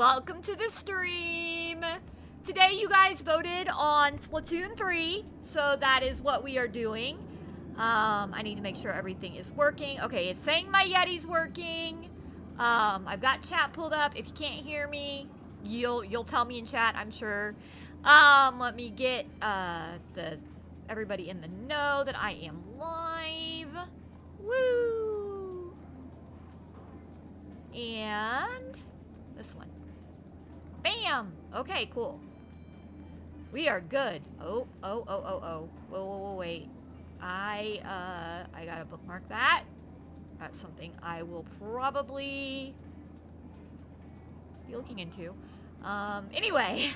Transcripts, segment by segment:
welcome to the stream. Today you guys voted on Splatoon 3, so that is what we are doing. I need to make sure everything is working. Okay, it's saying my Yeti's working. I've got chat pulled up. If you can't hear me, you'll tell me in chat, I'm sure. Let me get everybody in the know that I am live. Woo! And this one. Bam! Okay, cool. We are good. Oh. Whoa, wait. I gotta bookmark that. That's something I will probably be looking into. Anyway.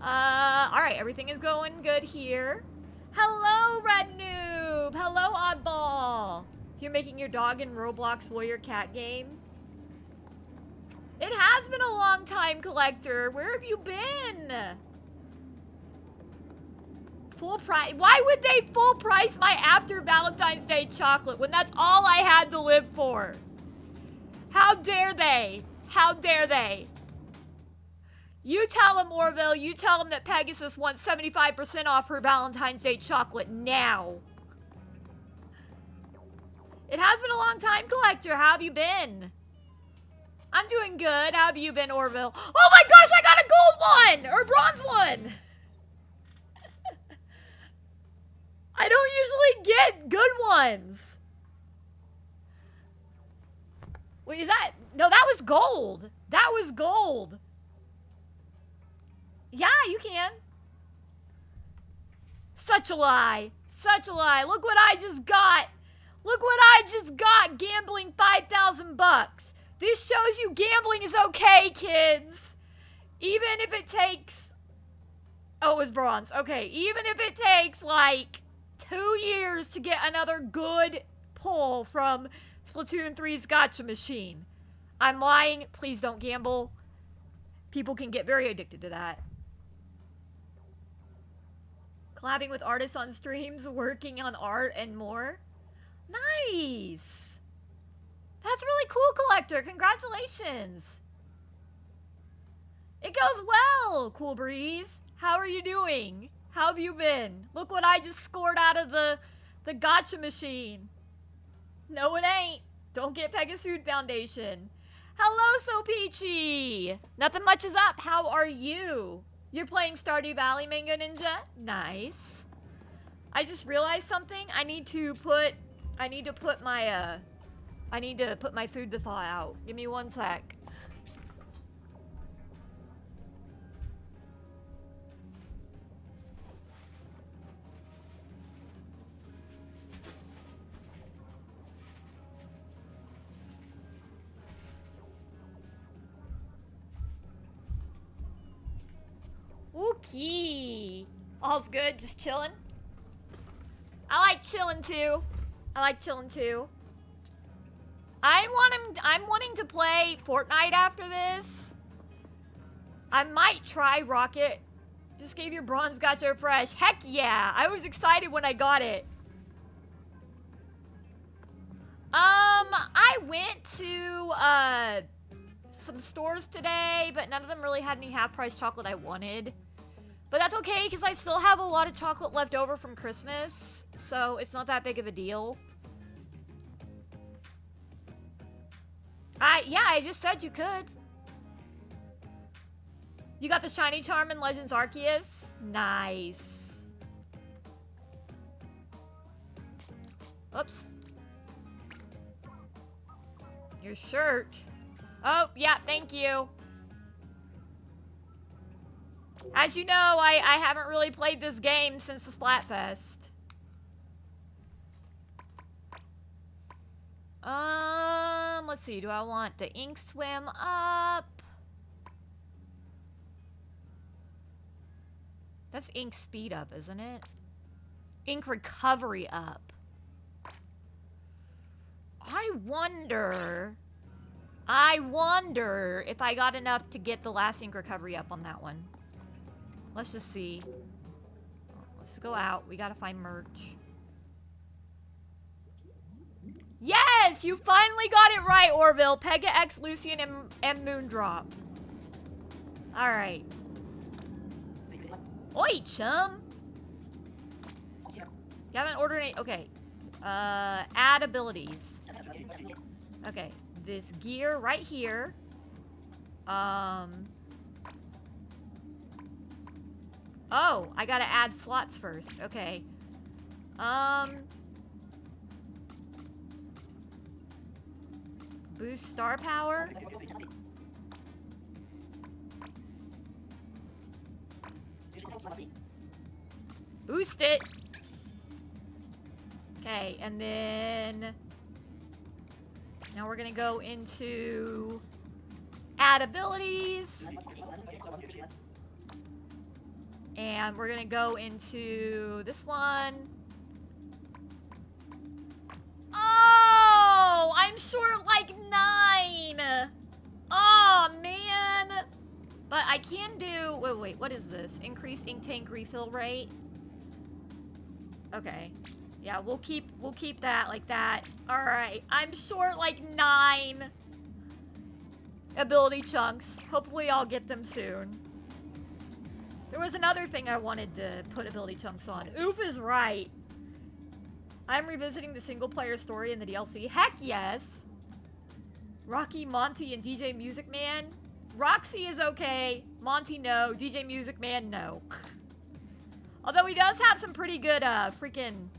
Alright, everything is going good here. Hello, Red Noob! Hello, Oddball! You're making your dog in Roblox Warrior Cat game? It has been a long time, Collector. Where have you been? Full price? Why would they full price my after Valentine's Day chocolate when that's all I had to live for? How dare they? How dare they? You tell them, Orville, you tell them that Pegasus wants 75% off her Valentine's Day chocolate now. It has been a long time, Collector. How have you been? I'm doing good. How have you been, Orville? Oh my gosh, I got a gold one! Or bronze one! I don't usually get good ones. Wait, is that... No, that was gold. That was gold. Yeah, you can. Such a lie. Such a lie. Look what I just got. Look what I just got. Gambling 5,000 bucks. This shows you gambling is okay, kids. Even if it takes... Oh, it was bronze. Okay, even if it takes, like, 2 years to get another good pull from Splatoon 3's gotcha machine. I'm lying. Please don't gamble. People can get very addicted to that. Collabing with artists on streams, working on art, and more. Nice! That's really cool, Collector. Congratulations. It goes well, Cool Breeze. How are you doing? How have you been? Look what I just scored out of the gotcha machine. No, it ain't. Don't get Pegasus Foundation. Hello, So Peachy. Nothing much is up. How are you? You're playing Stardew Valley, Mango Ninja? Nice. I just realized something. I need to put my food to thaw out. Give me 1 sec. Okay. All's good, just chilling. I like chilling too. I'm wanting to play Fortnite after this. I might try Rocket. Just gave your bronze gotcha fresh. Heck yeah! I was excited when I got it. I went to some stores today, but none of them really had any half-price chocolate I wanted. But that's okay, because I still have a lot of chocolate left over from Christmas, so it's not that big of a deal. Yeah, I just said you could. You got the Shiny Charm in Legends Arceus? Nice. Oops. Your shirt. Oh, yeah, thank you. As you know, I haven't really played this game since the Splatfest. Let's see. Do I want the ink swim up? That's ink speed up, isn't it? Ink recovery up. I wonder if I got enough to get the last ink recovery up on that one. Let's just see. Let's go out. We gotta find merch. Yes! You finally got it right, Orville. Pega X, Lucian, and Moondrop. Alright. Oi, chum! You haven't ordered any... Okay. Add abilities. Okay. This gear right here. Oh, I gotta add slots first. Okay. Boost star power. Boost it. Okay, and then now we're gonna go into add abilities. And we're gonna go into this one. Oh, I'm short like 9. Oh, man. But I can do, wait, what is this? Increase ink tank refill rate. Okay. Yeah, we'll keep that like that. All right, I'm short like 9 ability chunks. Hopefully I'll get them soon. There was another thing I wanted to put ability chunks on. Oof is right. I'm revisiting the single player story in the DLC. Heck yes. Rocky, Monty, and DJ Music Man. Roxy is okay. Monty, no. DJ Music Man, no. Although he does have some pretty good, freaking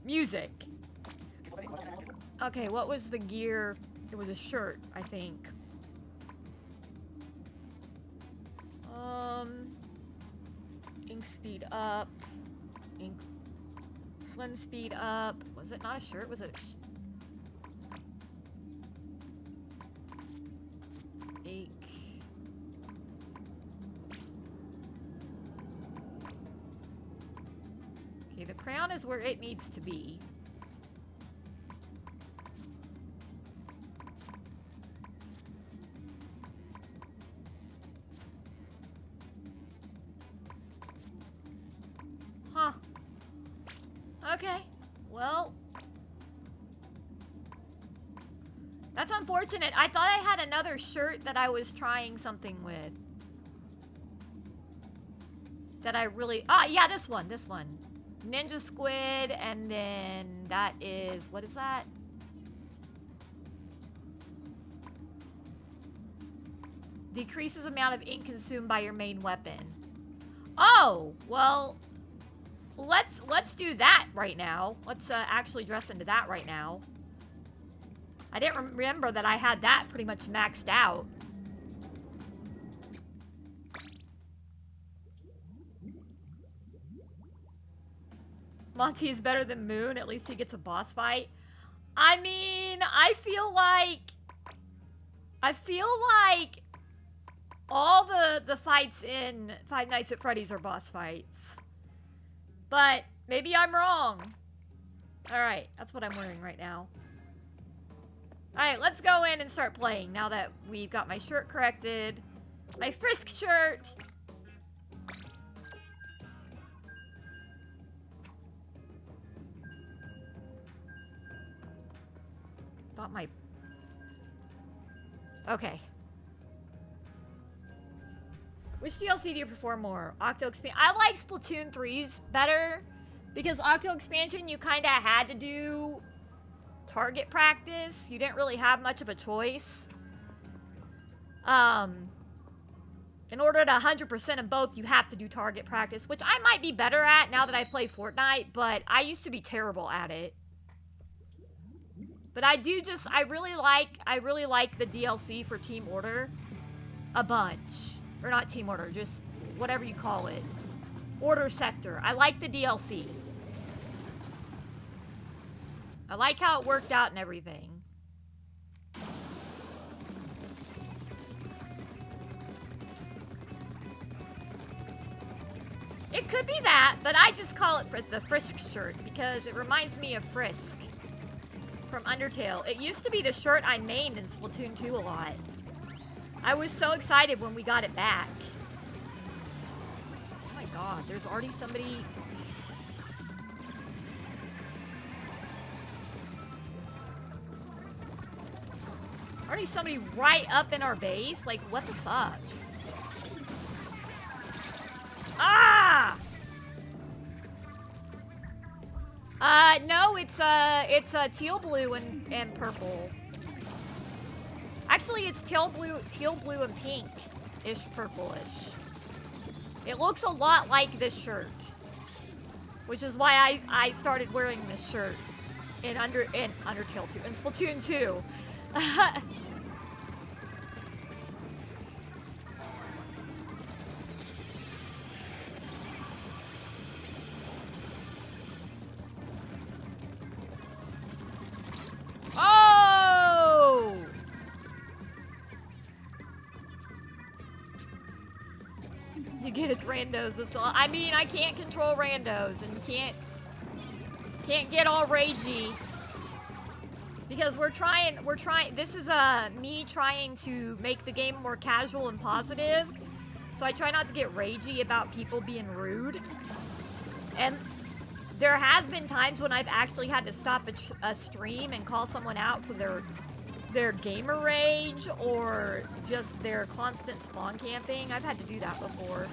music. Okay, what was the gear? It was a shirt, I think. Ink speed up. Ink. Slim speed up. Was it not a shirt? Was it a ink? Okay, the crown is where it needs to be. Huh. Okay. Well. That's unfortunate. I thought I had another shirt that I was trying something with. That I really... Ah, yeah, this one. This one. Ninja Squid, and then that is... What is that? Decreases amount of ink consumed by your main weapon. Oh, well... Let's do that right now. Let's actually dress into that right now. I didn't remember that I had that pretty much maxed out. Monty is better than Moon. At least he gets a boss fight. I mean, I feel like all the fights in Five Nights at Freddy's are boss fights. But maybe I'm wrong. Alright, that's what I'm wearing right now. Alright, let's go in and start playing now that we've got my shirt corrected. My Frisk shirt! Thought my... Okay. Which DLC do you prefer more? Octo Expansion? I like Splatoon 3's better. Because Octo Expansion, you kind of had to do target practice. You didn't really have much of a choice. In order to 100% in both, you have to do target practice. Which I might be better at now that I play Fortnite. But I used to be terrible at it. But I really like the DLC for Team Order a bunch. Or not Team Order, just whatever you call it. Order Sector. I like the DLC. I like how it worked out and everything. It could be that, but I just call it the Frisk shirt because it reminds me of Frisk from Undertale. It used to be the shirt I mained in Splatoon 2 a lot. I was so excited when we got it back. Oh my god, there's already somebody... Already somebody right up in our base? Like, what the fuck? It's teal blue and purple. Actually, it's teal blue and pink-ish, purple-ish. It looks a lot like this shirt, which is why I started wearing this shirt in Undertale 2, in Splatoon 2. Oh! You get its randos, but still, I mean, I can't control randos, and can't get all ragey. Because we're trying, this is me trying to make the game more casual and positive. So I try not to get ragey about people being rude. And there has been times when I've actually had to stop a stream and call someone out for their gamer rage or just their constant spawn camping. I've had to do that before.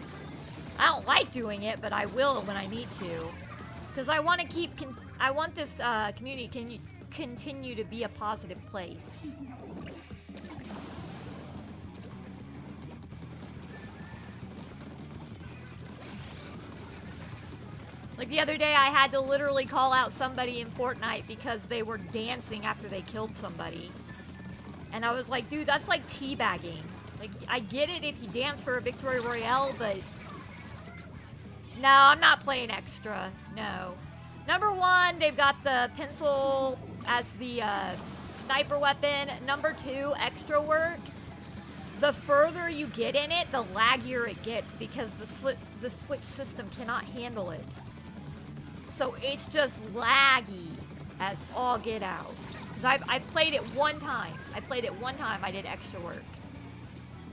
I don't like doing it, but I will when I need to. Because I want to I want this community continue to be a positive place. Like the other day, I had to literally call out somebody in Fortnite because they were dancing after they killed somebody. And I was like, dude, that's like teabagging. Like, I get it if you dance for a Victory Royale, but... No, I'm not playing extra. No. Number one, they've got the pencil as the sniper weapon. Number two, extra work. The further you get in it, the laggier it gets because the Switch system cannot handle it. So it's just laggy as all get out. Because I played it one time. I did extra work.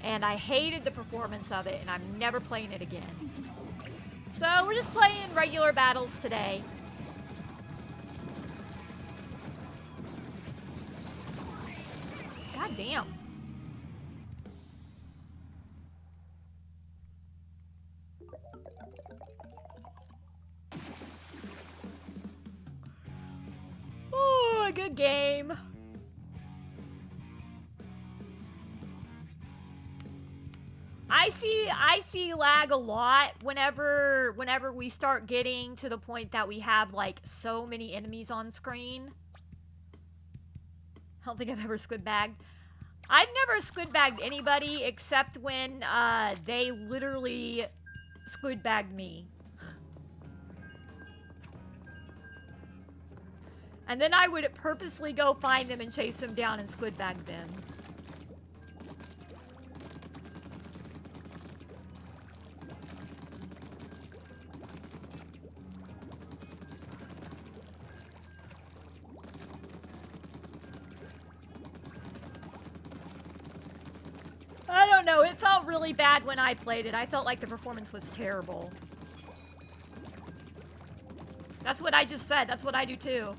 And I hated the performance of it, and I'm never playing it again. So we're just playing regular battles today. God damn. Oh, a good game. I see lag a lot whenever we start getting to the point that we have like so many enemies on screen. I don't think I've ever squid bagged. I've never squid bagged anybody except when they literally squid bagged me. And then I would purposely go find them and chase them down and squid bag them. I don't know, it felt really bad when I played it. I felt like the performance was terrible. That's what I just said. That's what I do too.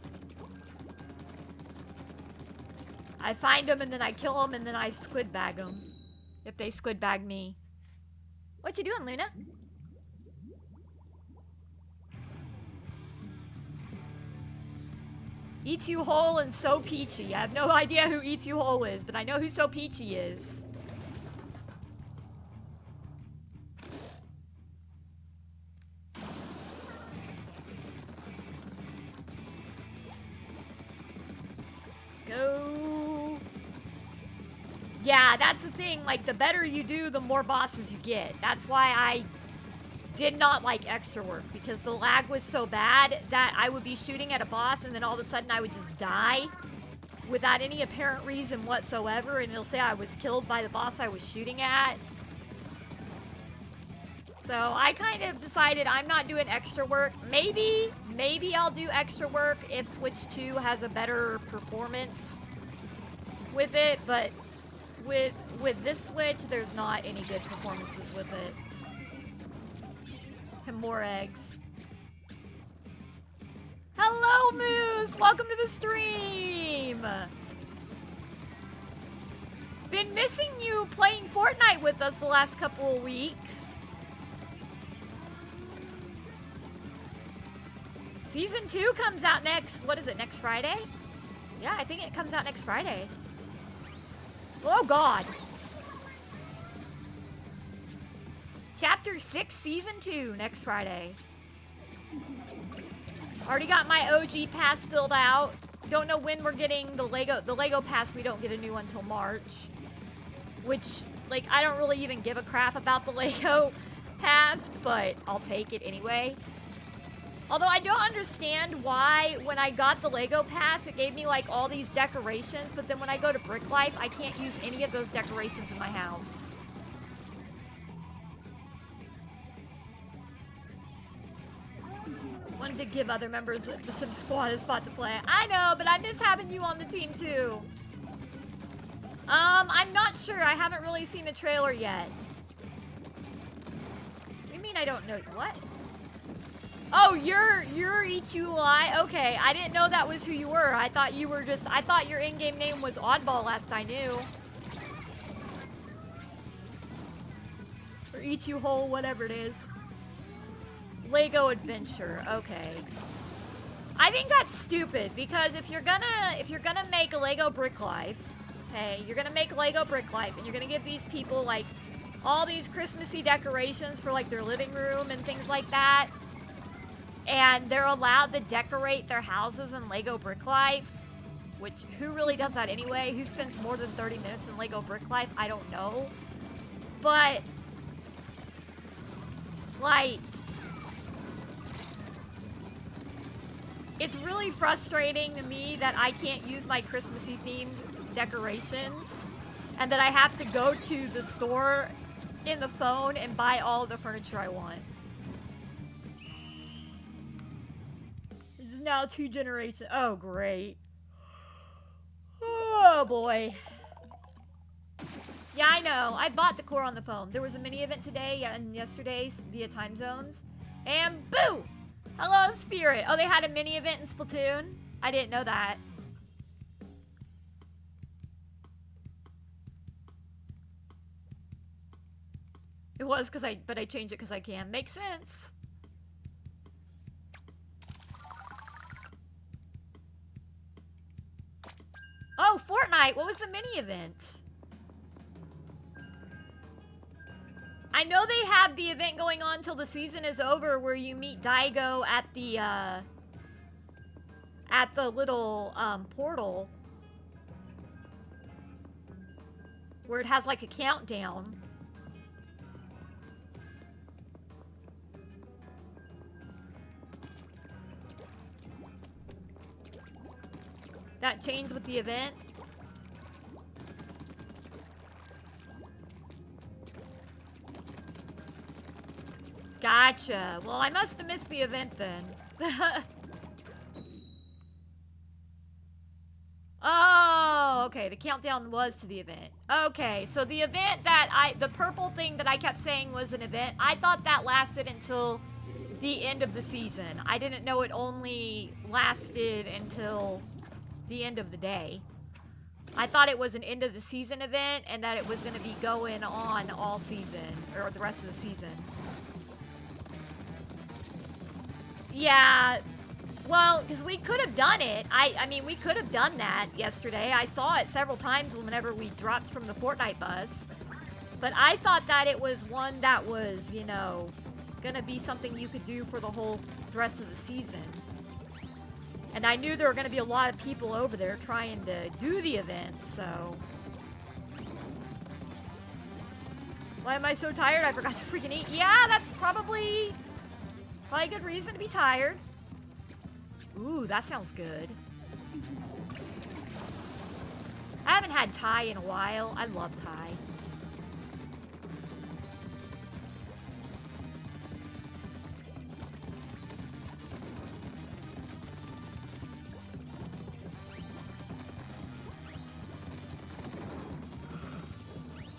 I find them and then I kill them and then I squid bag them. If they squid bag me. What you doing, Luna? Eats You Whole and So Peachy. I have no idea who Eats You Whole is, but I know who So Peachy is. Go. Yeah, that's the thing. Like, the better you do, the more bosses you get. That's why I did not like extra work, because the lag was so bad that I would be shooting at a boss and then all of a sudden I would just die without any apparent reason whatsoever, and it'll say I was killed by the boss I was shooting at. So I kind of decided I'm not doing extra work. Maybe I'll do extra work if Switch 2 has a better performance with it, but with this Switch, there's not any good performances with it. And more eggs. Hello, Moose! Welcome to the stream! Been missing you playing Fortnite with us the last couple of weeks. Season 2 comes out next, what is it, next Friday? Yeah, I think it comes out next Friday. Oh god. Chapter 6, Season 2, next Friday. Already got my OG pass filled out. Don't know when we're getting the Lego pass. We don't get a new one until March. Which, like, I don't really even give a crap about the Lego pass, but I'll take it anyway. Although I don't understand why when I got the Lego pass, it gave me like all these decorations, but then when I go to Brick Life, I can't use any of those decorations in my house. Wanted to give other members of the Sim Squad a spot to play. I know, but I miss having you on the team too. I'm not sure. I haven't really seen the trailer yet. You mean I don't know what? Oh, you're Ichulai? Okay, I didn't know that was who you were. I thought you were just, I thought your in-game name was Oddball last I knew. Or Ichuhole, whatever it is. Lego Adventure, okay. I think that's stupid because if you're gonna make a Lego Brick Life, okay, you're gonna make Lego Brick Life and you're gonna give these people like all these Christmassy decorations for like their living room and things like that. And they're allowed to decorate their houses in Lego Brick Life, which, who really does that anyway? Who spends more than 30 minutes in Lego Brick Life? I don't know. But, like, it's really frustrating to me that I can't use my Christmassy themed decorations and that I have to go to the store in the phone and buy all the furniture I want. Now 2 generations. Oh, great. Oh, boy. Yeah, I know. I bought the core on the phone. There was a mini event today and yesterday via time zones. And boo! Hello, Spirit. Oh, they had a mini event in Splatoon? I didn't know that. It was but I changed it because I can. Makes sense. Oh, Fortnite! What was the mini event? I know they have the event going on till the season is over where you meet Daigo at the little, portal. Where it has, like, a countdown. That changed with the event. Gotcha. Well, I must have missed the event then. Oh, okay. The countdown was to the event. Okay, so the event the purple thing that I kept saying was an event, I thought that lasted until the end of the season. I didn't know it only lasted until the end of the day. I thought it was an end of the season event and that it was going to be going on all season, or the rest of the season. Yeah, well, because we could have done it. I mean, we could have done that yesterday. I saw it several times whenever we dropped from the Fortnite bus. But I thought that it was one that was, you know, going to be something you could do for the whole rest of the season. And I knew there were going to be a lot of people over there trying to do the event, so... Why am I so tired? I forgot to freaking eat. Yeah, that's probably a good reason to be tired. Ooh, that sounds good. I haven't had Thai in a while. I love Thai.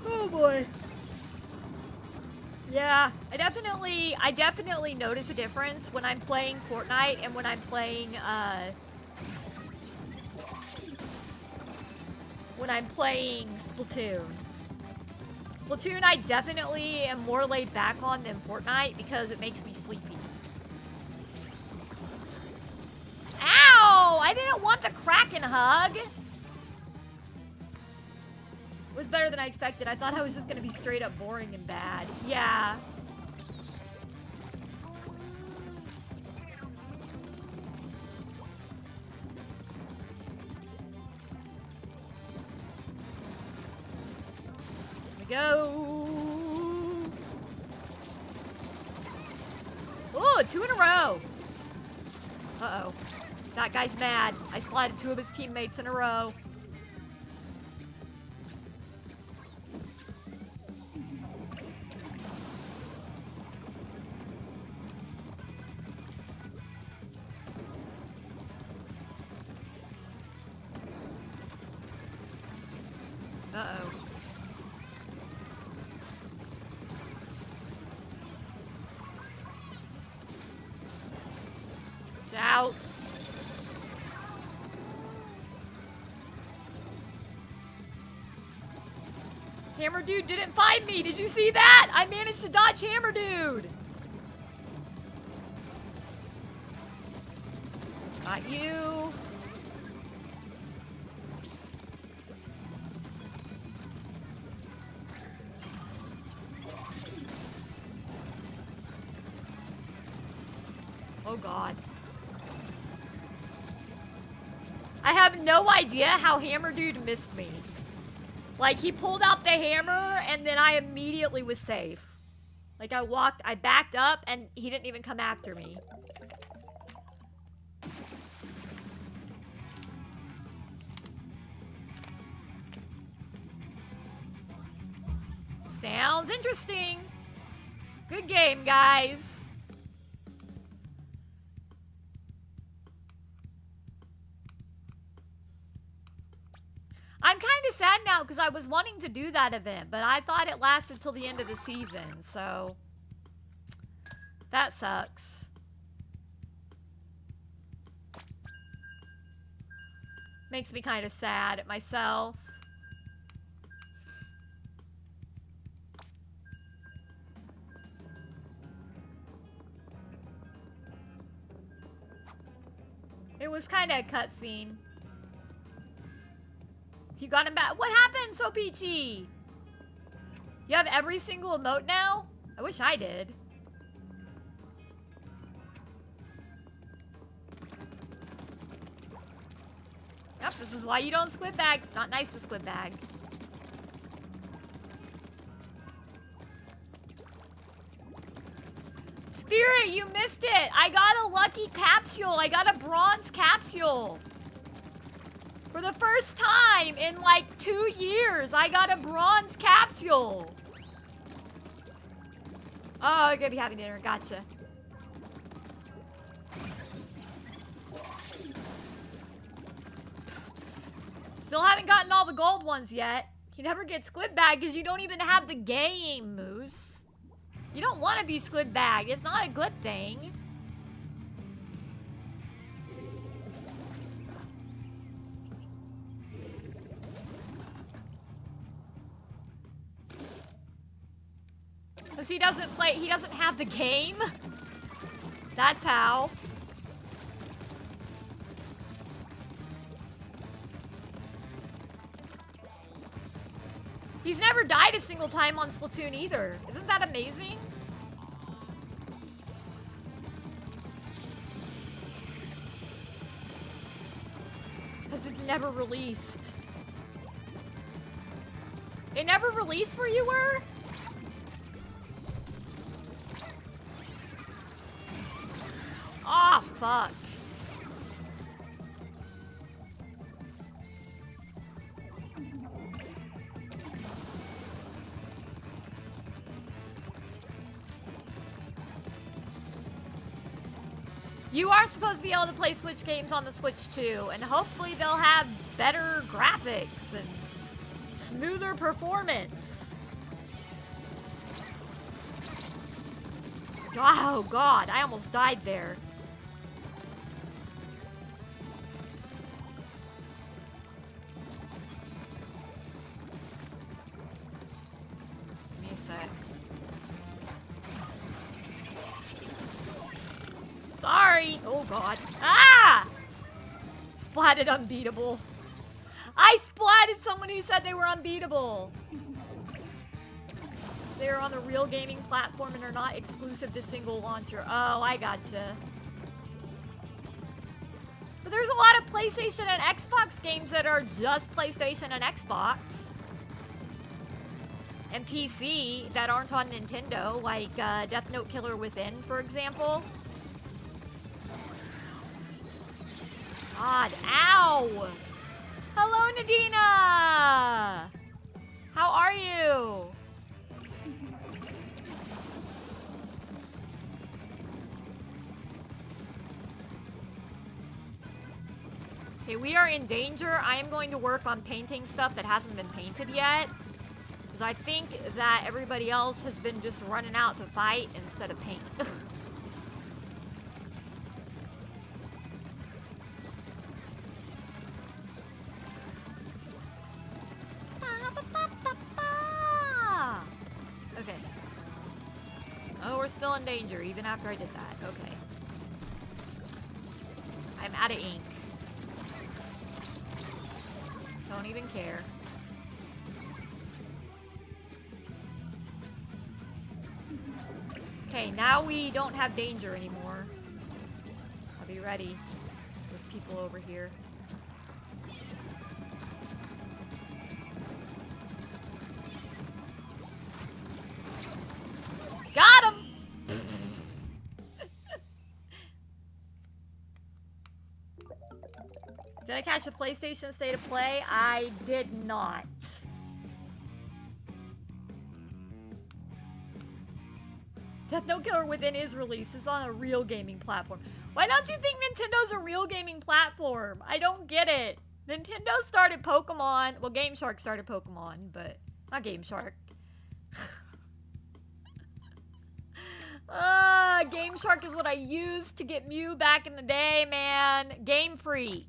Oh boy. Yeah, I definitely notice a difference when I'm playing Fortnite and when I'm playing Splatoon. Splatoon I definitely am more laid back on than Fortnite because it makes me sleepy. I didn't want the Kraken hug. It was better than I expected. I thought I was just gonna be straight up boring and bad. Yeah. Here we go. Ooh, 2 in a row. Uh-oh. That guy's mad. I slotted 2 of his teammates in a row. Uh-oh. Out. Hammer Dude didn't find me. Did you see that? I managed to dodge Hammer Dude. Got you. Oh God. I have no idea how Hammer Dude missed me. Like, he pulled out the hammer, and then I immediately was safe. Like, I backed up, and he didn't even come after me. Sounds interesting. Good game, guys. I'm kind of sad now because I was wanting to do that event, but I thought it lasted till the end of the season, so that sucks. Makes me kind of sad at myself. It was kind of a cutscene. You got him back. What happened, So Peachy? You have every single emote now? I wish I did. Yep, this is why you don't squid bag. It's not nice to squid bag. Spirit, you missed it. I got a lucky capsule. I got a bronze capsule. For the first time in like 2 years, I got a bronze capsule. Oh, I'm gonna be having dinner. Gotcha. Still haven't gotten all the gold ones yet. You never get squid bag because you don't even have the game, Moose. You don't want to be squid bag. It's not a good thing. Because he doesn't have the game. That's how. He's never died a single time on Splatoon either. Isn't that amazing? Because it's never released. It never released where you were? Ah, oh, fuck. You are supposed to be able to play Switch games on the Switch too, and hopefully they'll have better graphics and smoother performance. Oh God, I almost died there. Give me a sec. Sorry. Oh God. Ah! splatted unbeatable. I splatted someone who said they were unbeatable. They're on the real gaming platform and are not exclusive to single launcher. Oh, I gotcha. But there's a lot of PlayStation and Xbox games that are just PlayStation and Xbox. And PC that aren't on Nintendo, like Death Note Killer Within, for example. God, ow! Hello, Nadina! How are you? Okay, we are in danger. I am going to work on painting stuff that hasn't been painted yet. Because I think that everybody else has been just running out to fight instead of paint. Okay. Oh, we're still in danger, even after I did that. Okay. I'm out of ink. Don't even care. Okay, now we don't have danger anymore. I'll be ready. There's people over here. Got him! Did I catch a PlayStation State of Play? I did not. Death Note Killer Within is released. It's on a real gaming platform. Why don't you think Nintendo's a real gaming platform? I don't get it. Nintendo started Pokemon. Well, Game Shark started Pokemon, but not Game Shark. Game Shark is what I used to get Mew back in the day, man. Game Freak.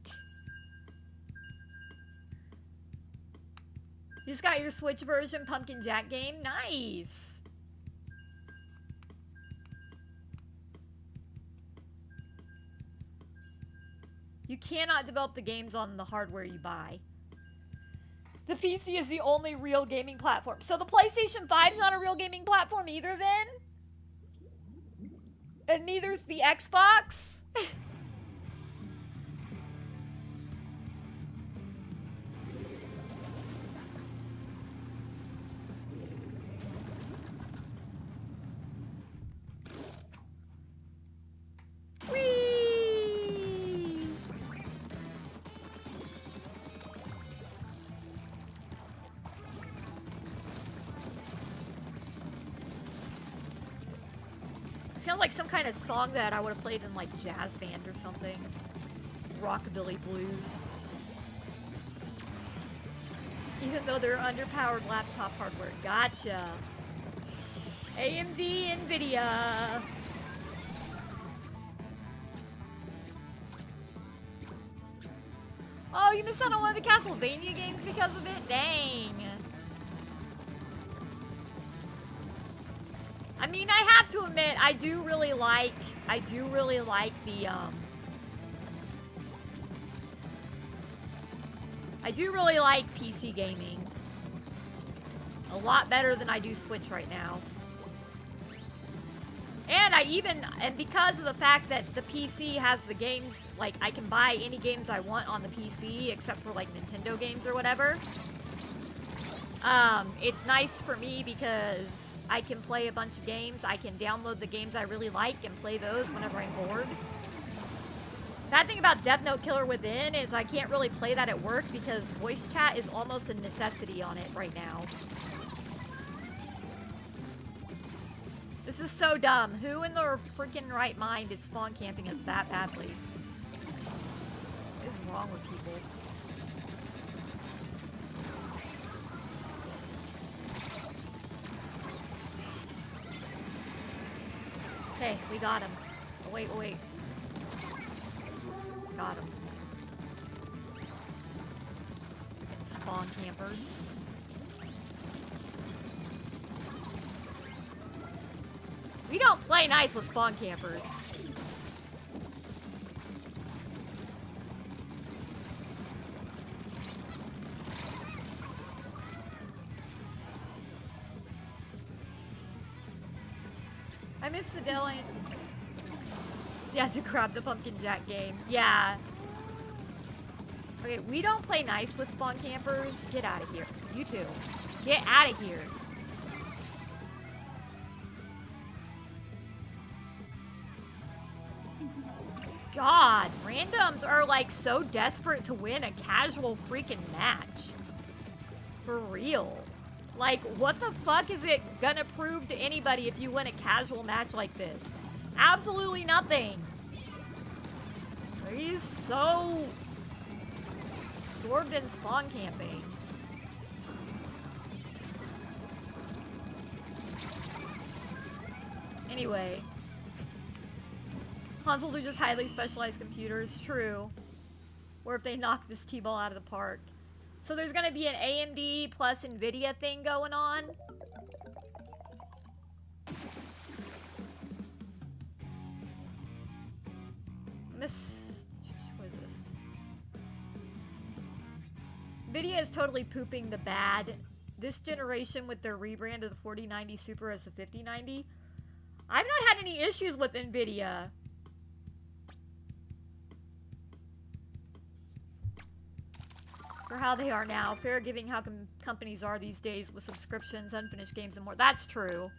You just got your Switch version Pumpkin Jack game? Nice. You cannot develop the games on the hardware you buy. The PC is the only real gaming platform. So the PlayStation 5 is not a real gaming platform either then? And neither's the Xbox? Whee! Sounds like some kind of song that I would have played in like jazz band or something. Rockabilly blues. Even though they're underpowered laptop hardware. Gotcha. AMD, NVIDIA. Oh, you missed out on one of the Castlevania games because of it? Dang. I mean, I have to admit, I do really like the, I do really like PC gaming. A lot better than I do Switch right now. And because of the fact that the PC has the games, like, I can buy any games I want on the PC, except for, like, Nintendo games or whatever. It's nice for me because I can play a bunch of games. I can download the games I really like and play those whenever I'm bored. Bad thing about Death Note Killer Within is I can't really play that at work because voice chat is almost a necessity on it right now. This is so dumb. Who in their freaking right mind is spawn camping us that badly? What is wrong with people? Okay, we got him. Oh, wait. Got him. Spawn campers. We don't play nice with spawn campers. I miss the Dylan. Yeah, to grab the Pumpkin Jack game. Yeah. Okay, we don't play nice with spawn campers. Get out of here. You too. Get out of here. God, randoms are like so desperate to win a casual freaking match. For real. Like, what the fuck is it gonna prove to anybody if you win a casual match like this? Absolutely nothing. He's so absorbed in spawn camping. Anyway. Consoles are just highly specialized computers, true. Or if they knock this T-ball out of the park. So there's gonna be an AMD plus NVIDIA thing going on. What is this? NVIDIA is totally pooping the bad this generation with their rebrand of the 4090 Super as the 5090. I've not had any issues with NVIDIA. For how they are now. Fair giving how companies are these days with subscriptions, unfinished games, and more. That's true.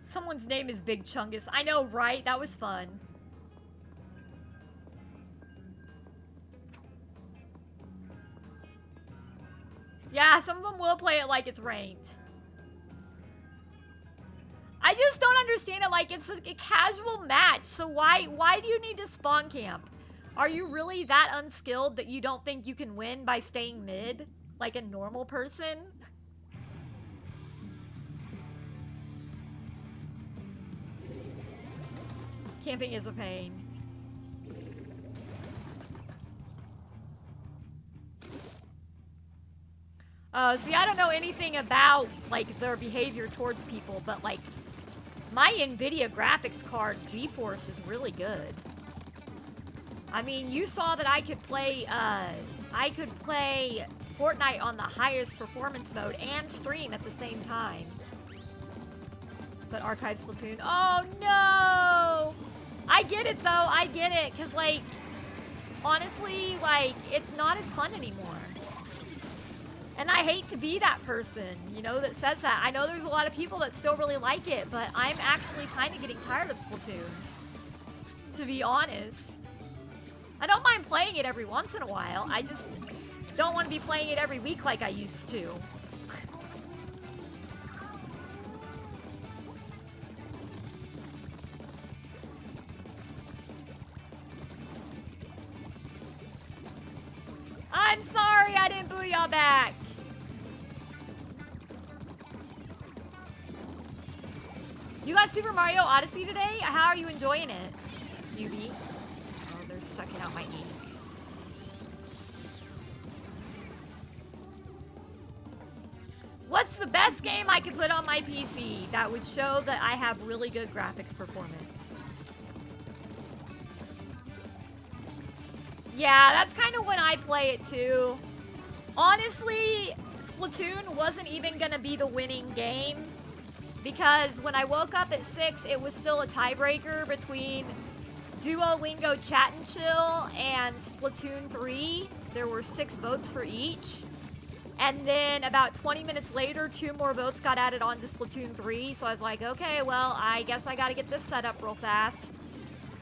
Someone's name is Big Chungus. I know, right? That was fun. Yeah, some of them will play it like it's ranked. I just don't understand it. Like, it's a casual match, so why do you need to spawn camp? Are you really that unskilled that you don't think you can win by staying mid? Like a normal person? Camping is a pain. See, I don't know anything about, like, their behavior towards people, but, like, my NVIDIA graphics card, GeForce, is really good. I mean, you saw that I could play Fortnite on the highest performance mode and stream at the same time. But archive Splatoon. Oh, no! I get it, though. I get it. Because, like, honestly, like, it's not as fun anymore. And I hate to be that person, you know, that says that. I know there's a lot of people that still really like it, but I'm actually kind of getting tired of Splatoon. To be honest. I don't mind playing it every once in a while. I just don't want to be playing it every week like I used to. I'm sorry I didn't boo y'all back. You got Super Mario Odyssey today? How are you enjoying it, UB? Oh, they're sucking out my ink. What's the best game I could put on my PC that would show that I have really good graphics performance? Yeah, that's kind of when I play it too. Honestly, Splatoon wasn't even gonna be the winning game. Because when I woke up at 6, it was still a tiebreaker between Duolingo Chat and Chill and Splatoon 3. There were 6 votes for each. And then about 20 minutes later, 2 more votes got added on to Splatoon 3. So I was like, okay, well, I guess I gotta get this set up real fast.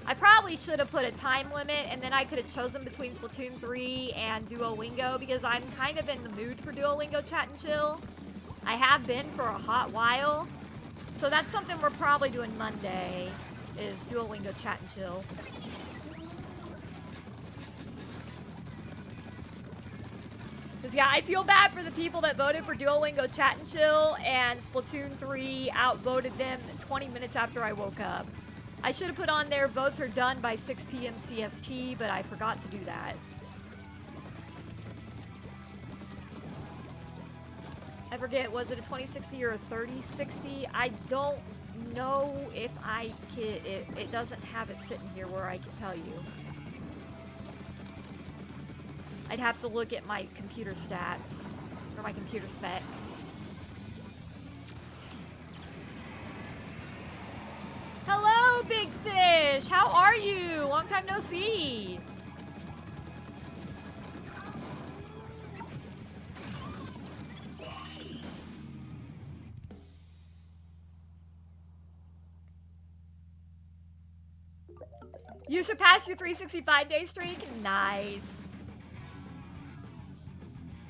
I probably should have put a time limit, and then I could have chosen between Splatoon 3 and Duolingo, because I'm kind of in the mood for Duolingo Chat and Chill. I have been for a hot while. So that's something we're probably doing Monday, is Duolingo Chat and Chill. Because, yeah, I feel bad for the people that voted for Duolingo Chat and Chill, and Splatoon 3 outvoted them 20 minutes after I woke up. I should have put on there, votes are done by 6 p.m. CST, but I forgot to do that. I forget, was it a 2060 or a 3060? I don't know if I can, it doesn't have it sitting here where I can tell you. I'd have to look at my computer stats, or my computer specs. Hello, Big Fish! How are you? Long time no see! You surpassed your 365-day streak? Nice.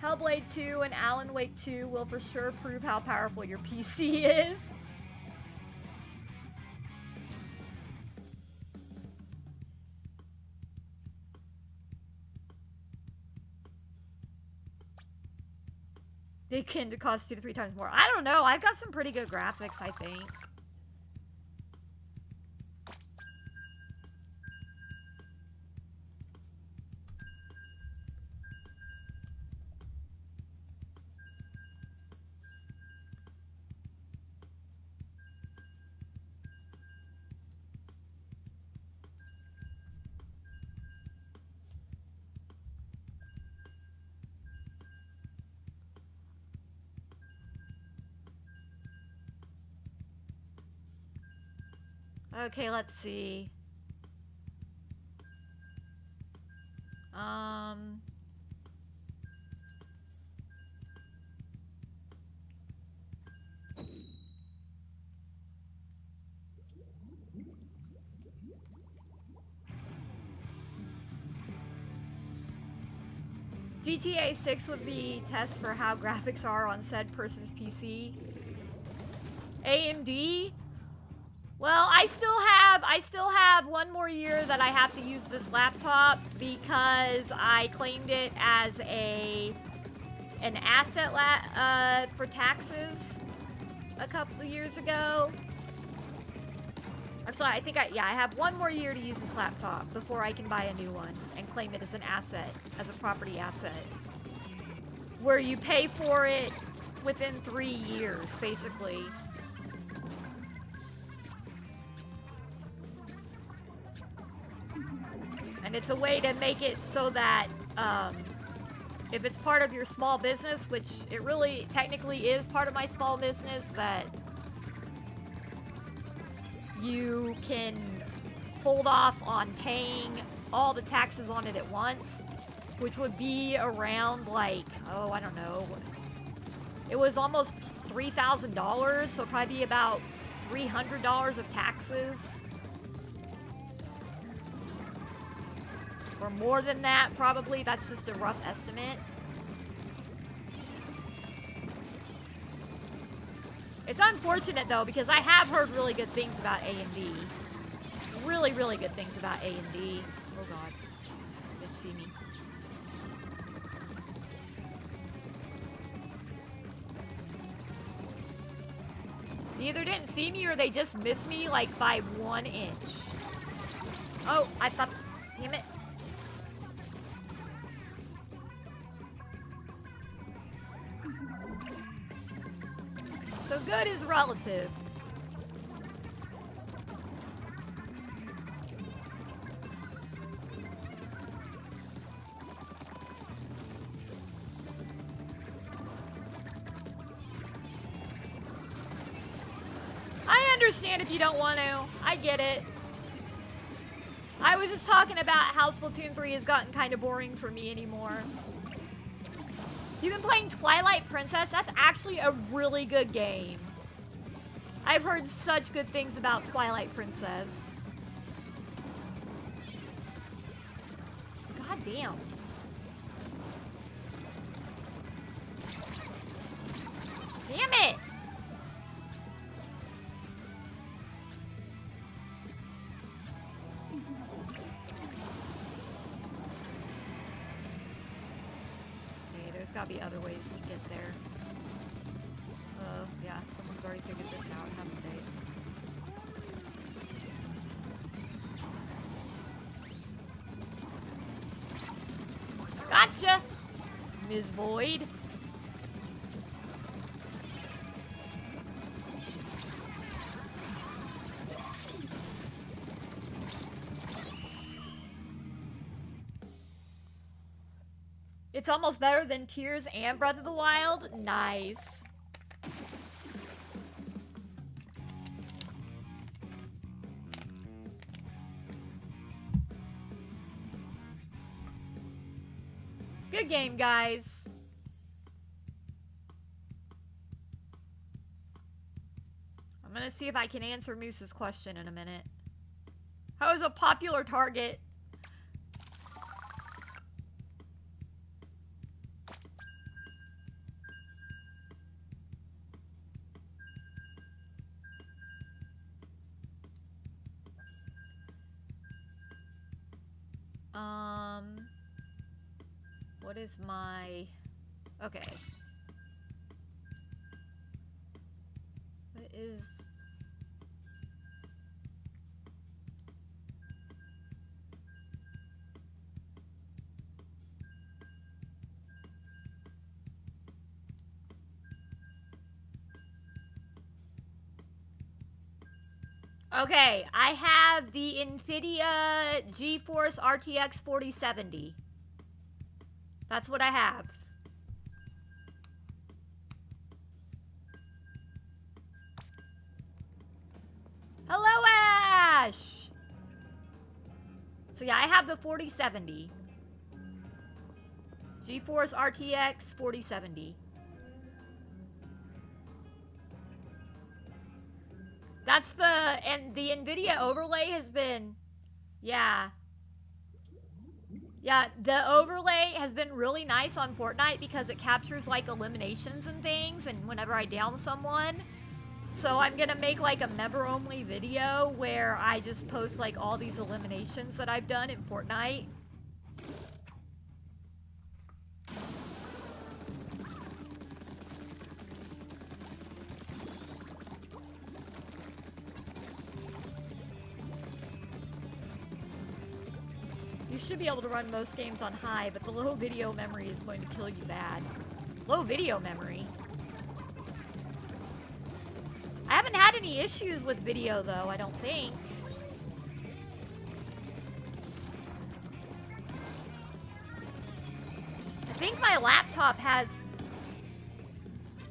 Hellblade 2 and Alan Wake 2 will for sure prove how powerful your PC is. They can cost 2 to 3 times more. I don't know. I've got some pretty good graphics, I think. Okay, let's see. GTA 6 would be test for how graphics are on said person's PC. AMD? Well, I still have one more year that I have to use this laptop because I claimed it as an asset for taxes a couple of years ago. Actually, I think I have one more year to use this laptop before I can buy a new one and claim it as an asset, as a property asset. Where you pay for it within 3 years, basically. And it's a way to make it so that if it's part of your small business, which it really technically is part of my small business, that you can hold off on paying all the taxes on it at once, which would be around like, oh, I don't know. It was almost $3,000, so probably be about $300 of taxes. Or more than that, probably. That's just a rough estimate. It's unfortunate, though, because I have heard really good things about AMD. Really, really good things about AMD. Oh, God. Didn't see me. They either didn't see me or they just missed me, like, by 1 inch. Oh, I thought... Damn it. So good is relative. I understand if you don't want to. I get it. I was just talking about how Splatoon 3 has gotten kind of boring for me anymore. You've been playing Twilight Princess? That's actually a really good game. I've heard such good things about Twilight Princess. God damn. Damn it! There's gotta be other ways to get there. Yeah, someone's already figured this out, haven't they? Gotcha! Ms. Void. It's almost better than Tears and Breath of the Wild? Nice. Good game, guys. I'm gonna see if I can answer Moose's question in a minute. How is a popular target? What is my... Okay. What is... Okay, I have the Nvidia GeForce RTX 4070. That's what I have. Hello, Ash! So yeah, I have the 4070. GeForce RTX 4070. That's and the Nvidia overlay has been, yeah. Yeah, the overlay has been really nice on Fortnite because it captures like eliminations and things and whenever I down someone. So I'm gonna make like a member-only video where I just post like all these eliminations that I've done in Fortnite. You should be able to run most games on high, but the low video memory is going to kill you bad. Low video memory? I haven't had any issues with video though, I don't think. I think my laptop has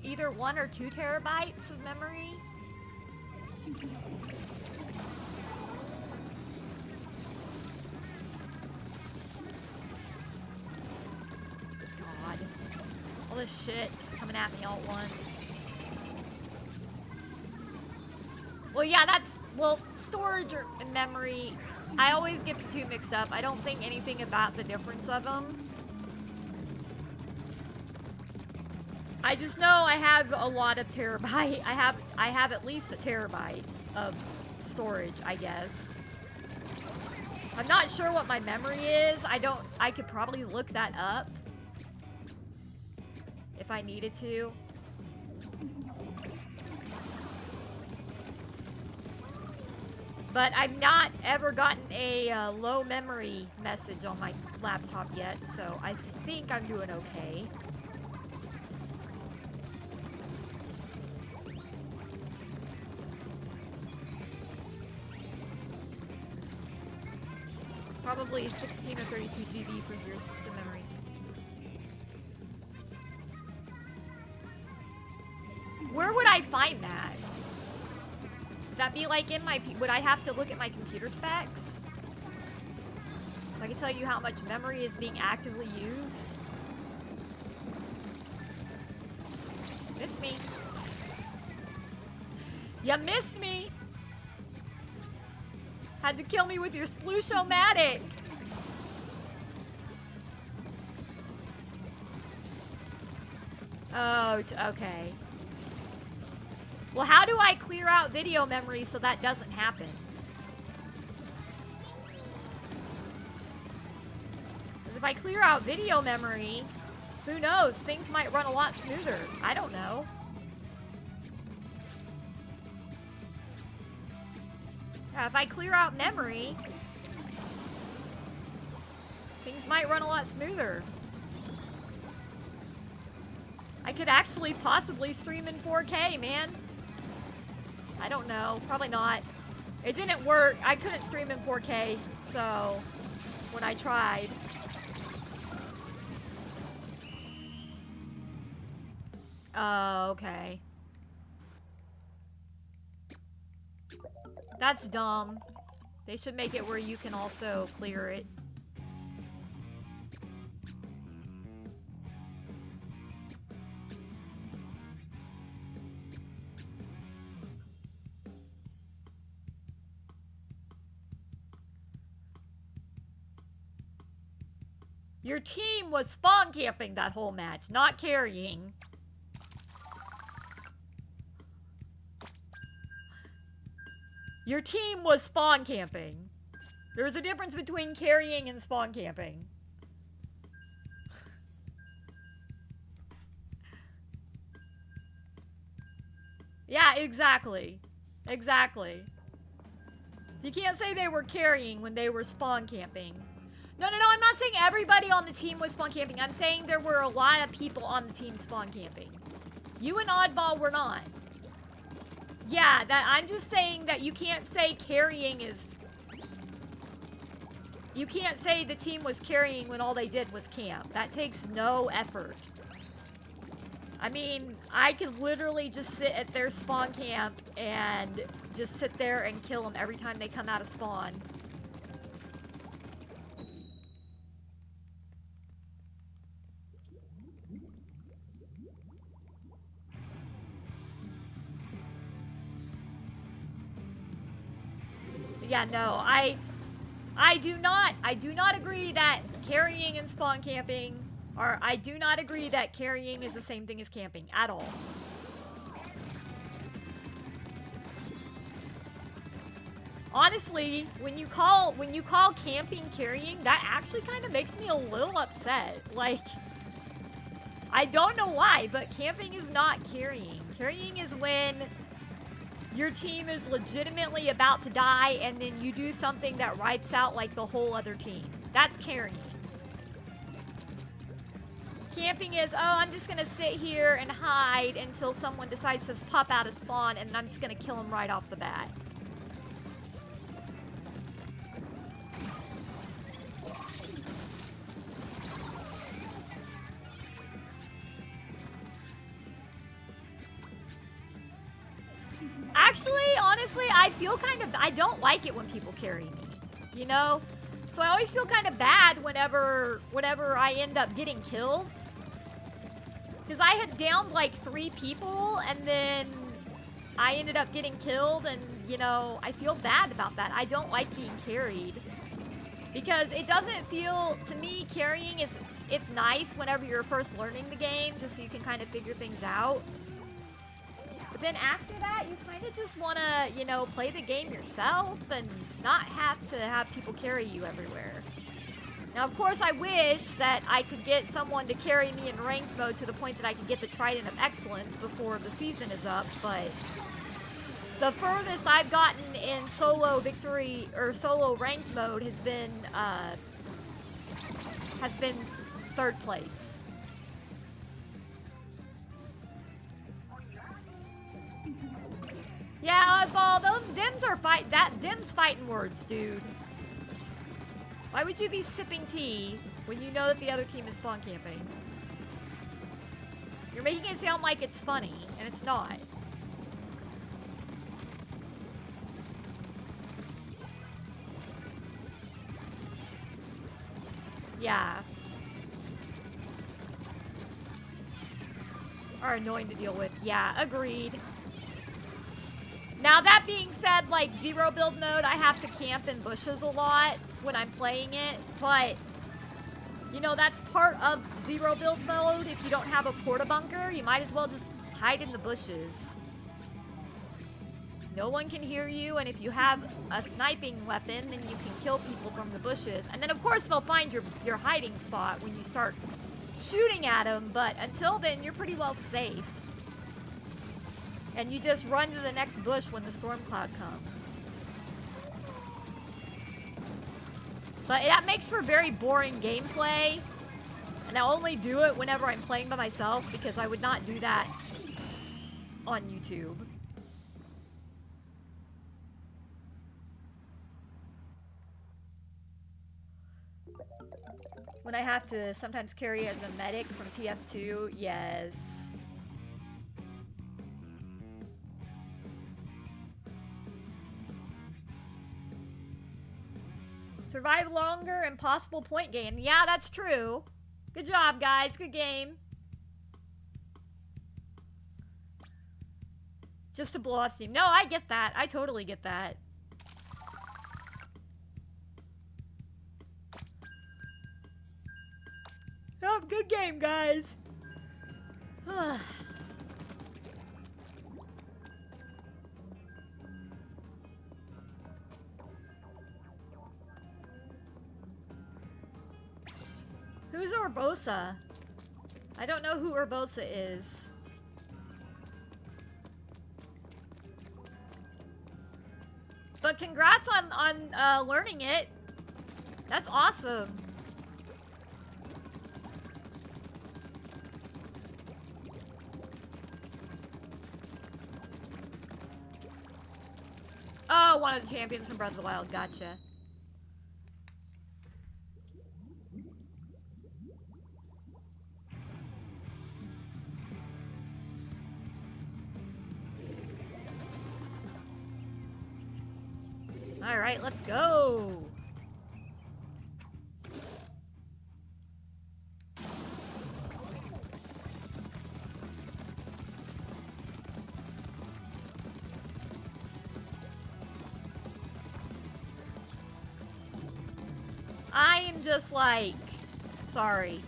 either 1 or 2 terabytes of memory. All this shit just coming at me all at once. Well, yeah, well, storage and memory, I always get the two mixed up. I don't think anything about the difference of them. I just know I have a lot of terabyte. I have at least a terabyte of storage, I guess. I'm not sure what my memory is. I could probably look that up if I needed to. But I've not ever gotten a low memory message on my laptop yet, so I think I'm doing okay. Probably 16 or 32 GB for your system memory. Where would I find that? Would that be like in my... Would I have to look at my computer specs? I can tell you how much memory is being actively used. Missed me. You missed me! Had to kill me with your Sploosh-O-Matic! Oh, okay. Well, how do I clear out video memory so that doesn't happen? Because if I clear out video memory, who knows? Things might run a lot smoother. I don't know. Yeah, if I clear out memory, things might run a lot smoother. I could actually possibly stream in 4K, man. I don't know. Probably not. It didn't work. I couldn't stream in 4K, so when I tried. Oh, okay. That's dumb. They should make it where you can also clear it. Your team was spawn camping that whole match, not carrying. Your team was spawn camping. There's a difference between carrying and spawn camping. Yeah, exactly. Exactly. You can't say they were carrying when they were spawn camping. No, I'm not saying everybody on the team was spawn camping. I'm saying there were a lot of people on the team spawn camping. You and Oddball were not. Yeah, I'm just saying that you can't say carrying is... You can't say the team was carrying when all they did was camp. That takes no effort. I mean, I could literally just sit at their spawn camp and just sit there and kill them every time they come out of spawn. Yeah, no, I do not agree that carrying and spawn camping are, I do not agree that carrying is the same thing as camping at all. Honestly, when you call camping carrying, that actually kind of makes me a little upset. Like, I don't know why, but camping is not carrying. Carrying is when your team is legitimately about to die and then you do something that wipes out like the whole other team. That's carrying. Camping is, oh, I'm just gonna sit here and hide until someone decides to pop out of spawn and I'm just gonna kill them right off the bat. Actually, honestly, I don't like it when people carry me, you know? So I always feel kind of bad whenever I end up getting killed. Because I had downed like 3 people and then I ended up getting killed and, you know, I feel bad about that. I don't like being carried. Because it doesn't feel, to me, carrying is, it's nice whenever you're first learning the game, just so you can kind of figure things out. But then after that, you kind of just want to, you know, play the game yourself and not have to have people carry you everywhere. Now, of course, I wish that I could get someone to carry me in ranked mode to the point that I could get the Trident of Excellence before the season is up, but the furthest I've gotten in solo victory or solo ranked mode has been 3rd place. Yeah, Oddball, them's fighting words, dude. Why would you be sipping tea when you know that the other team is spawn camping? You're making it sound like it's funny, and it's not. Yeah. Are annoying to deal with. Yeah, agreed. Now, that being said, like, 0 build mode, I have to camp in bushes a lot when I'm playing it, but, you know, that's part of 0 build mode. If you don't have a porta-bunker, you might as well just hide in the bushes. No one can hear you, and if you have a sniping weapon, then you can kill people from the bushes. And then, of course, they'll find your hiding spot when you start shooting at them, but until then, you're pretty well safe. And you just run to the next bush when the storm cloud comes. But that makes for very boring gameplay. And I only do it whenever I'm playing by myself because I would not do that on YouTube. When I have to sometimes carry as a medic from TF2, yes. Survive longer, impossible point gain. Yeah, that's true. Good job, guys. Good game. Just to blow off steam. No, I get that. I totally get that. Oh, good game, guys. Who's Urbosa? I don't know who Urbosa is. But congrats on learning it. That's awesome. Oh, one of the champions from Breath of the Wild. Gotcha. Alright, let's go! I am just like... Sorry.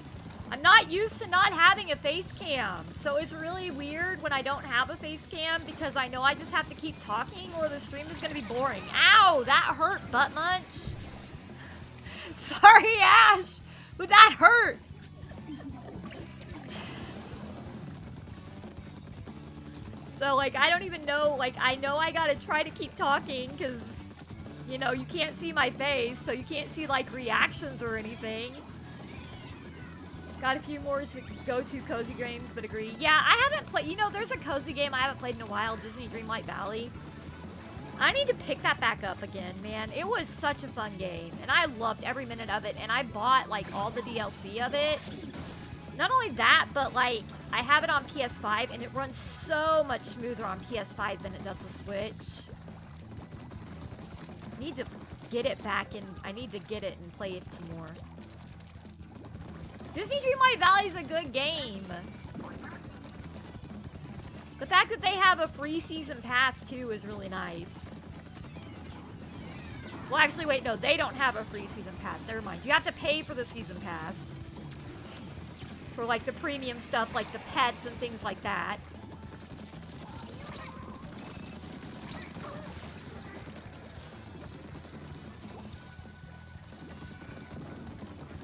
I'm not used to not having a face cam, so it's really weird when I don't have a face cam because I know I just have to keep talking or the stream is gonna be boring. Ow! That hurt, butt munch! Sorry, Ash! But that hurt! So, like, I don't even know, like, I know I gotta try to keep talking because, you know, you can't see my face, so you can't see, like, reactions or anything. Got a few more to go to cozy games, but agree. Yeah, I haven't played, you know, there's a cozy game I haven't played in a while, Disney Dreamlight Valley. I need to pick that back up again, man. It was such a fun game, and I loved every minute of it, and I bought, like, all the DLC of it. Not only that, but, like, I have it on PS5, and it runs so much smoother on PS5 than it does the Switch. I need to get it back, and I need to get it and play it some more. Disney Dreamlight Valley is a good game. The fact that they have a free season pass, too, is really nice. Well, actually, wait, no, they don't have a free season pass. Never mind. You have to pay for the season pass. For, like, the premium stuff, like the pets and things like that.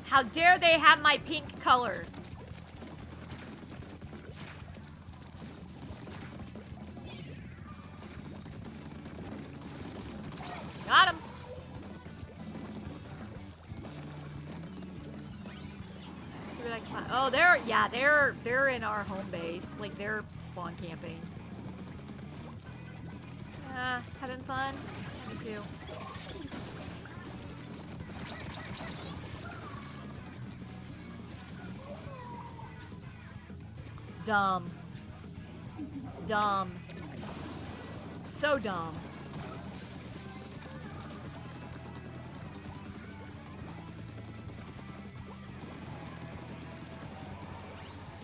How dare they have my pink color? Got him. See what I can find. Oh, they're in our home base. Like, they're spawn camping. Having fun? Me too. Dumb. Dumb. So dumb.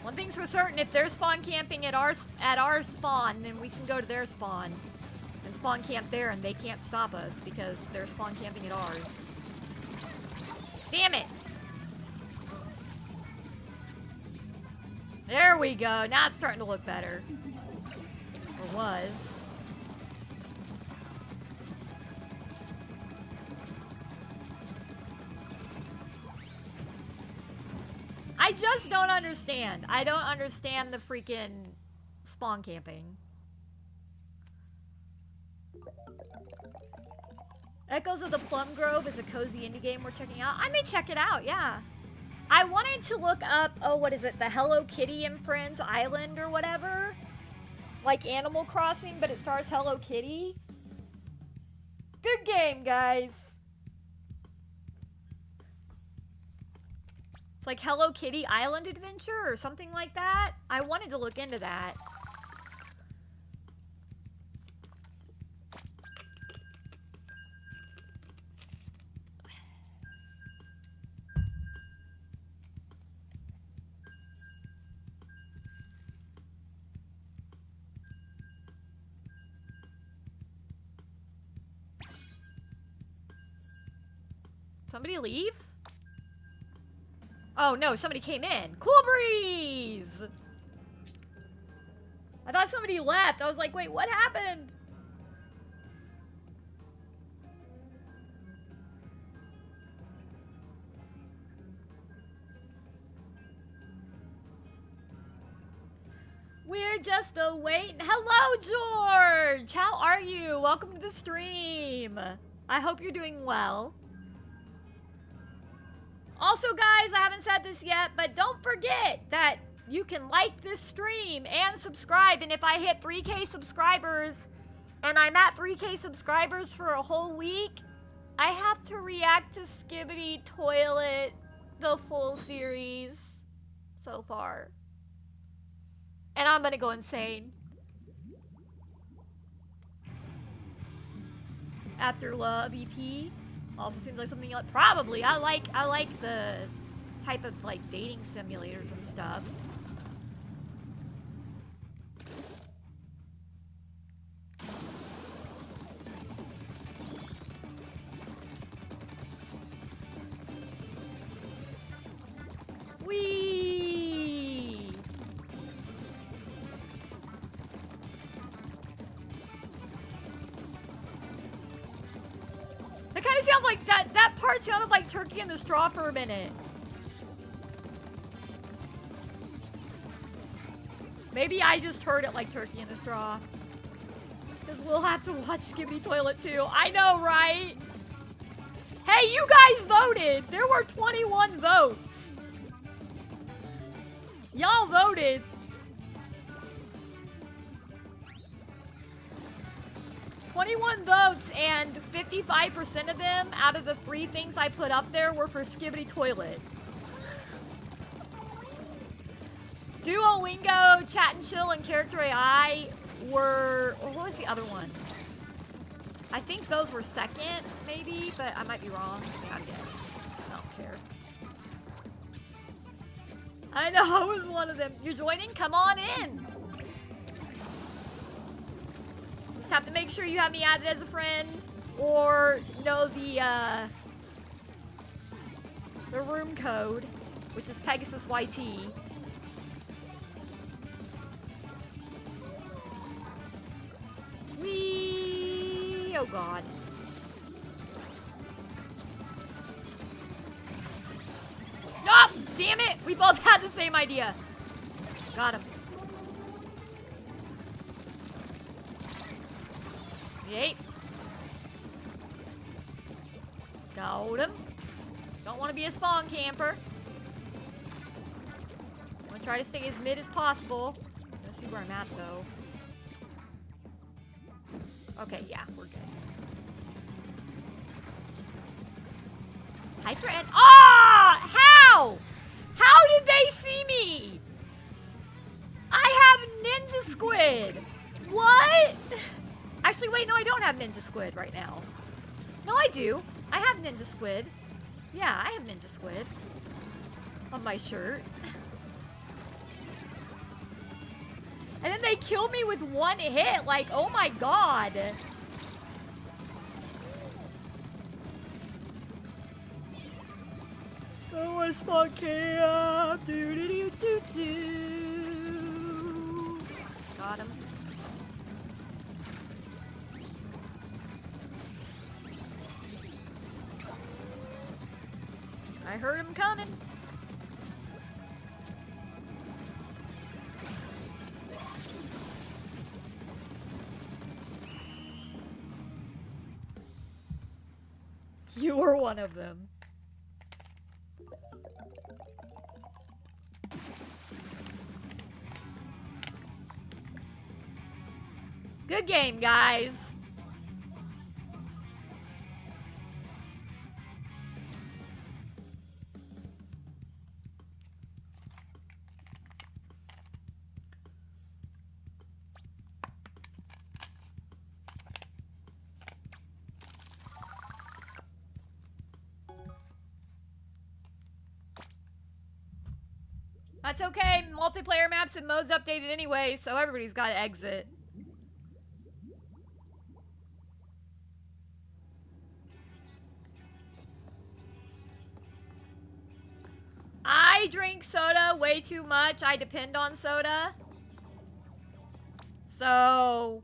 One thing's for certain, if they're spawn camping at our spawn, then we can go to their spawn and spawn camp there, and they can't stop us because they're spawn camping at ours. Damn it! There we go. Now it's starting to look better. Or was. I just don't understand. I don't understand the freaking spawn camping. Echoes of the Plum Grove is a cozy indie game we're checking out. I may check it out, yeah. I wanted to look up, oh, what is it? The Hello Kitty and Friends Island or whatever. Like Animal Crossing, but it stars Hello Kitty. Good game, guys. It's like Hello Kitty Island Adventure or something like that. I wanted to look into that. Somebody leave? Oh no, somebody came in. Cool breeze! I thought somebody left. I was like, wait, what happened? We're just waiting. Hello, George! How are you? Welcome to the stream. I hope you're doing well. Also, guys, I haven't said this yet, but don't forget that you can like this stream and subscribe. And if I hit 3K subscribers, and I'm at 3K subscribers for a whole week, I have to react to Skibidi Toilet, the full series so far. And I'm gonna go insane. After Love EP also seems like something like probably. I like the type of like dating simulators and stuff. Whee! That kind of sounds like that part sounded like Turkey in the Straw for a minute. Maybe I just heard it like Turkey in the Straw. Because we'll have to watch Skibidi Toilet too. I know, right? Hey, you guys voted! There were 21 votes. Y'all voted. Votes, and 55% of them out of the 3 things I put up there were for Skibidi Toilet. Duolingo, Chat and Chill, and Character AI were... Or what was the other one? I think those were second, maybe, but I might be wrong. Yeah, I guess. I don't care. I know I was one of them. You're joining? Come on in! Just have to make sure you have me added as a friend, or know the room code, which is Pegasus YT. Whee! Oh god. Nope! Damn it! We both had the same idea. Got him. Yay. Got him. Don't want to be a spawn camper. I'm gonna try to stay as mid as possible. Let's see where I'm at though. Okay, yeah, we're good. Hyper and how? How did they see me? I have Ninja Squid. What? Actually, wait, no, I don't have Ninja Squid right now. No, I do. I have Ninja Squid. Yeah, I have Ninja Squid on my shirt. And then they kill me with one hit. Like, oh my god. Oh, I spawn camp. Do do do do do. Got him. I heard him coming. You were one of them. Good game, guys. That's okay. Multiplayer maps and modes updated anyway, so everybody's got to exit. I drink soda way too much. I depend on soda. So,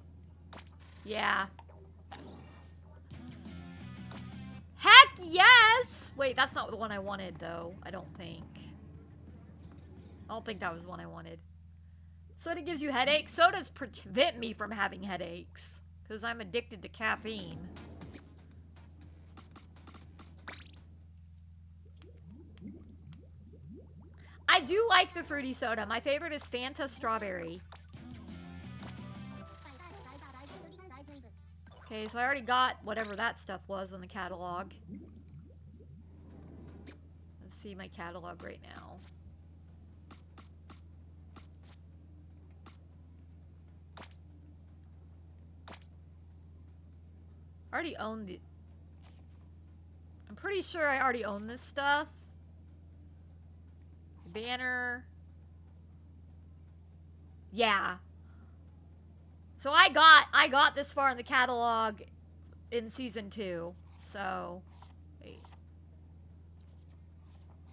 yeah. Heck yes! Wait, that's not the one I wanted, though. I don't think. I don't think that was the one I wanted. Soda gives you headaches? Sodas prevent me from having headaches. Because I'm addicted to caffeine. I do like the fruity soda. My favorite is Fanta Strawberry. Okay, so I already got whatever that stuff was on the catalog. Let's see my catalog right now. I already own the... I'm pretty sure I already own this stuff. Banner. Yeah. So I got this far in the catalog in season 2. So, wait.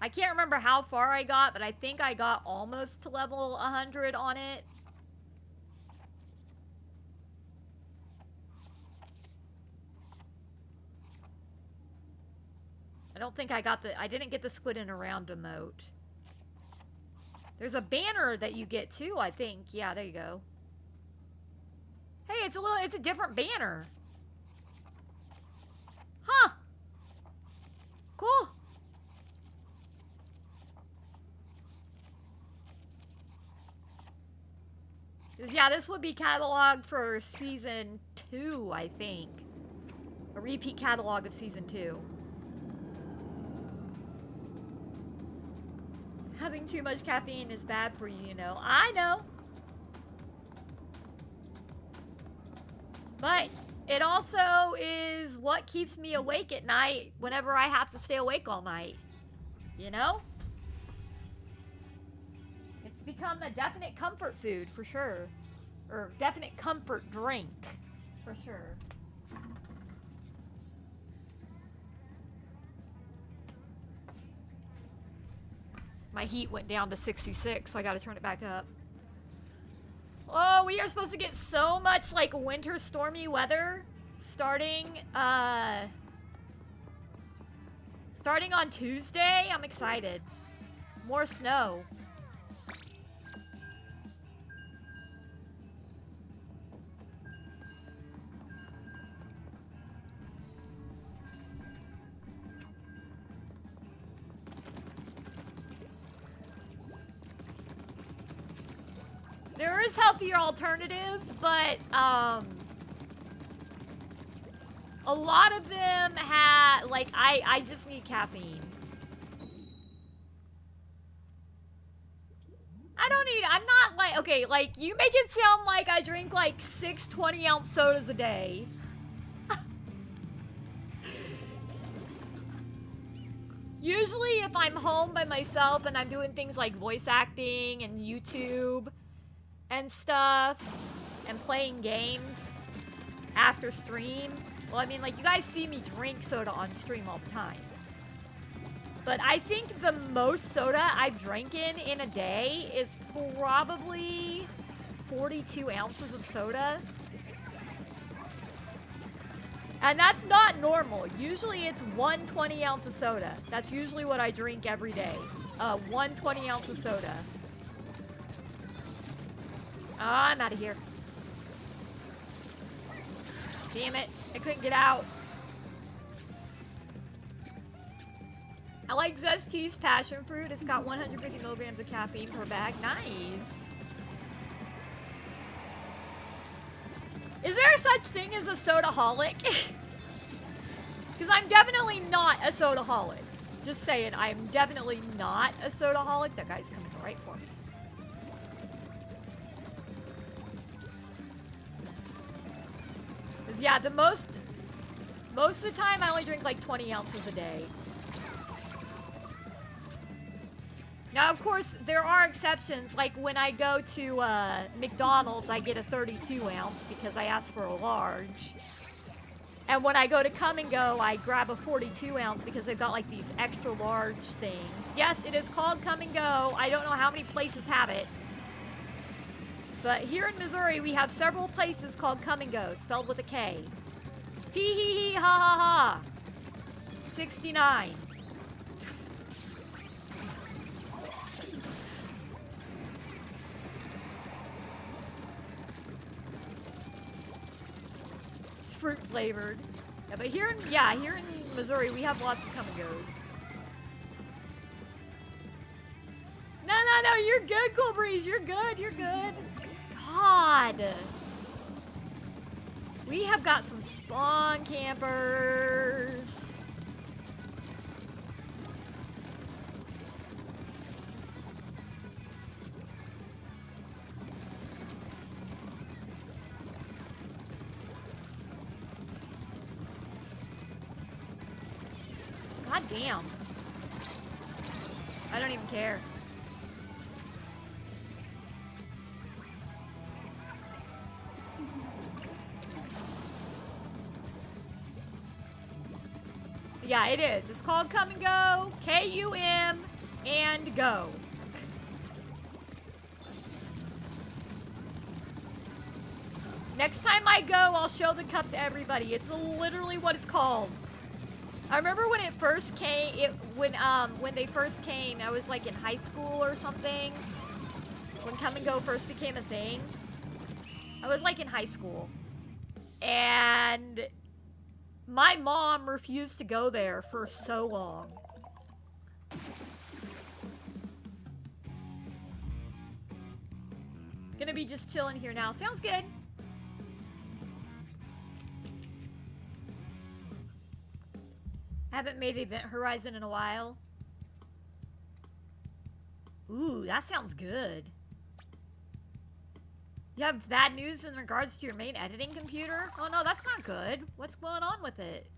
I can't remember how far I got, but I think I got almost to level 100 on it. I don't think I didn't get the squid in a round emote. There's a banner that you get too, I think. Yeah, there you go. Hey, it's a different banner. Huh. Cool. Yeah, this would be cataloged for season 2, I think. A repeat catalog of season 2. Having too much caffeine is bad for you, you know. I know. But it also is what keeps me awake at night whenever I have to stay awake all night. You know? It's become a definite comfort food, for sure. Or definite comfort drink, for sure. My heat went down to 66, so I gotta turn it back up. Oh, we are supposed to get so much, like, winter stormy weather starting on Tuesday. I'm excited. More snow. There is healthier alternatives, but a lot of them have, like, I just need caffeine. I'm not like, okay, like, you make it sound like I drink like 6 20-ounce sodas a day. Usually if I'm home by myself and I'm doing things like voice acting and YouTube and stuff, and playing games after stream. Well, I mean, like, you guys see me drink soda on stream all the time. But I think the most soda I've drank in a day is probably 42 ounces of soda. And that's not normal. Usually it's 1 20-ounce of soda. That's usually what I drink every day. 1 20-ounce of soda. Oh, I'm out of here. Damn it. I couldn't get out. I like Zesties passion fruit. It's got 150 milligrams of caffeine per bag. Nice. Is there such thing as a sodaholic? Because I'm definitely not a sodaholic. Just saying, I'm definitely not a sodaholic. That guy's coming right for me. Yeah, most of the time I only drink like 20 ounces a day. Now, of course, there are exceptions. Like when I go to McDonald's, I get a 32 ounce because I asked for a large. And when I go to Come and Go, I grab a 42 ounce because they've got like these extra large things. Yes, it is called Come and Go. I don't know how many places have it. But here in Missouri, we have several places called Come and Go, spelled with a K. Tee hee hee ha ha ha. 69. It's fruit flavored. Yeah, but here in Missouri, we have lots of Come and Go's. No, you're good, Cool Breeze. You're good. God. We have got some spawn campers. God damn. I don't even care. Yeah, it is. It's called Come and Go. K-U-M and go. Next time I go, I'll show the cup to everybody. It's literally what it's called. I remember when it first came, when they first came, I was like in high school or something. When Come and Go first became a thing. I was like in high school. And my mom refused to go there for so long. Gonna be just chilling here now. Sounds good. Haven't made Event Horizon in a while. Ooh, that sounds good. You have bad news in regards to your main editing computer? Oh no, that's not good. What's going on with it?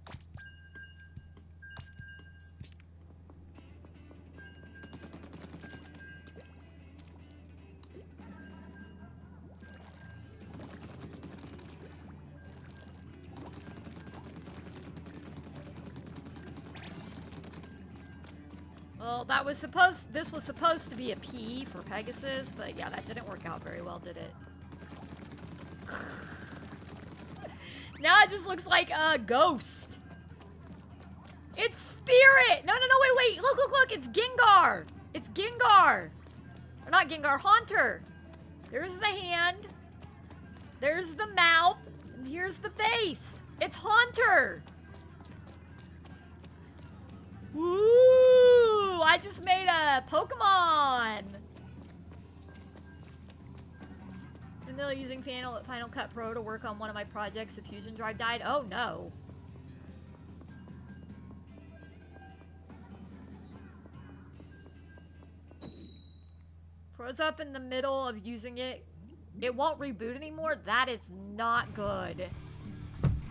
Well, this was supposed to be a P for Pegasus, but yeah, that didn't work out very well, did it? Now it just looks like a ghost. It's Spirit! No, wait. Look, it's Gengar! It's Gengar! Or not Gengar, Haunter! There's the hand. There's the mouth. And here's the face. It's Haunter! Woo! I just made a Pokemon! And they're using Final Cut Pro to work on one of my projects. The Fusion Drive died. Oh no. Froze up in the middle of using it. It won't reboot anymore. That is not good.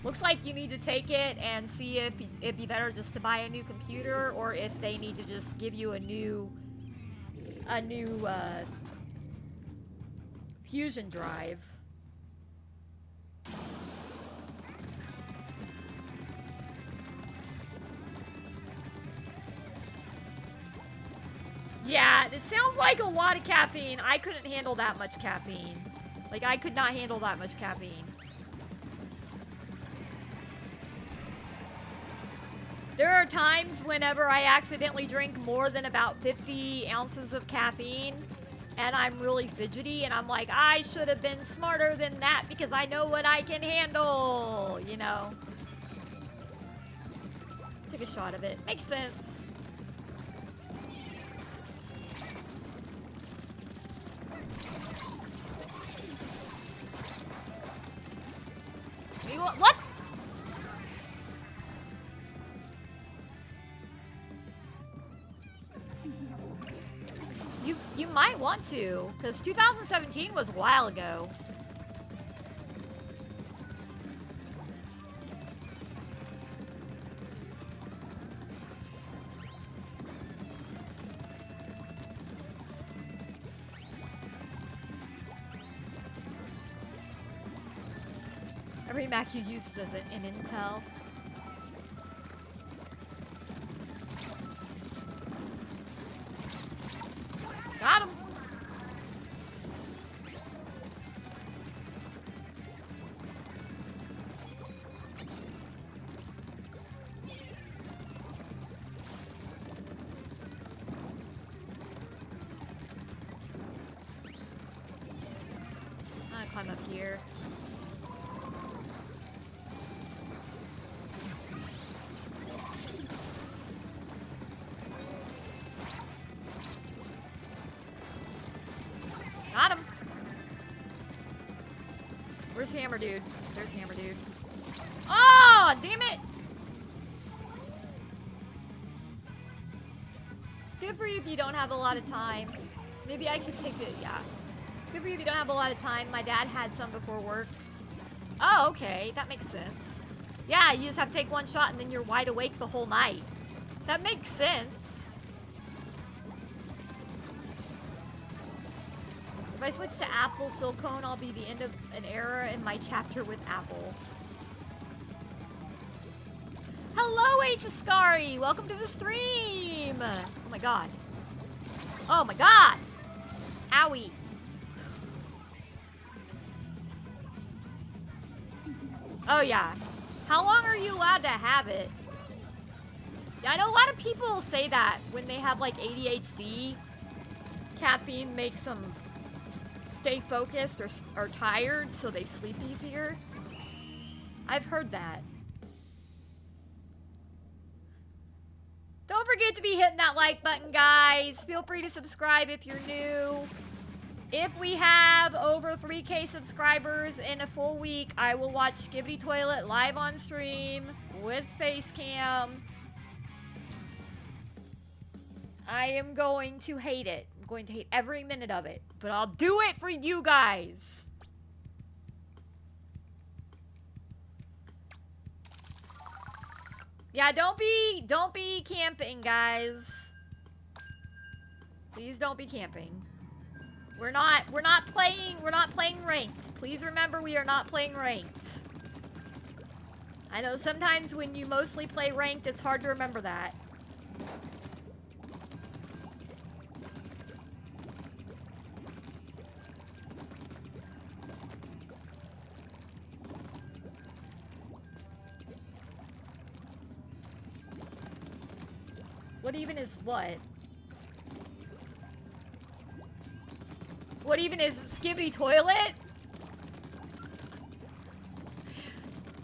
Looks like you need to take it and see if it'd be better just to buy a new computer, or if they need to just give you a new Fusion drive. Yeah, it sounds like a lot of caffeine. I couldn't handle that much caffeine. Like, I could not handle that much caffeine. There are times whenever I accidentally drink more than about 50 ounces of caffeine, and I'm really fidgety, and I'm like, I should have been smarter than that because I know what I can handle, you know? Take a shot of it. Makes sense. What? You might want to, because 2017 was a while ago. Every Mac you use is an Intel. Got him. I'm gonna climb up here. Got him. Where's Hammer Dude? There's Hammer Dude. Oh, damn it! Good for you if you don't have a lot of time. Maybe I could take it, yeah. Good for you if you don't have a lot of time. My dad had some before work. Oh, okay. That makes sense. Yeah, you just have to take one shot and then you're wide awake the whole night. That makes sense. If I switch to Apple Silicone, I'll be the end of an era in my chapter with Apple. Hello, H. Ascari! Welcome to the stream! Oh my god. Oh my god! Owie. Oh yeah. How long are you allowed to have it? Yeah, I know a lot of people say that when they have like ADHD. Caffeine makes them stay focused or tired, so they sleep easier. I've heard that. Don't forget to be hitting that like button, guys. Feel free to subscribe if you're new. If we have over 3K subscribers in a full week, I will watch Skibbity Toilet live on stream with face cam. I am going to hate it. I'm going to hate every minute of it. But I'll do it for you guys. Yeah, don't be camping, guys. Please don't be camping. We're not playing ranked. Please remember we are not playing ranked. I know sometimes when you mostly play ranked, it's hard to remember that. What even is what? What even is Skibbity Toilet?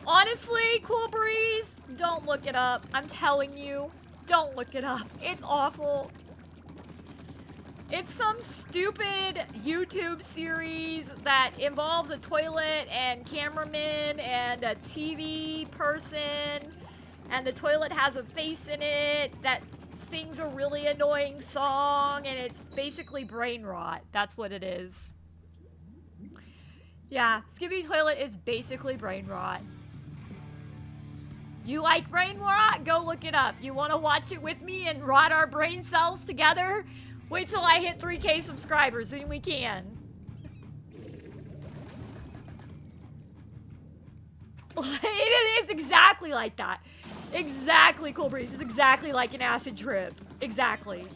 Honestly, Cool Breeze, don't look it up. I'm telling you, don't look it up. It's awful. It's some stupid YouTube series that involves a toilet and cameraman and a TV person, and the toilet has a face in it that sings a really annoying song, and it's basically brain rot. That's what it is. Yeah, Skibbity Toilet is basically brain rot. You like brain rot? Go look it up. You want to watch it with me and rot our brain cells together? Wait till I hit 3K subscribers, then we can. It is exactly like that. Exactly, Cool Breeze. It's exactly like an acid trip. Exactly.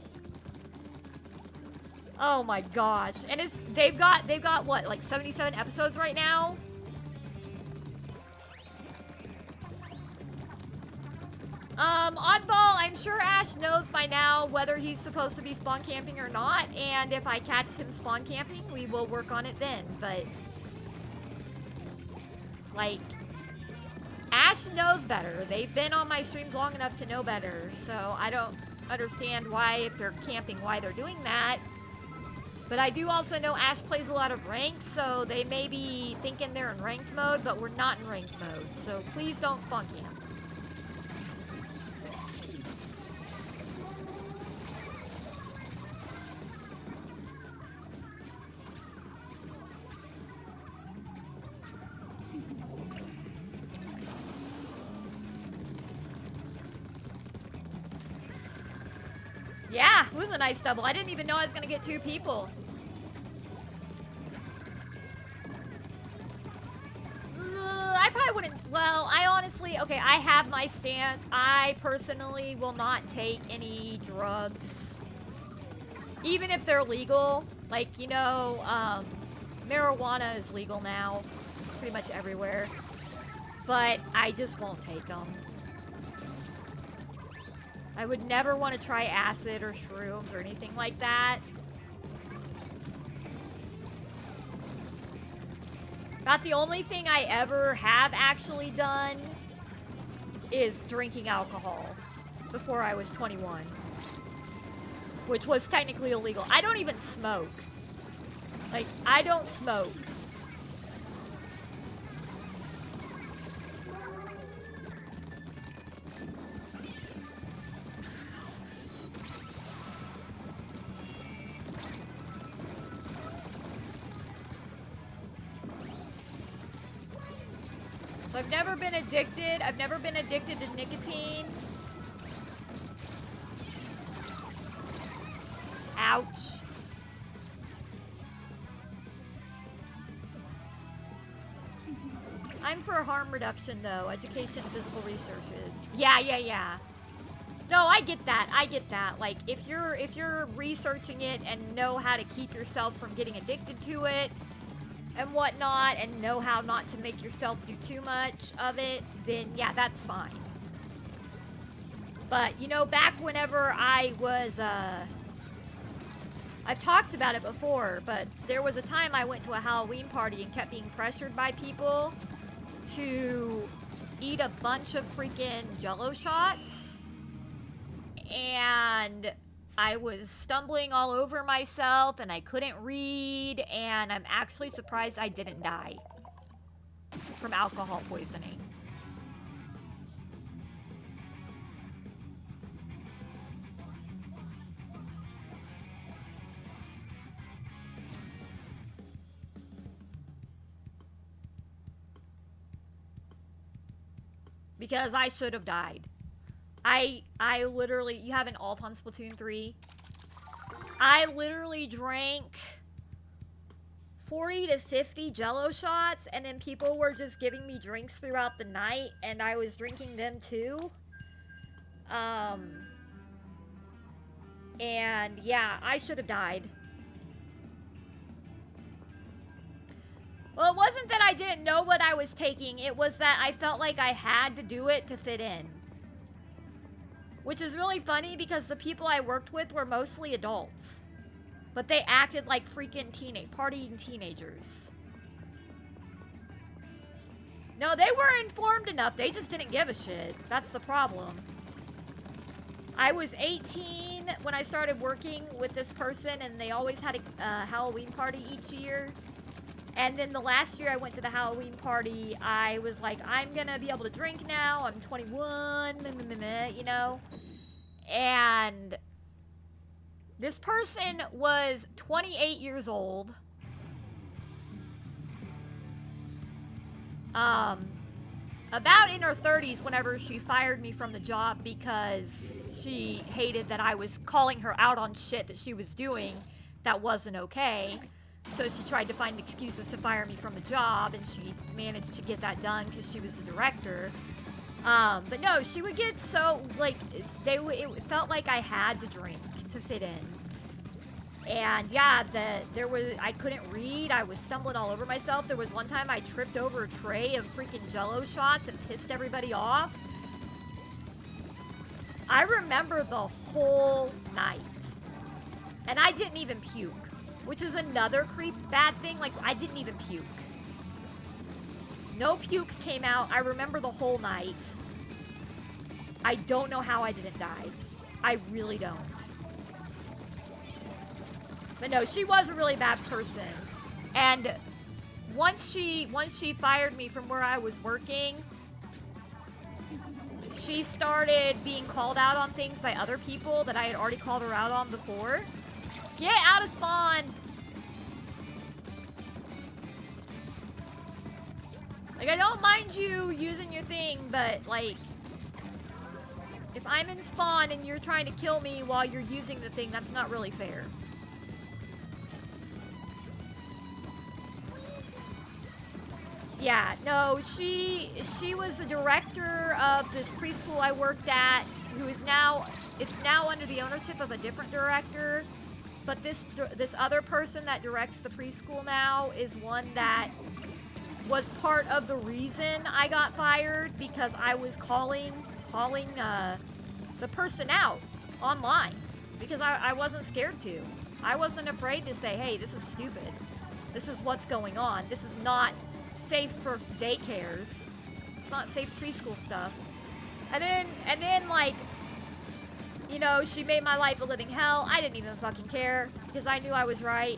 Oh my gosh. And they've got what, like 77 episodes right now? Oddball, I'm sure Ash knows by now whether he's supposed to be spawn camping or not, and if I catch him spawn camping, we will work on it then, but like, Ash knows better. They've been on my streams long enough to know better, so I don't understand why, if they're camping, why they're doing that. But I do also know Ash plays a lot of ranked, so they may be thinking they're in ranked mode, but we're not in ranked mode, so please don't spawn camp. Yeah, it was a nice double. I didn't even know I was gonna get 2 people. I probably okay, I have my stance. I personally will not take any drugs. Even if they're legal. Like, you know, marijuana is legal now. Pretty much everywhere. But I just won't take them. I would never want to try acid or shrooms or anything like that. About the only thing I ever have actually done is drinking alcohol before I was 21. Which was technically illegal. I don't even smoke. Like, I don't smoke. So I've never been addicted. I've never been addicted to nicotine. Ouch. I'm for harm reduction, though. Education, physical researches. Yeah. No, I get that. I get that. Like, if you're researching it and know how to keep yourself from getting addicted to it and whatnot, and know how not to make yourself do too much of it, then yeah, that's fine. But, you know, back whenever I was, I've talked about it before, but there was a time I went to a Halloween party and kept being pressured by people to eat a bunch of freaking Jell-O shots. And I was stumbling all over myself and I couldn't read, and I'm actually surprised I didn't die from alcohol poisoning. Because I should have died. I literally, you have an alt on Splatoon 3? I literally drank 40 to 50 Jell-O shots, and then people were just giving me drinks throughout the night, and I was drinking them too. And yeah, I should have died. Well, it wasn't that I didn't know what I was taking, it was that I felt like I had to do it to fit in. Which is really funny because the people I worked with were mostly adults. But they acted like freaking partying teenagers. No, they were informed enough, they just didn't give a shit. That's the problem. I was 18 when I started working with this person, and they always had a Halloween party each year. And then the last year I went to the Halloween party, I was like, I'm gonna be able to drink now, I'm 21, you know? And this person was 28 years old. About in her 30s whenever she fired me from the job because she hated that I was calling her out on shit that she was doing that wasn't okay. So she tried to find excuses to fire me from the job, and she managed to get that done because she was the director. But no, she would get so, like, it felt like I had to drink to fit in. And yeah, I couldn't read, I was stumbling all over myself. There was one time I tripped over a tray of freaking Jell-O shots and pissed everybody off. I remember the whole night. And I didn't even puke. Which is another bad thing, like, I didn't even puke. No puke came out, I remember the whole night. I don't know how I didn't die. I really don't. But no, she was a really bad person. And once she fired me from where I was working, she started being called out on things by other people that I had already called her out on before. Get out of spawn! Like, I don't mind you using your thing, but, like, if I'm in spawn and you're trying to kill me while you're using the thing, that's not really fair. Yeah, no, she was the director of this preschool I worked at, who is now, it's now under the ownership of a different director. But this other person that directs the preschool now is one that was part of the reason I got fired, because I was calling the person out online because I wasn't scared to. I wasn't afraid to say, hey, this is stupid. This is what's going on. This is not safe for daycares. It's not safe preschool stuff. And then like, you know, she made my life a living hell. I didn't even fucking care because I knew I was right.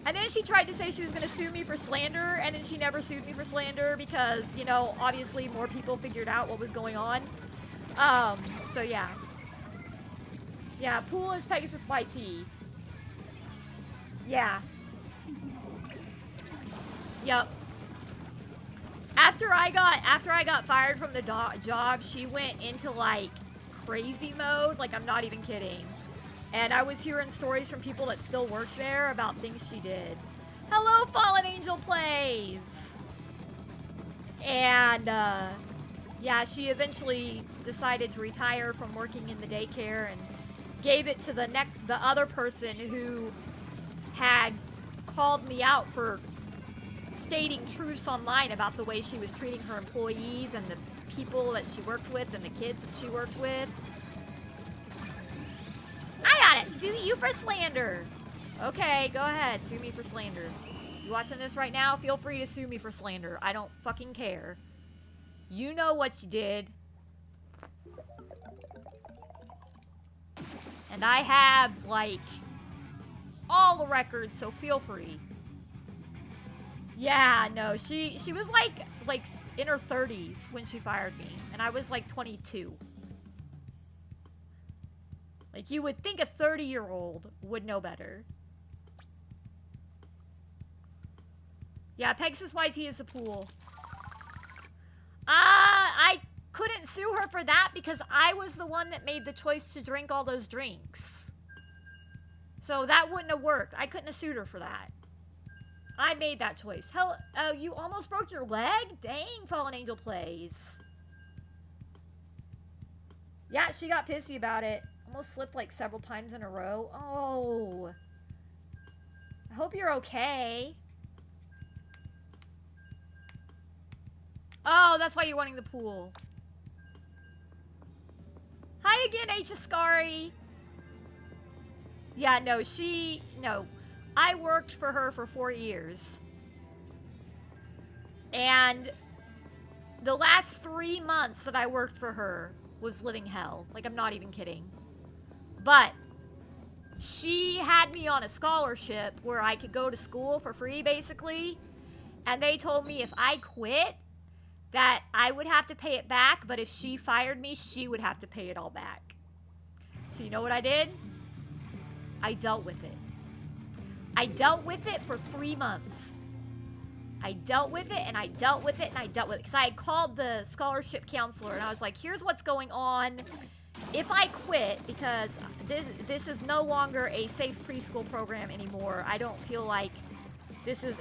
And then she tried to say she was going to sue me for slander, and then she never sued me for slander because, you know, obviously more people figured out what was going on. So yeah. Yeah, Pool is Pegasus YT. Yeah. Yep. After I got fired from the job, she went into like crazy mode. Like, I'm not even kidding. And I was hearing stories from people that still work there about things she did. Hello, Fallen Angel Plays! And, yeah, she eventually decided to retire from working in the daycare and gave it to the other person who had called me out for stating truths online about the way she was treating her employees and the people that she worked with and the kids that she worked with. I gotta sue you for slander. Okay, go ahead, sue me for slander. You watching this right now? Feel free to sue me for slander. I don't fucking care. You know what you did. And I have, like, all the records, so feel free. Yeah, no, she was like in her 30s when she fired me, and I was like 22. Like, you would think a 30-year-old would know better. Yeah, Pegasus YT is a Pool. I couldn't sue her for that because I was the one that made the choice to drink all those drinks. So that wouldn't have worked. I couldn't have sued her for that. I made that choice. Hell, you almost broke your leg? Dang, Fallen Angel Plays. Yeah, she got pissy about it. Almost slipped like several times in a row. Oh. I hope you're okay. Oh, that's why you're wanting the pool. Hi again, H. Ascari. Yeah, no, no. I worked for her for 4 years. And the last 3 months that I worked for her was living hell. Like, I'm not even kidding. But she had me on a scholarship where I could go to school for free, basically. And they told me if I quit, that I would have to pay it back, but if she fired me, she would have to pay it all back. So you know what I did? I dealt with it. I dealt with it for 3 months. I dealt with it, and I dealt with it, and I dealt with it. Because I had called the scholarship counselor, and I was like, here's what's going on. If I quit, because this is no longer a safe preschool program anymore, I don't feel like this is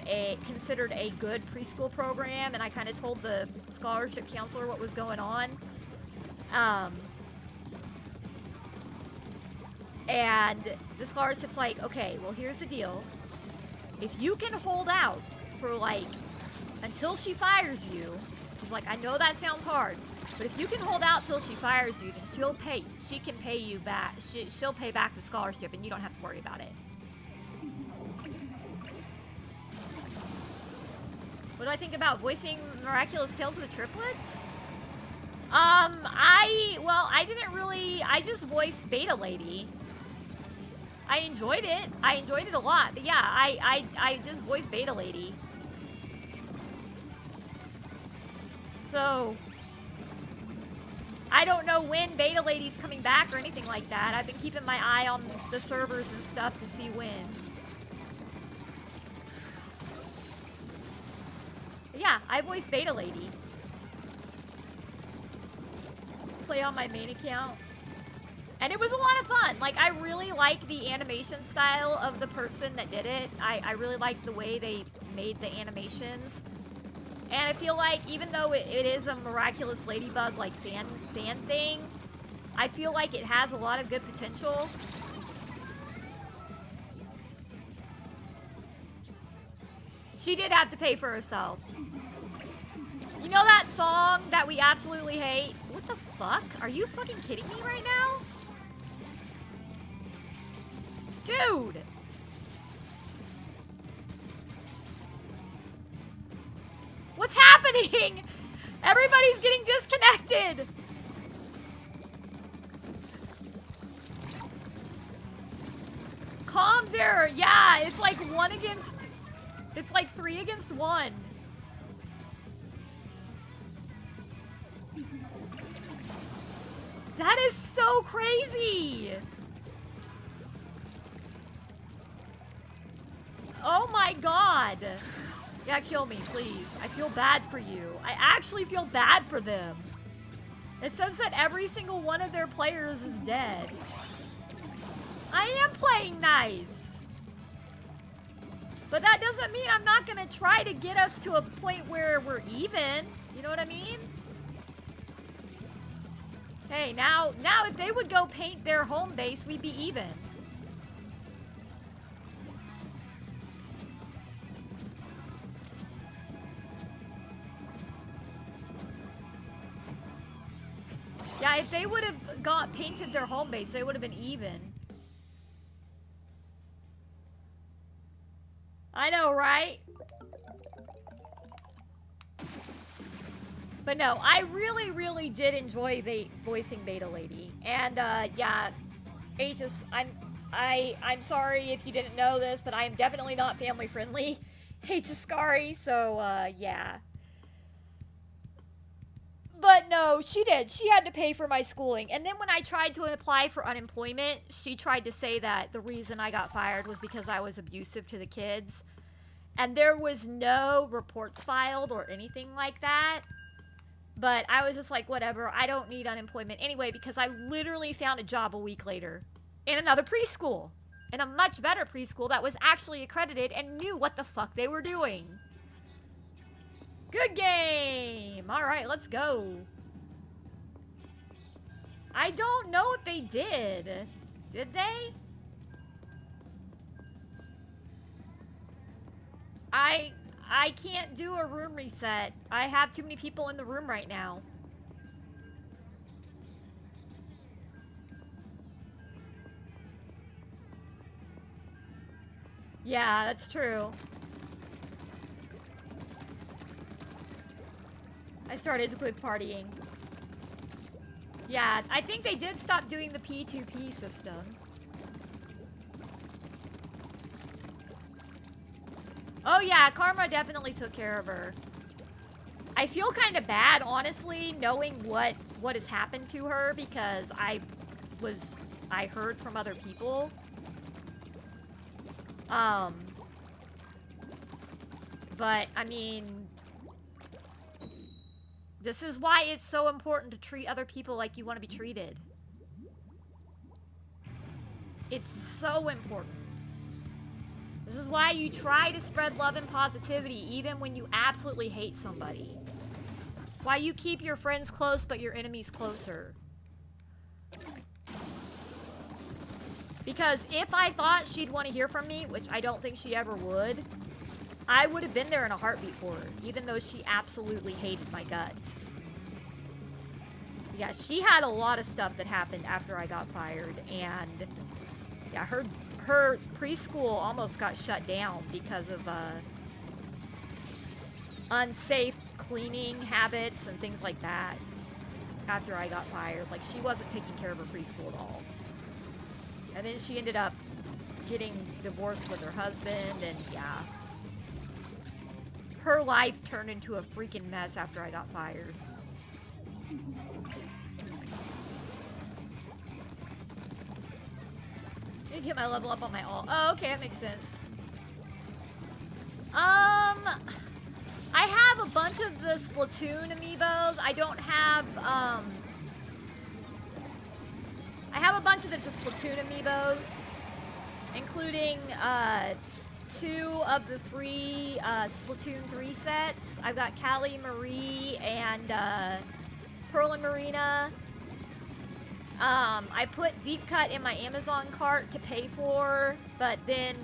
considered a good preschool program, and I kind of told the scholarship counselor what was going on. And the scholarship's like, okay, well, here's the deal. If you can hold out for, like, until she fires you, she's like, I know that sounds hard, but if you can hold out till she fires you, then she can pay you back, she'll pay back the scholarship, and you don't have to worry about it. What do I think about voicing Miraculous Tales of the Triplets? I just voiced Beta Lady. I enjoyed it. I enjoyed it a lot. But yeah, I just voiced Beta Lady. So, I don't know when Beta Lady's coming back or anything like that. I've been keeping my eye on the servers and stuff to see when. Yeah, I voiced Beta Lady. Play on my main account. And it was a lot of fun. Like, I really liked the animation style of the person that did it. I really liked the way they made the animations. And I feel like even though it is a miraculous ladybug like fan thing, I feel like it has a lot of good potential. She did have to pay for herself. You know that song that we absolutely hate? What the fuck? Are you fucking kidding me right now? Dude! What's happening? Everybody's getting disconnected! Comms error! Yeah, it's like 1 against... It's like 3 against 1. That is so crazy! Oh my god! Yeah, kill me, please. I feel bad for you. I actually feel bad for them. It says that every single one of their players is dead. I am playing nice. But that doesn't mean I'm not gonna try to get us to a point where we're even. You know what I mean? Hey, now if they would go paint their home base, we'd be even. Yeah, if they would have painted their home base, they would have been even. I know, right? But no, I really, really did enjoy voicing Beta Lady. And, yeah, Aegis, I'm sorry if you didn't know this, but I am definitely not family friendly. Aegis Scary, so, yeah. But no, she did. She had to pay for my schooling. And then when I tried to apply for unemployment, she tried to say that the reason I got fired was because I was abusive to the kids. And there was no reports filed or anything like that. But I was just like, whatever, I don't need unemployment anyway, because I literally found a job a week later in another preschool. In a much better preschool that was actually accredited and knew what the fuck they were doing. Good game! Alright, let's go. I don't know if they did. Did they? I can't do a room reset. I have too many people in the room right now. Yeah, that's true. I started with partying. Yeah, I think they did stop doing the P2P system. Oh yeah, Karma definitely took care of her. I feel kind of bad, honestly, knowing what has happened to her, because I heard from other people. But, I mean, this is why it's so important to treat other people like you want to be treated. It's so important. This is why you try to spread love and positivity even when you absolutely hate somebody. It's why you keep your friends close but your enemies closer. Because if I thought she'd want to hear from me, which I don't think she ever would, I would have been there in a heartbeat for her, even though she absolutely hated my guts. Yeah, she had a lot of stuff that happened after I got fired, and yeah, her preschool almost got shut down because of unsafe cleaning habits and things like that after I got fired. Like, she wasn't taking care of her preschool at all. And then she ended up getting divorced with her husband, and yeah. Her life turned into a freaking mess after I got fired. Need to get my level up on my ult. Oh, okay, that makes sense. I have a bunch of the Splatoon amiibos. I don't have, I have a bunch of the Splatoon amiibos, including, 2 of the 3 Splatoon 3 sets. I've got Callie, Marie, and Pearl and Marina. I put Deep Cut in my Amazon cart to pay for, but then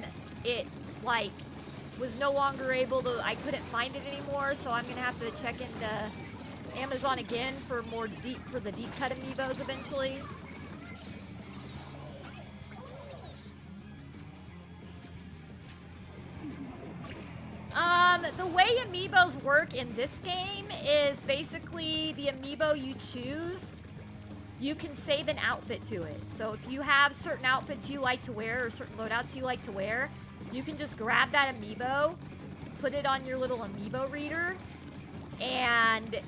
it, like, was no longer able to, I couldn't find it anymore, so I'm gonna have to check into Amazon again for the Deep Cut amiibos eventually. The way amiibos work in this game is basically the amiibo you choose, you can save an outfit to it. So if you have certain outfits you like to wear or certain loadouts you like to wear, you can just grab that amiibo, put it on your little amiibo reader, and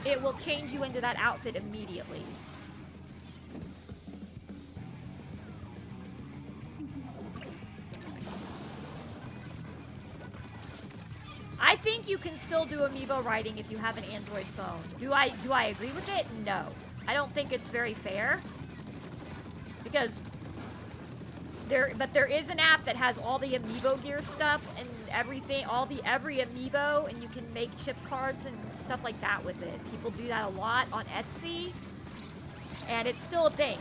it will change you into that outfit immediately. I think you can still do amiibo writing if you have an Android phone. Do I agree with it? No. I don't think it's very fair. Because there is an app that has all the amiibo gear stuff and everything, every amiibo, and you can make chip cards and stuff like that with it. People do that a lot on Etsy, and it's still a thing.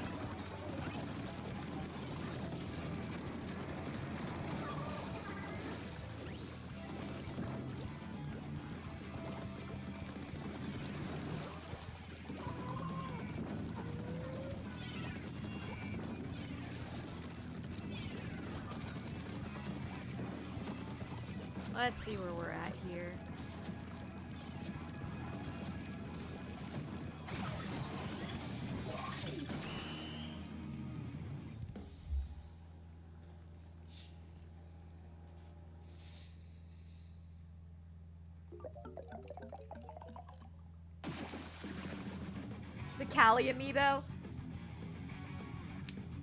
Let's see where we're at here. The Callie amiibo.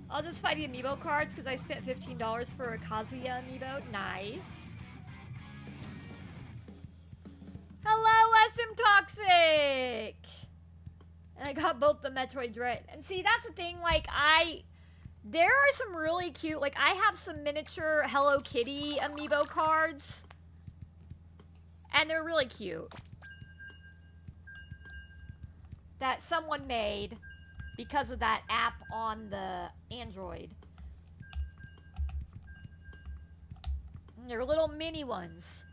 I'll just fight the amiibo cards because I spent $15 for a Kazuya amiibo. Nice. Hello, SM Toxic! And I got both the Metroid Dread. And see, that's the thing, like, there are some really cute, like, I have some miniature Hello Kitty amiibo cards. And they're really cute. That someone made because of that app on the Android. And they're little mini ones.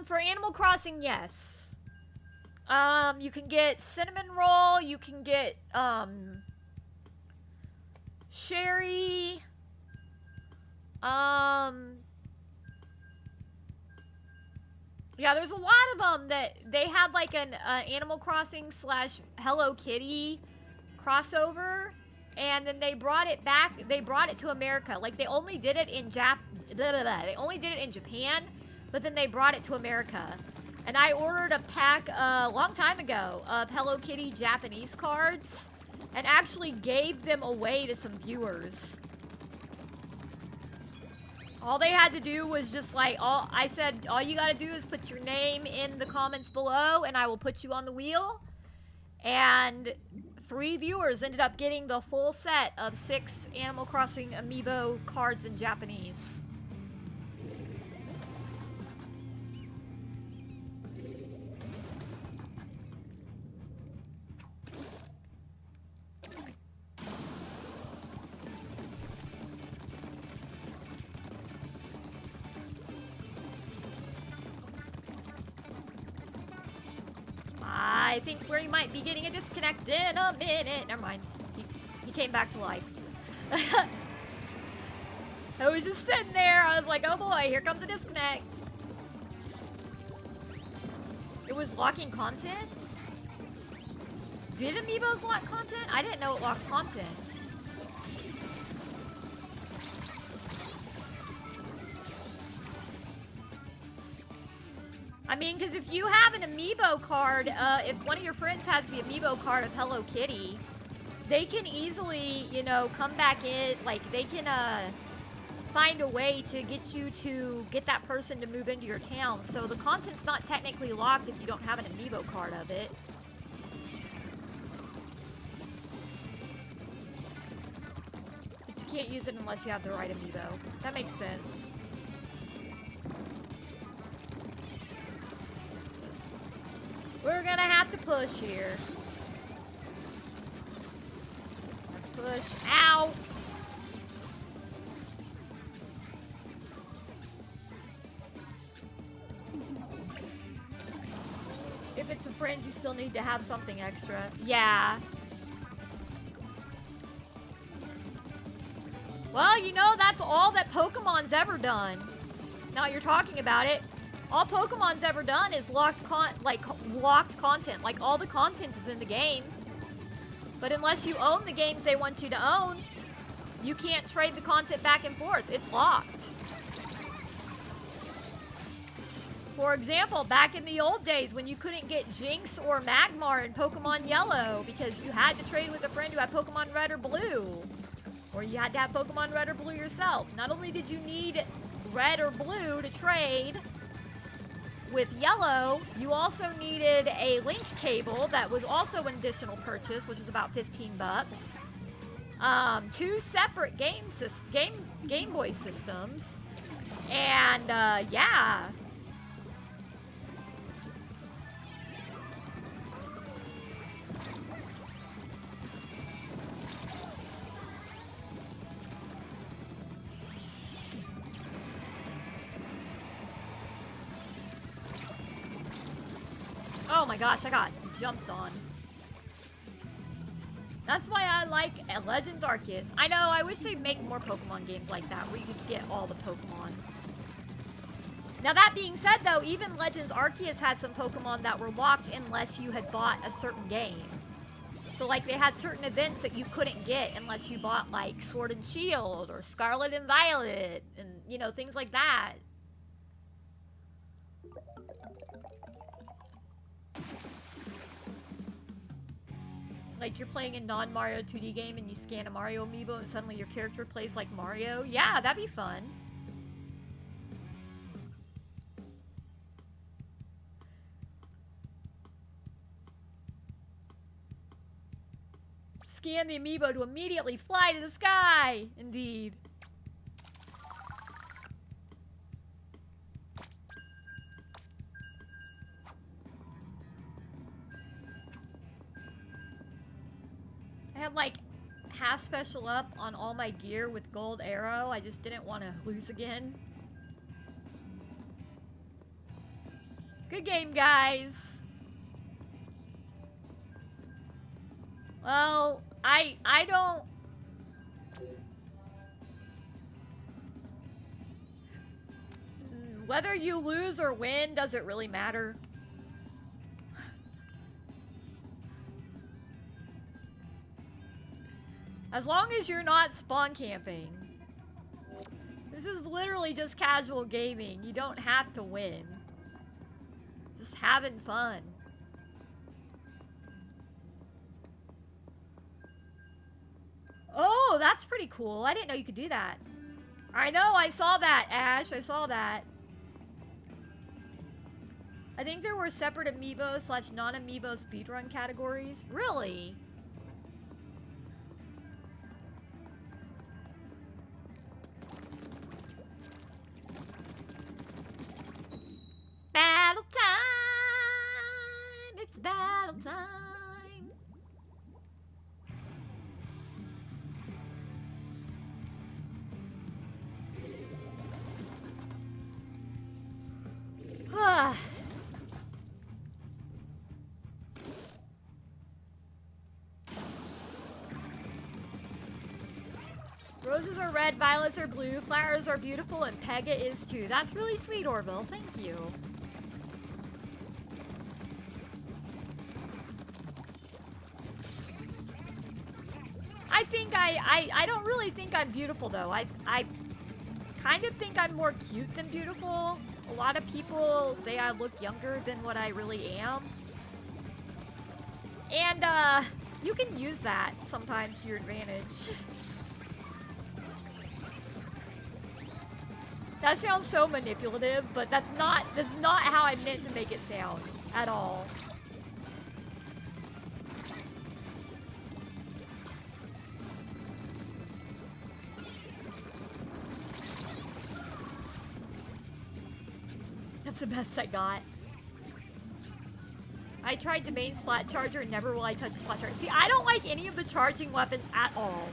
For Animal Crossing, yes. You can get Cinnamon Roll, you can get, Sherry, yeah, there's a lot of them that they had like an Animal Crossing / Hello Kitty crossover, and then they brought it back, they brought it to America. Like, they only did it in they only did it in Japan, but then they brought it to America. And I ordered a pack a long time ago of Hello Kitty Japanese cards and actually gave them away to some viewers. All they had to do was just like, I said, all you gotta do is put your name in the comments below and I will put you on the wheel. And 3 viewers ended up getting the full set of 6 Animal Crossing amiibo cards in Japanese. I think we might be getting a disconnect in a minute. Never mind. He came back to life. I was just sitting there. I was like, oh boy, here comes a disconnect. It was locking content? Did amiibos lock content? I didn't know it locked content. I mean, because if you have an amiibo card, if one of your friends has the amiibo card of Hello Kitty, they can easily, you know, come back in, like, they can, find a way to get you to get that person to move into your town. So the content's not technically locked if you don't have an amiibo card of it. But you can't use it unless you have the right amiibo. That makes sense. We're gonna have to push here. Push. Ow! If it's a friend, you still need to have something extra. Yeah. Well, you know, that's all that Pokemon's ever done. Now you're talking about it. All Pokemon's ever done is locked content. Like, all the content is in the game. But unless you own the games they want you to own, you can't trade the content back and forth. It's locked. For example, back in the old days when you couldn't get Jinx or Magmar in Pokemon Yellow because you had to trade with a friend who had Pokemon Red or Blue. Or you had to have Pokemon Red or Blue yourself. Not only did you need Red or Blue to trade with Yellow, you also needed a link cable that was also an additional purchase, which was about 15 bucks. 2 separate Game Boy systems. And, yeah. Oh my gosh, I got jumped on. That's why I like Legends Arceus. I know, I wish they'd make more Pokemon games like that, where you could get all the Pokemon. Now that being said though, even Legends Arceus had some Pokemon that were locked unless you had bought a certain game. So like they had certain events that you couldn't get unless you bought like Sword and Shield or Scarlet and Violet and, you know, things like that. Like you're playing a non-Mario 2D game and you scan a Mario amiibo and suddenly your character plays like Mario. Yeah, that'd be fun. Scan the amiibo to immediately fly to the sky! Indeed. I had like half special up on all my gear with gold arrow. I just didn't want to lose again. Good game, guys. Well, I don't... Whether you lose or win, does it really matter? As long as you're not spawn camping. This is literally just casual gaming. You don't have to win. Just having fun. Oh, that's pretty cool. I didn't know you could do that. I know, I saw that, Ash. I saw that. I think there were separate amiibo / non-amiibo speedrun categories. Really? Battle time! It's battle time! Roses are red, violets are blue, flowers are beautiful, and Pega is too. That's really sweet, Orville. Thank you. I think I don't really think I'm beautiful though. I kind of think I'm more cute than beautiful. A lot of people say I look younger than what I really am. And you can use that sometimes to your advantage. That sounds so manipulative, but that's not how I meant to make it sound at all. That's the best I got. I tried the main splat charger and never will I touch a splat charger. See, I don't like any of the charging weapons at all.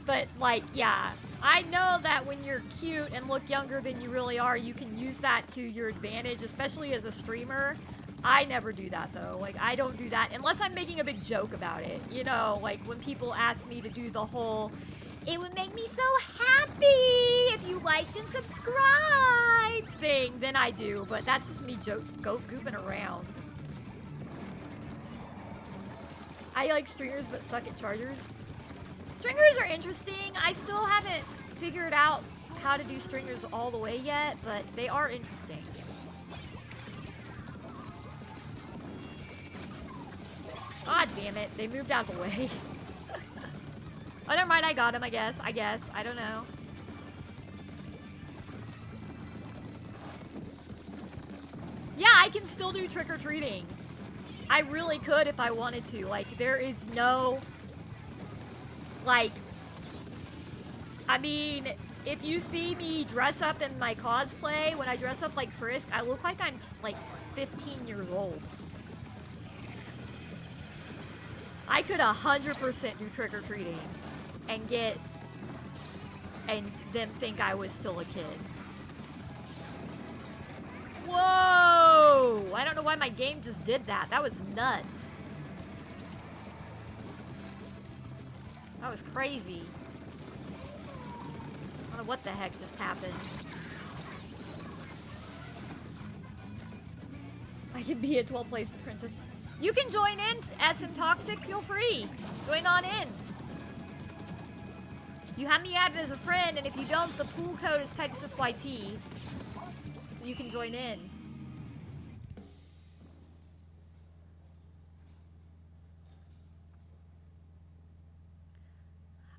But, like, yeah. I know that when you're cute and look younger than you really are, you can use that to your advantage, especially as a streamer. I never do that, though. Like, I don't do that unless I'm making a big joke about it. You know, like, when people ask me to do the whole, it would make me so happy if you liked and subscribed thing, then I do. But that's just me goofing around. I like stringers but suck at chargers. Stringers are interesting. I still haven't figured out how to do stringers all the way yet, but they are interesting. God damn it. They moved out of the way. Oh, never mind. I got him, I guess. I don't know. Yeah, I can still do trick-or-treating. I really could if I wanted to. Like, there is no... Like, I mean, if you see me dress up in my cosplay, when I dress up like Frisk, I look like I'm, like, 15 years old. I could 100% do trick-or-treating and them think I was still a kid. Whoa! I don't know why my game just did that. That was nuts. That was crazy. I don't know what the heck just happened. I could be a 12th place princess. You can join in, SM Toxic, feel free. Join on in. You have me added as a friend, and if you don't, the pool code is PegasusYT. So you can join in.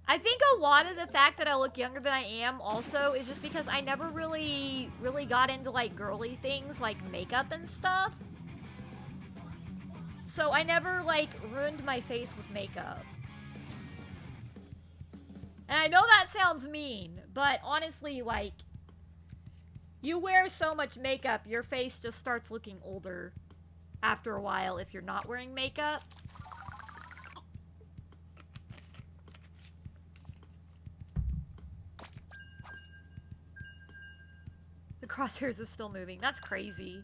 I think a lot of the fact that I look younger than I am also is just because I never really got into, like, girly things like makeup and stuff. So I never, like, ruined my face with makeup. And I know that sounds mean, but honestly, like, you wear so much makeup, your face just starts looking older after a while if you're not wearing makeup. The crosshairs is still moving. That's crazy.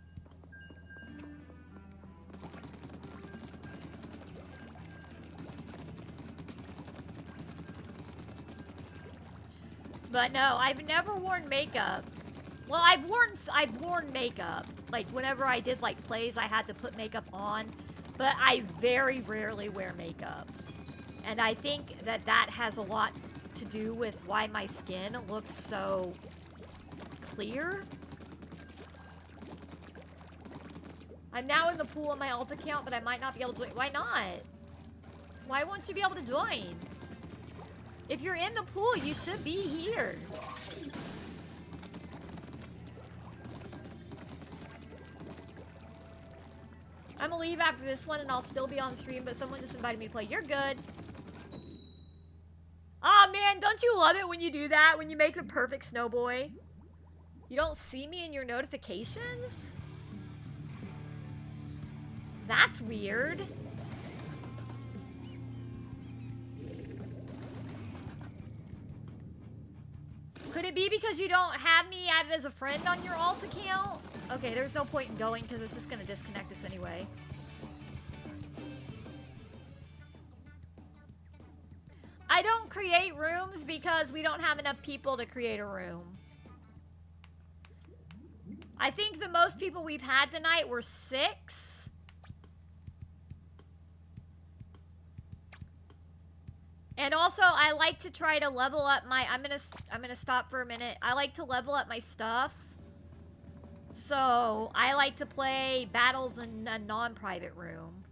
But no, I've never worn makeup. Well, I've worn makeup. Like, whenever I did, like, plays, I had to put makeup on. But I very rarely wear makeup. And I think that that has a lot to do with why my skin looks so clear. I'm now in the pool on my alt account, but I might not be able to join. Why not? Why won't you be able to join? If you're in the pool, you should be here. I'm gonna leave after this one and I'll still be on stream, but someone just invited me to play. You're good. Aw, man, don't you love it when you do that? When you make the perfect snowboy? You don't see me in your notifications? That's weird. Could it be because you don't have me added as a friend on your alt account? Okay, there's no point in going because it's just going to disconnect us anyway. I don't create rooms because we don't have enough people to create a room. I think the most people we've had tonight were 6. And also, I like to try to level up my... I'm gonna stop for a minute. I like to level up my stuff. So, I like to play battles in a non-private room.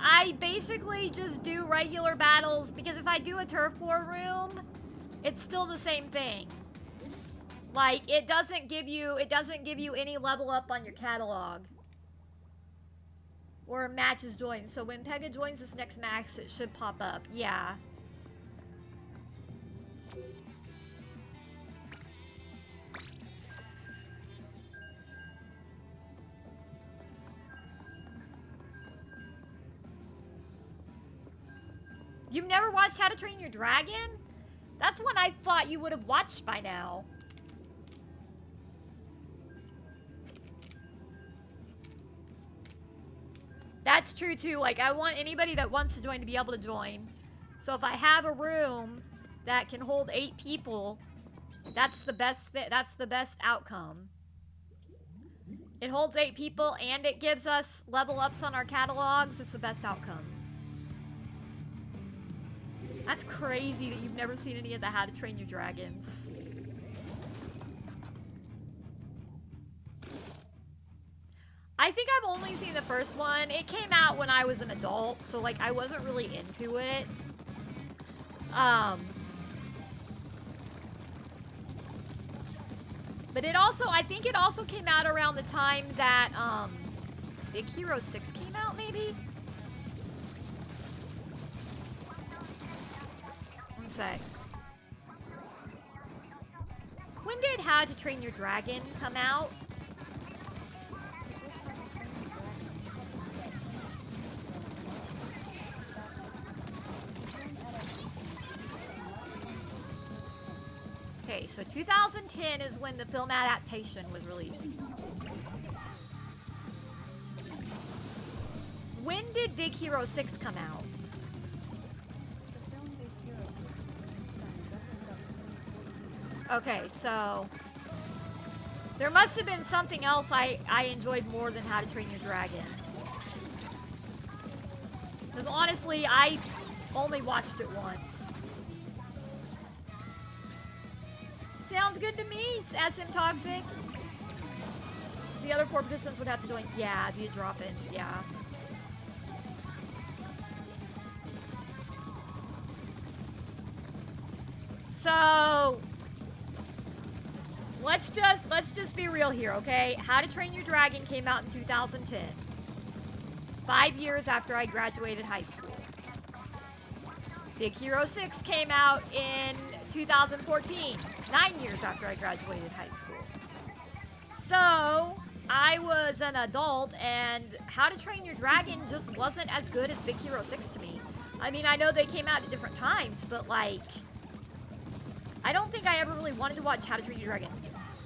I basically just do regular battles because if I do a turf war room, it's still the same thing. Like, it doesn't give you any level up on your catalog. Or matches join. So when Pega joins this next max, it should pop up. Yeah. You've never watched How to Train Your Dragon? That's one I thought you would have watched by now. That's true too. Like, I want anybody that wants to join to be able to join. So if I have a room that can hold 8 people, that's the best. That's the best outcome. It holds 8 people and it gives us level ups on our catalogs. It's the best outcome. That's crazy that you've never seen any of the How to Train Your Dragons. I think I've only seen the first one. It came out when I was an adult, so like I wasn't really into it. But it also, I think it also came out around the time that Big Hero 6 came out, maybe? One sec. When did How to Train Your Dragon come out? Okay, so 2010 is when the film adaptation was released. When did Big Hero 6 come out? Okay, so there must have been something else I enjoyed more than How to Train Your Dragon. Because honestly, I only watched it once. Sounds good to me, SM Toxic. The other 4 participants would have to join. Yeah, via drop-ins, yeah. So let's just be real here, okay? How to Train Your Dragon came out in 2010. 5 years after I graduated high school. Big Hero 6 came out in 2014. 9 years after I graduated high school. So I was an adult and How to Train Your Dragon just wasn't as good as Big Hero 6 to me. I mean, I know they came out at different times, but like, I don't think I ever really wanted to watch How to Train Your Dragon.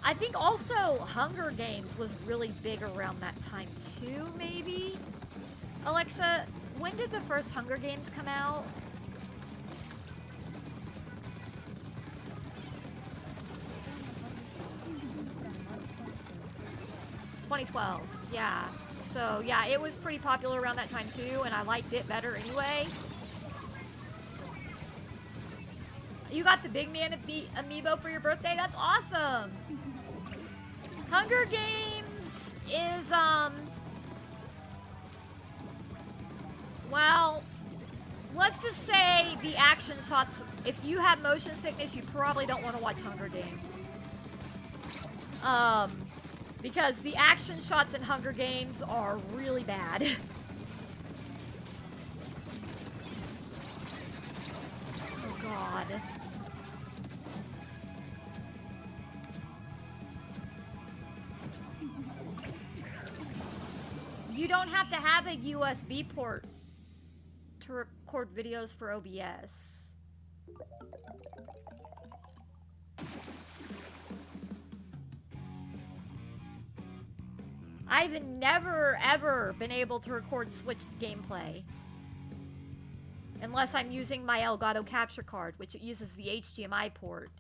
I think also Hunger Games was really big around that time too, maybe? Alexa, when did the first Hunger Games come out? ...2012, yeah. So, yeah, it was pretty popular around that time too, and I liked it better anyway. You got the Big Man amiibo for your birthday? That's awesome! Hunger Games is, well, let's just say the action shots, if you have motion sickness, you probably don't want to watch Hunger Games. Because the action shots in Hunger Games are really bad. Oh God. You don't have to have a USB port to record videos for OBS. I've never, ever been able to record switched gameplay. Unless I'm using my Elgato capture card, which uses the HDMI port.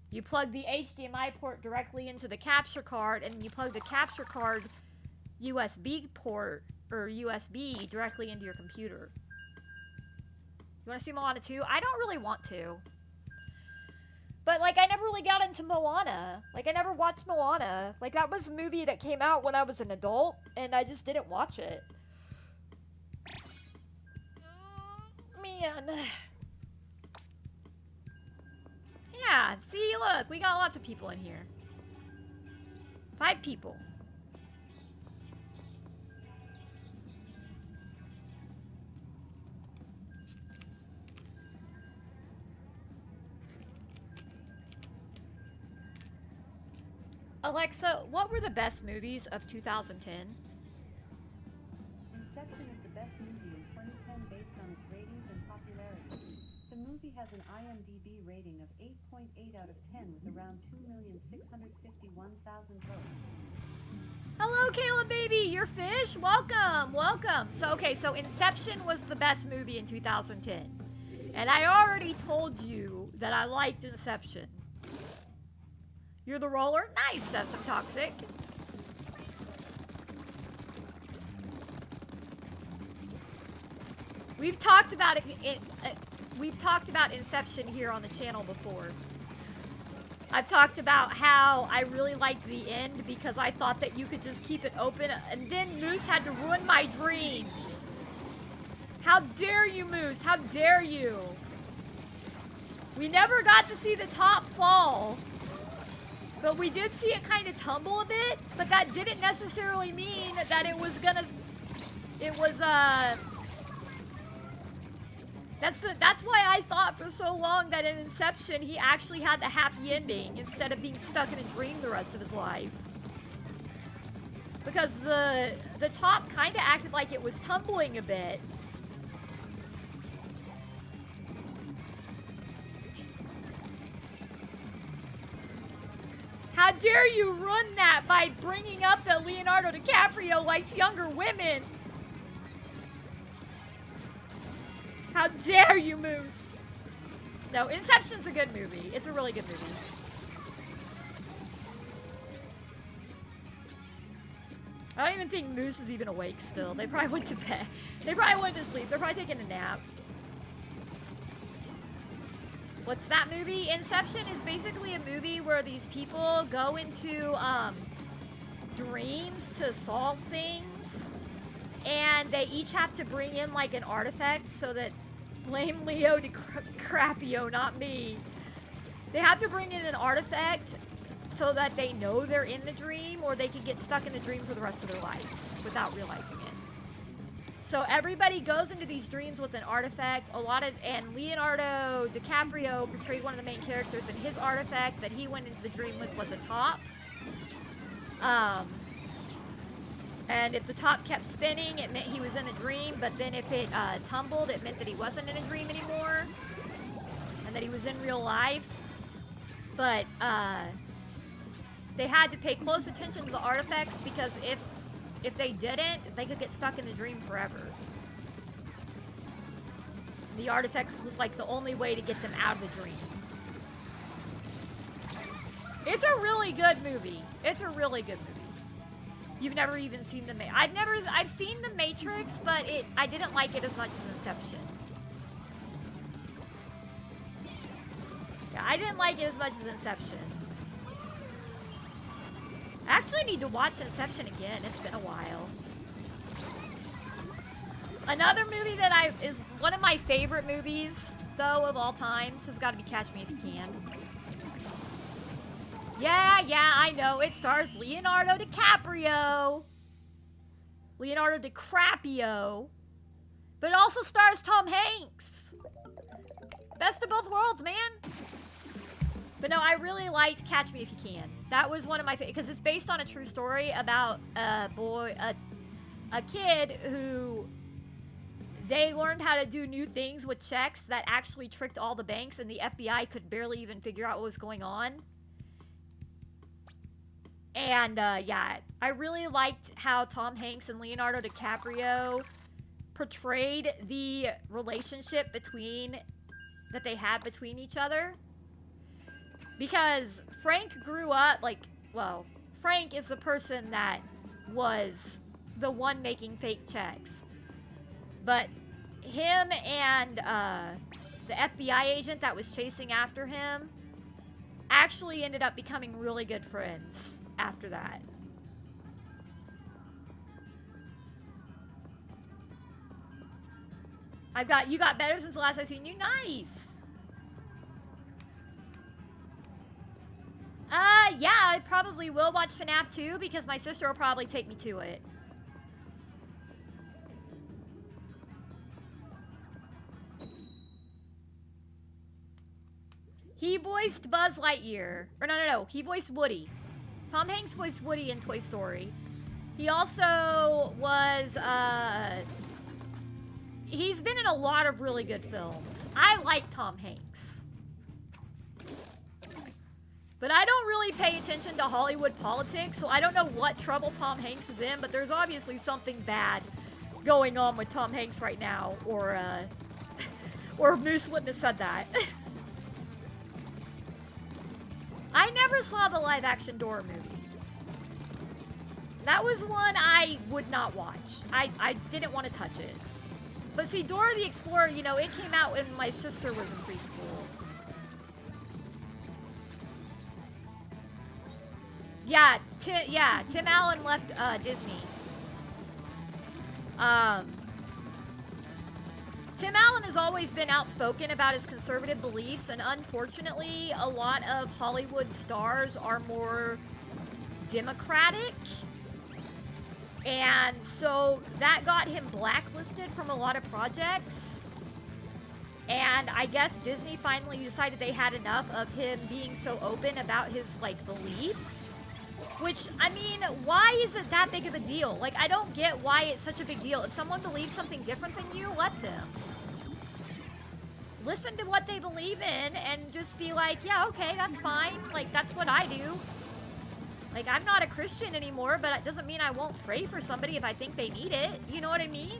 You plug the HDMI port directly into the capture card, and you plug the capture card USB port, or USB, directly into your computer. You want to see Moana 2? I don't really want to. But, like, I never really got into Moana. Like, I never watched Moana. Like, that was a movie that came out when I was an adult, and I just didn't watch it. Man. Yeah, see, look, we got lots of people in here. 5 people. Alexa, what were the best movies of 2010? Inception is the best movie in 2010 based on its ratings and popularity. The movie has an IMDb rating of 8.8 out of 10 with around 2,651,000 votes. Hello, Caleb baby, your fish. Welcome, welcome. So Inception was the best movie in 2010. And I already told you that I liked Inception. You're the roller? Nice, that's some toxic. We've talked about we've talked about Inception here on the channel before. I've talked about how I really liked the end because I thought that you could just keep it open, and then Moose had to ruin my dreams. How dare you, Moose? How dare you? We never got to see the top fall. But we did see it kind of tumble a bit, but that didn't necessarily mean that it was gonna, that's why I thought for so long that in Inception he actually had the happy ending instead of being stuck in a dream the rest of his life. Because the top kind of acted like it was tumbling a bit. How dare you run that by bringing up that Leonardo DiCaprio likes younger women? How dare you, Moose? No, Inception's a good movie. It's a really good movie. I don't even think Moose is even awake still. They probably went to bed. They probably went to sleep. They're probably taking a nap. What's that movie? Inception is basically a movie where these people go into dreams to solve things, and they each have to bring in like an artifact so that blame Leo DiCaprio, not me. They have to bring in an artifact so that they know they're in the dream, or they can get stuck in the dream for the rest of their life without realizing it. So everybody goes into these dreams with an artifact. And Leonardo DiCaprio portrayed one of the main characters, and his artifact that he went into the dream with was a top. And if the top kept spinning, it meant he was in a dream. But then if it tumbled, it meant that he wasn't in a dream anymore, and that he was in real life. But they had to pay close attention to the artifacts, because if they didn't, they could get stuck in the dream forever. The artifacts was like the only way to get them out of the dream. It's a really good movie. It's a really good movie. You've never even seen I've seen The Matrix, but I didn't like it as much as Inception. Yeah, I didn't like it as much as Inception. I actually need to watch Inception again. It's been a while. Another movie that is one of my favorite movies, though, of all times, has got to be Catch Me If You Can. Yeah, I know. It stars Leonardo DiCaprio. Leonardo DiCaprio. But it also stars Tom Hanks. Best of both worlds, man. But no, I really liked Catch Me If You Can. That was one of my favorites, because it's based on a true story about a kid who, they learned how to do new things with checks that actually tricked all the banks, and the FBI could barely even figure out what was going on. And yeah, I really liked how Tom Hanks and Leonardo DiCaprio portrayed the relationship that they had between each other. Because Frank grew up, Frank is the person that was the one making fake checks. But him and the FBI agent that was chasing after him, actually ended up becoming really good friends after that. You got better since the last I seen you. Nice. Yeah, I probably will watch FNAF 2 because my sister will probably take me to it. He voiced Buzz Lightyear. Or no, he voiced Woody. Tom Hanks voiced Woody in Toy Story. He also was, he's been in a lot of really good films. I like Tom Hanks. But I don't really pay attention to Hollywood politics, so I don't know what trouble Tom Hanks is in, but there's obviously something bad going on with Tom Hanks right now, or Moose wouldn't have said that. I never saw the live-action Dora movie. That was one I would not watch. I didn't want to touch it. But see, Dora the Explorer, you know, it came out when my sister was in preschool. Yeah, Tim Allen left Disney. Tim Allen has always been outspoken about his conservative beliefs, and unfortunately, a lot of Hollywood stars are more democratic. And so that got him blacklisted from a lot of projects. And I guess Disney finally decided they had enough of him being so open about his, like, beliefs. Which, I mean, why is it that big of a deal? Like, I don't get why it's such a big deal. If someone believes something different than you, let them. Listen to what they believe in and just be like, yeah, okay, that's fine. Like, that's what I do. Like, I'm not a Christian anymore, but it doesn't mean I won't pray for somebody if I think they need it. You know what I mean?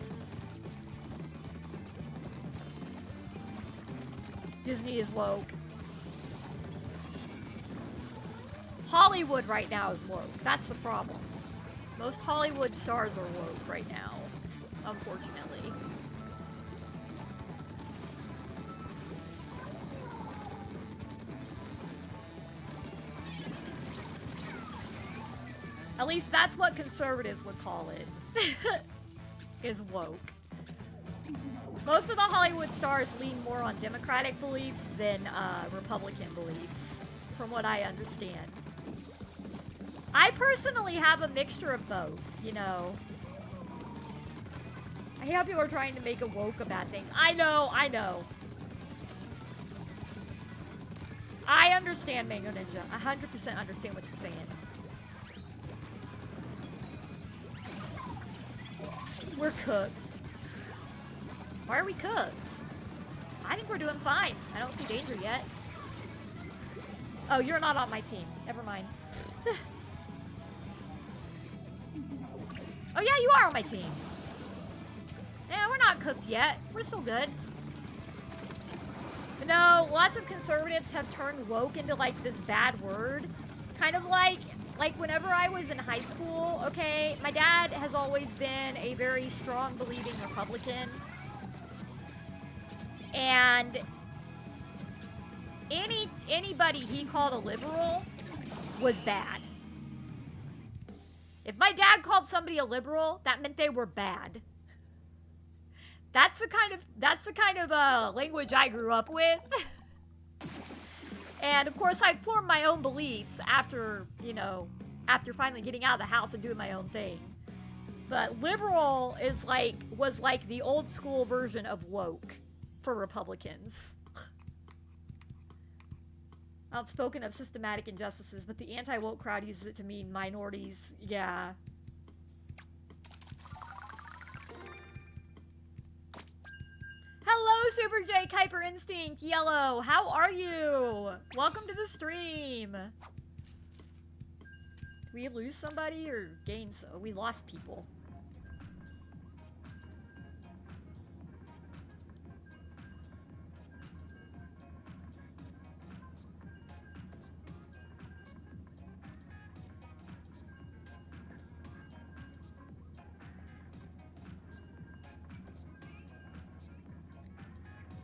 Disney is woke. Hollywood right now is woke. That's the problem. Most Hollywood stars are woke right now, unfortunately. At least that's what conservatives would call it. Is woke. Most of the Hollywood stars lean more on Democratic beliefs than Republican beliefs, from what I understand. I personally have a mixture of both, you know. I hate how people are trying to make a woke a bad thing. I know. I understand, Mango Ninja. 100% understand what you're saying. We're cooked. Why are we cooked? I think we're doing fine. I don't see danger yet. Oh, you're not on my team. Never mind. Oh yeah, you are on my team. Yeah, we're not cooked yet. We're still good. But no, lots of conservatives have turned woke into like this bad word. Kind of like whenever I was in high school, okay, my dad has always been a very strong believing Republican. And anybody he called a liberal was bad. If my dad called somebody a liberal, that meant they were bad. That's the kind of language I grew up with. And of course, I formed my own beliefs after, you know, after finally getting out of the house and doing my own thing. But liberal was like the old school version of woke for Republicans. Outspoken of systematic injustices, but the anti-woke crowd uses it to mean minorities. Yeah. Hello, Super J Kuiper Instinct Yellow. How are you? Welcome to the stream. Did we lose somebody or gain? We lost people.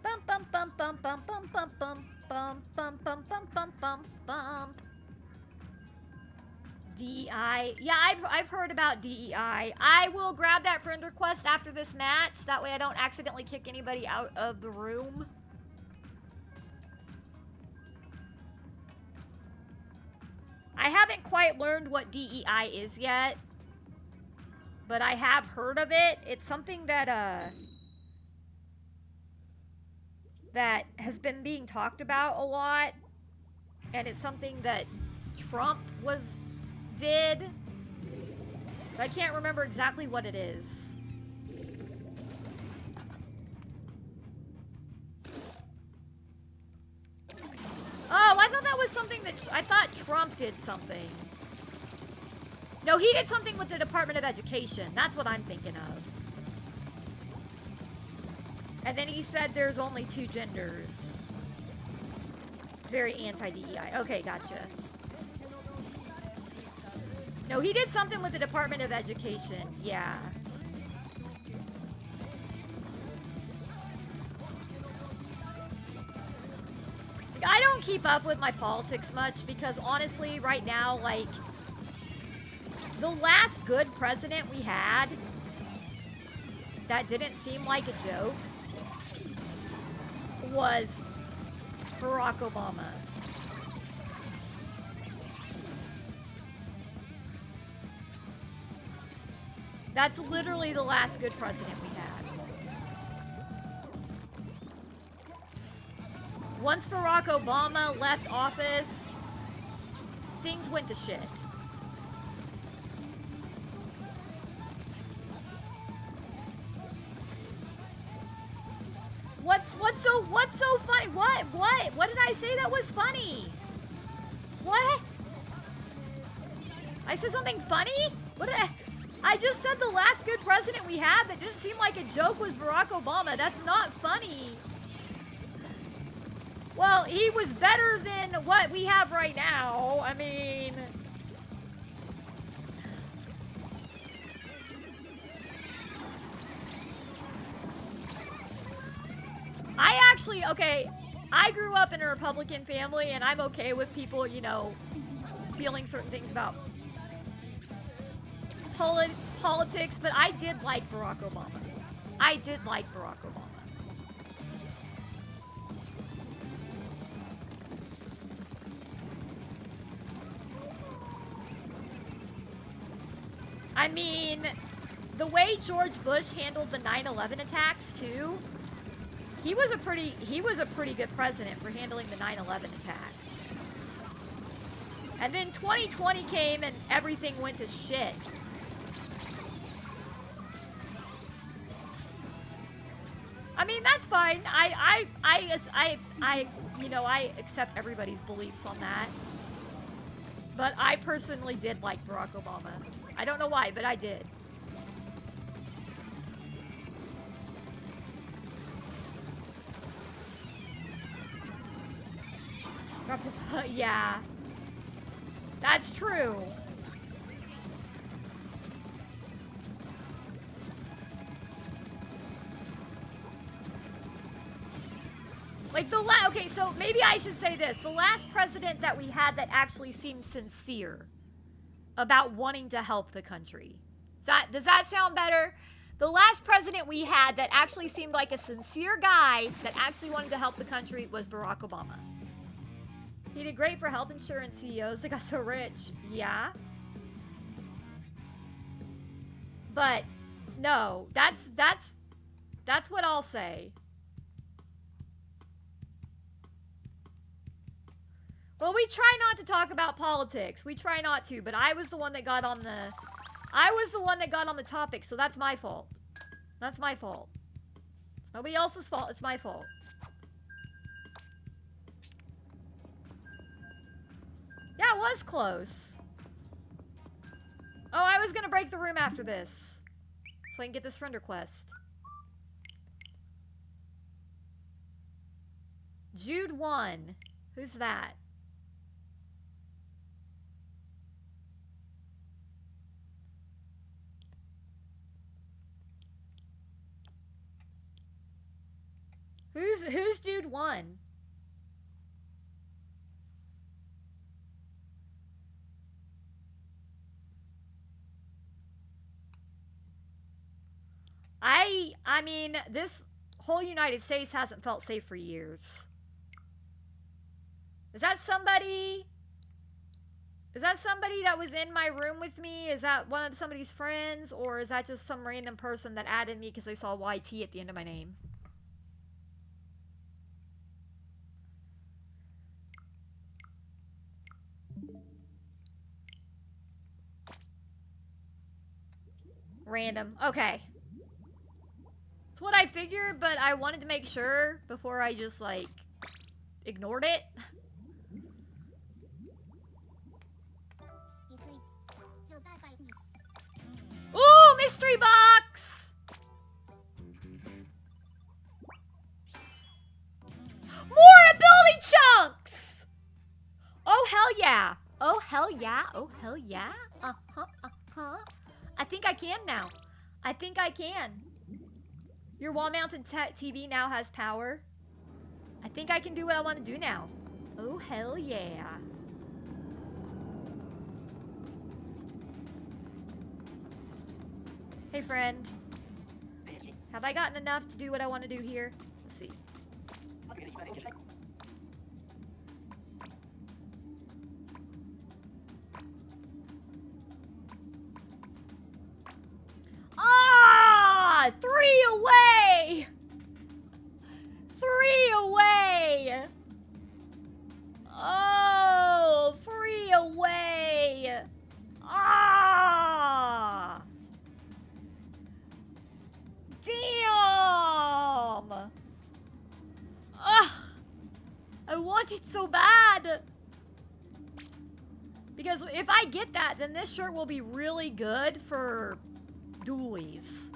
Bum bum bum bum bum bum bum bum bum bum bum bum bum bum. bump. DEI. Yeah, I've heard about DEI. I will grab that friend request after this match. That way I don't accidentally kick anybody out of the room. I haven't quite learned what DEI is yet, but I have heard of it. It's something that that has been being talked about a lot, and it's something that Trump did. But I can't remember exactly what it is. Oh, I thought that was something that I thought Trump did something. No, he did something with the Department of Education. That's what I'm thinking of. And then he said there's only 2 genders. Very anti-DEI. Okay, gotcha. No, he did something with the Department of Education. Yeah. I don't keep up with my politics much because honestly, right now, like, the last good president we had that didn't seem like a joke was Barack Obama. That's literally the last good president we had. Once Barack Obama left office, things went to shit. What's so funny? What did I say that was funny? What? I said something funny? What did I just said the last good president we had that didn't seem like a joke was Barack Obama. That's not funny. Well, he was better than what we have right now. I mean... okay, I grew up in a Republican family, and I'm okay with people, you know, feeling certain things about politics, but I did like Barack Obama. I did like Barack Obama. I mean, the way George Bush handled the 9/11 attacks, too, he was a pretty good president for handling the 9/11 attacks. And then 2020 came and everything went to shit. I mean, that's fine. You know, I accept everybody's beliefs on that. But I personally did like Barack Obama. I don't know why, but I did. Yeah. That's true. Like okay, so maybe I should say this. The last president that we had that actually seemed sincere about wanting to help the country. Does that sound better? The last president we had that actually seemed like a sincere guy that actually wanted to help the country was Barack Obama. He did great for health insurance CEOs that got so rich. Yeah. But no, that's what I'll say. Well, we try not to talk about politics. We try not to, but I was the one that got on the topic, so that's my fault. That's my fault. It's nobody else's fault, it's my fault. Yeah, it was close. Oh, I was gonna break the room after this, so I can get this friend request. Jude 1. Who's that? Who's Jude 1? I mean, this whole United States hasn't felt safe for years. Is that somebody? Is that somebody that was in my room with me? Is that one of somebody's friends? Or is that just some random person that added me because they saw YT at the end of my name? Random. Okay. That's what I figured, but I wanted to make sure before I just, like, ignored it. Ooh, mystery box! More ability chunks! Oh, hell yeah. Oh, hell yeah. Oh, hell yeah. Uh-huh, uh-huh. I think I can now. I think I can. Your wall-mounted TV now has power. I think I can do what I want to do now. Oh, hell yeah. Hey, friend. Have I gotten enough to do what I want to do here? Let's see. Ah! 3 away! 3 away! Oh, 3 away! Ah! Damn! Ugh! I want it so bad! Because if I get that, then this shirt will be really good for dualies.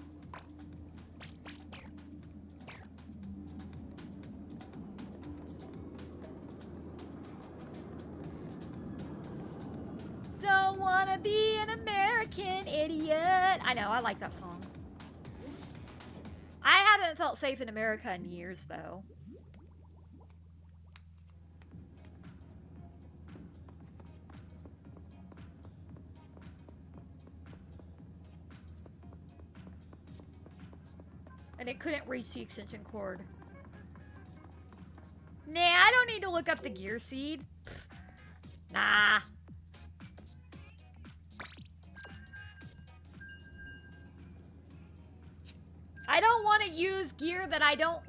Don't wanna be an American idiot. I know, I like that song. I haven't felt safe in America in years, though. And it couldn't reach the extension cord. Nah, I don't need to look up the gear seed. Pfft. Nah. I don't want to use gear that I don't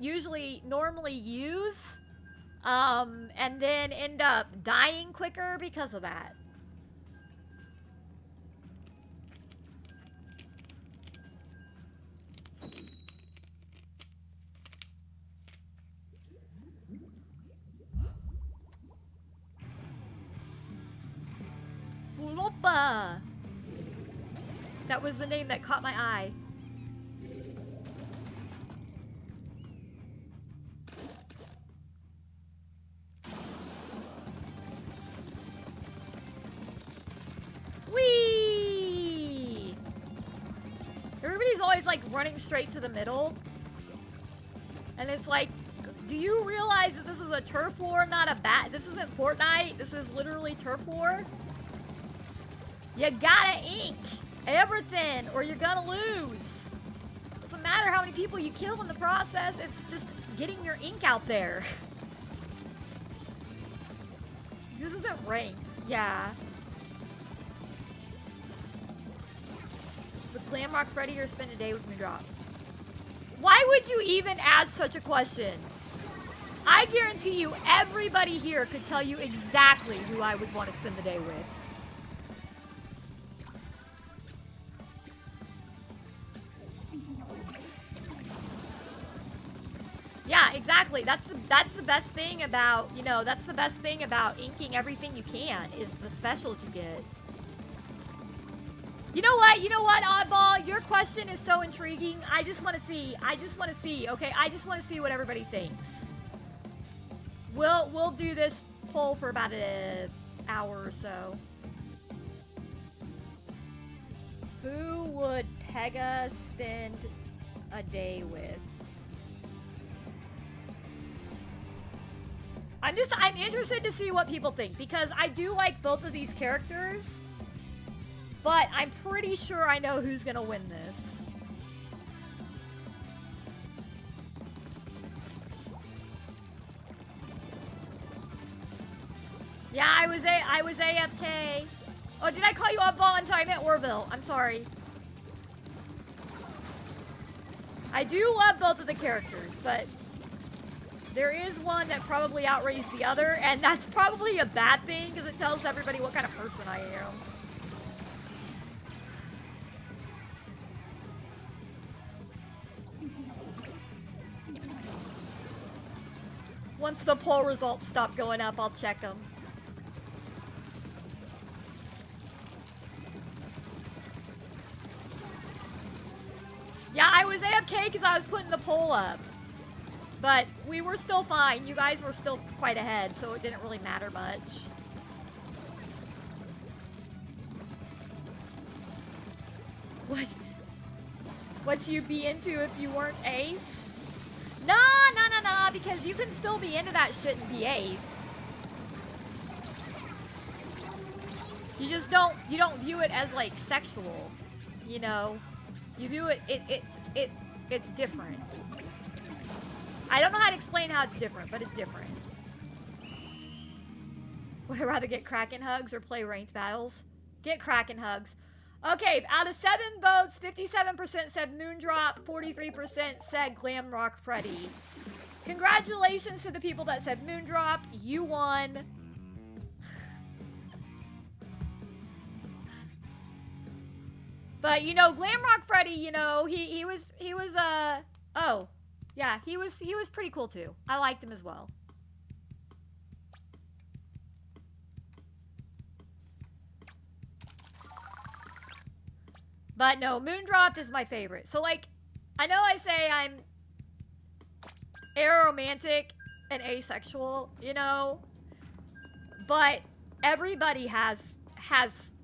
normally use. And then end up dying quicker because of that. Fulopa! That was the name that caught my eye. Whee! Everybody's always like running straight to the middle. And it's like, do you realize that this is a turf war, not a this isn't Fortnite, this is literally turf war? You gotta ink everything or you're gonna lose. Doesn't matter how many people you kill in the process, it's just getting your ink out there. This isn't ranked, yeah. With Glamrock Freddy or spend a day with me drop? Why would you even ask such a question? I guarantee you everybody here could tell you exactly who I would want to spend the day with. Yeah, exactly. That's the best thing about, you know, that's the best thing about inking everything you can, is the specials you get. You know what, Oddball? Your question is so intriguing. I just want to see, okay? I just want to see what everybody thinks. We'll do this poll for about an hour or so. Who would Pega spend a day with? I'm interested to see what people think, because I do like both of these characters, but I'm pretty sure I know who's gonna win this. Yeah, I was AFK. Oh, did I call you oddball until I meant Orville? I'm sorry. I do love both of the characters, but there is one that probably outweighs the other, and that's probably a bad thing because it tells everybody what kind of person I am. Once the poll results stop going up, I'll check them. Yeah, I was AFK because I was putting the poll up. But we were still fine. You guys were still quite ahead, so it didn't really matter much. What you be into if you weren't ace? Nah, because you can still be into that shit and be ace. You just don't view it as like sexual, you know? You view it, it's different. I don't know how to explain how it's different, but it's different. Would I rather get Kraken hugs or play ranked battles? Get Kraken hugs. Okay, out of 7 votes, 57% said Moondrop, 43% said Glamrock Freddy. Congratulations to the people that said Moondrop. You won. But you know, Glamrock Freddy, you know, he was oh, yeah, he was pretty cool too. I liked him as well. But no, Moondrop is my favorite. So like, I know I say I'm aromantic and asexual, you know, but everybody has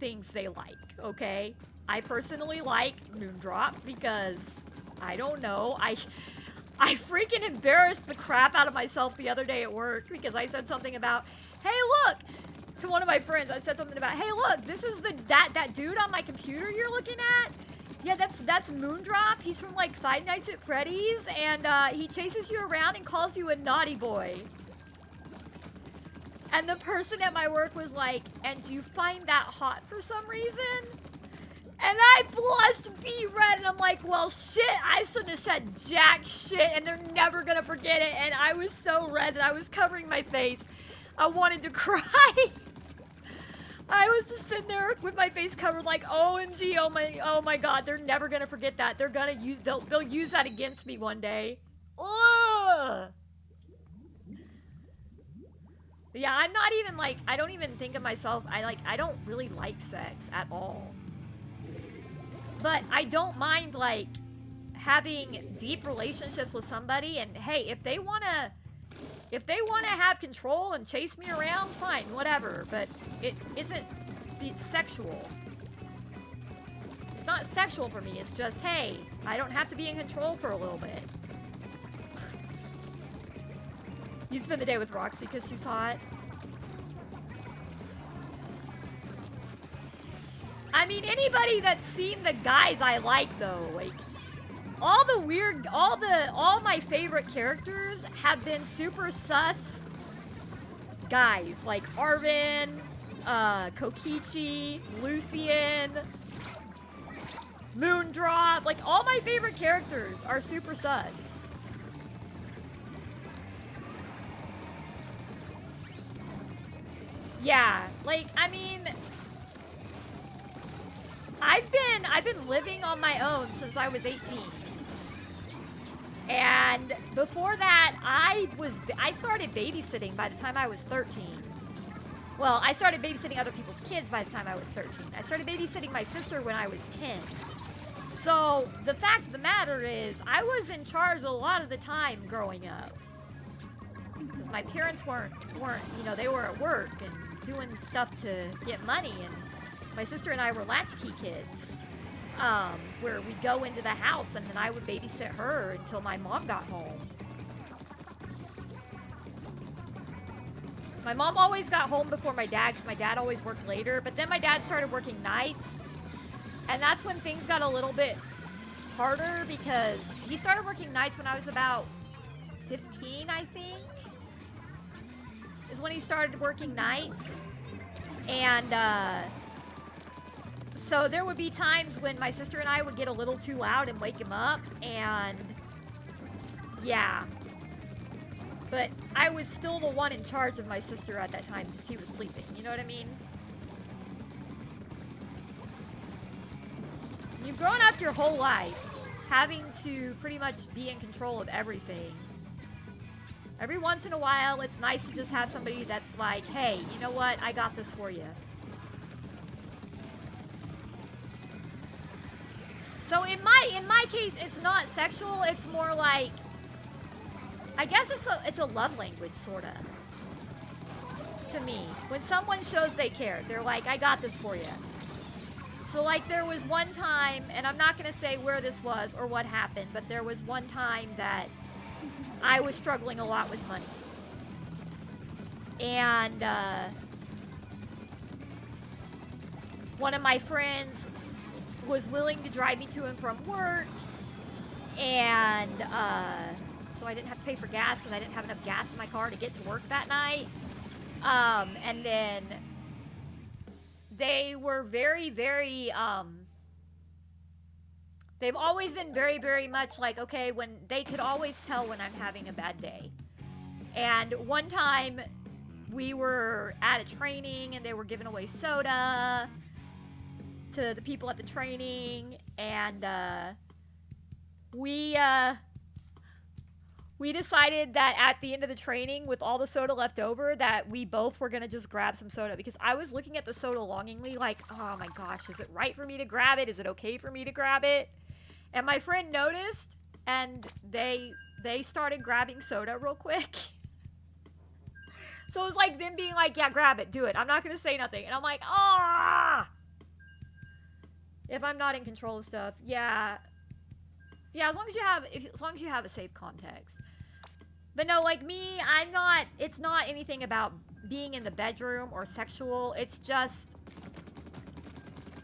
things they like, okay? I personally like Moondrop because, I don't know, I freaking embarrassed the crap out of myself the other day at work because I said something about, hey look, to one of my friends, I said something about, hey look, this is that dude on my computer you're looking at? Yeah, that's Moondrop. He's from like Five Nights at Freddy's, and he chases you around and calls you a naughty boy. And the person at my work was like, and you find that hot for some reason? And I blushed red, and I'm like, well, shit, I shouldn't have said jack shit, and they're never gonna forget it. And I was so red, and I was covering my face. I wanted to cry. I was just sitting there with my face covered, like, OMG, oh my God, they're never gonna forget that. They're gonna use, they'll use that against me one day. Ugh. Yeah, I'm not even like, I don't even think of myself, I don't really like sex at all. But I don't mind, like, having deep relationships with somebody, and hey, if they wanna have control and chase me around, fine, whatever, but it isn't sexual. It's not sexual for me, it's just, hey, I don't have to be in control for a little bit. You'd spend the day with Roxy because she's hot. I mean, anybody that's seen the guys I like, though, like, all my favorite characters have been super sus guys, like Arvin, Kokichi, Lucian, Moondrop, like, all my favorite characters are super sus. Yeah, like, I mean, I've been living on my own since I was 18. And before that, I started babysitting by the time I was 13. Well, I started babysitting other people's kids by the time I was 13. I started babysitting my sister when I was 10. So, the fact of the matter is, I was in charge a lot of the time growing up. Because my parents weren't, you know, they were at work and doing stuff to get money, and my sister and I were latchkey kids, where we'd go into the house and then I would babysit her until my mom got home. My mom always got home before my dad, because my dad always worked later, but then my dad started working nights, and that's when things got a little bit harder, because he started working nights when I was about 15, I think, is when he started working nights. And, so there would be times when my sister and I would get a little too loud and wake him up, and yeah. But I was still the one in charge of my sister at that time because he was sleeping, you know what I mean? You've grown up your whole life having to pretty much be in control of everything. Every once in a while, it's nice to just have somebody that's like, hey, you know what? I got this for you. So in my case, it's not sexual. It's more like, I guess it's a love language, sorta. To me, when someone shows they care, they're like, I got this for you. So like there was one time, and I'm not gonna say where this was or what happened, but there was one time that I was struggling a lot with money. And one of my friends was willing to drive me to and from work, and so I didn't have to pay for gas because I didn't have enough gas in my car to get to work that night. And then they were very, very, they've always been very, very much like, okay, when they could always tell when I'm having a bad day. And one time we were at a training and they were giving away soda to the people at the training, and we decided that at the end of the training, with all the soda left over, that we both were gonna just grab some soda, because I was looking at the soda longingly like, oh my gosh, is it right for me to grab it? Is it okay for me to grab it? And my friend noticed, and they started grabbing soda real quick. So it was like them being like, yeah, grab it, do it. I'm not gonna say nothing. And I'm like, ah! If I'm not in control of stuff, yeah. Yeah, as long as you have a safe context. But no, like me, it's not anything about being in the bedroom or sexual. It's just,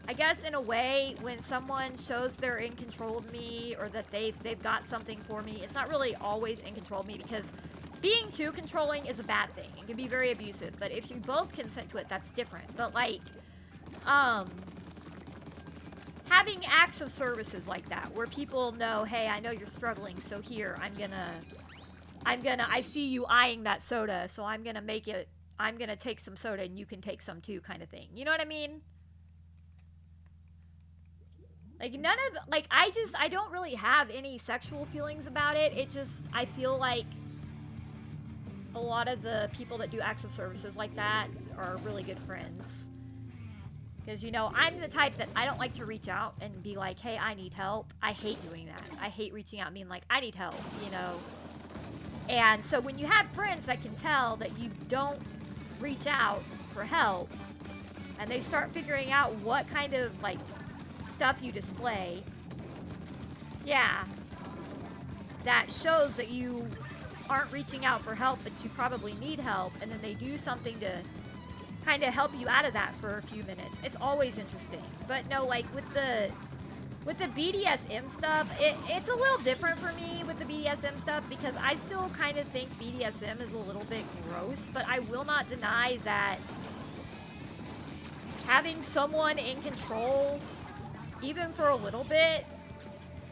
I guess in a way, when someone shows they're in control of me or that they've got something for me, it's not really always in control of me, because being too controlling is a bad thing. It can be very abusive, but if you both consent to it, that's different. But like, having acts of services like that, where people know, hey, I know you're struggling, so here, I see you eyeing that soda, so I'm gonna take some soda and you can take some too, kind of thing. You know what I mean? Like, I don't really have any sexual feelings about it. It just, I feel like a lot of the people that do acts of services like that are really good friends. Because, you know, I'm the type that I don't like to reach out and be like, hey, I need help. I hate doing that. I hate reaching out and being like, I need help, you know. And so when you have friends that can tell that you don't reach out for help, and they start figuring out what kind of, like, stuff you display, yeah, that shows that you aren't reaching out for help, but you probably need help, and then they do something to kind of help you out of that for a few minutes. It's always interesting. But no, like with the BDSM stuff, it's a little different for me with the BDSM stuff, because I still kind of think BDSM is a little bit gross, but I will not deny that having someone in control, even for a little bit,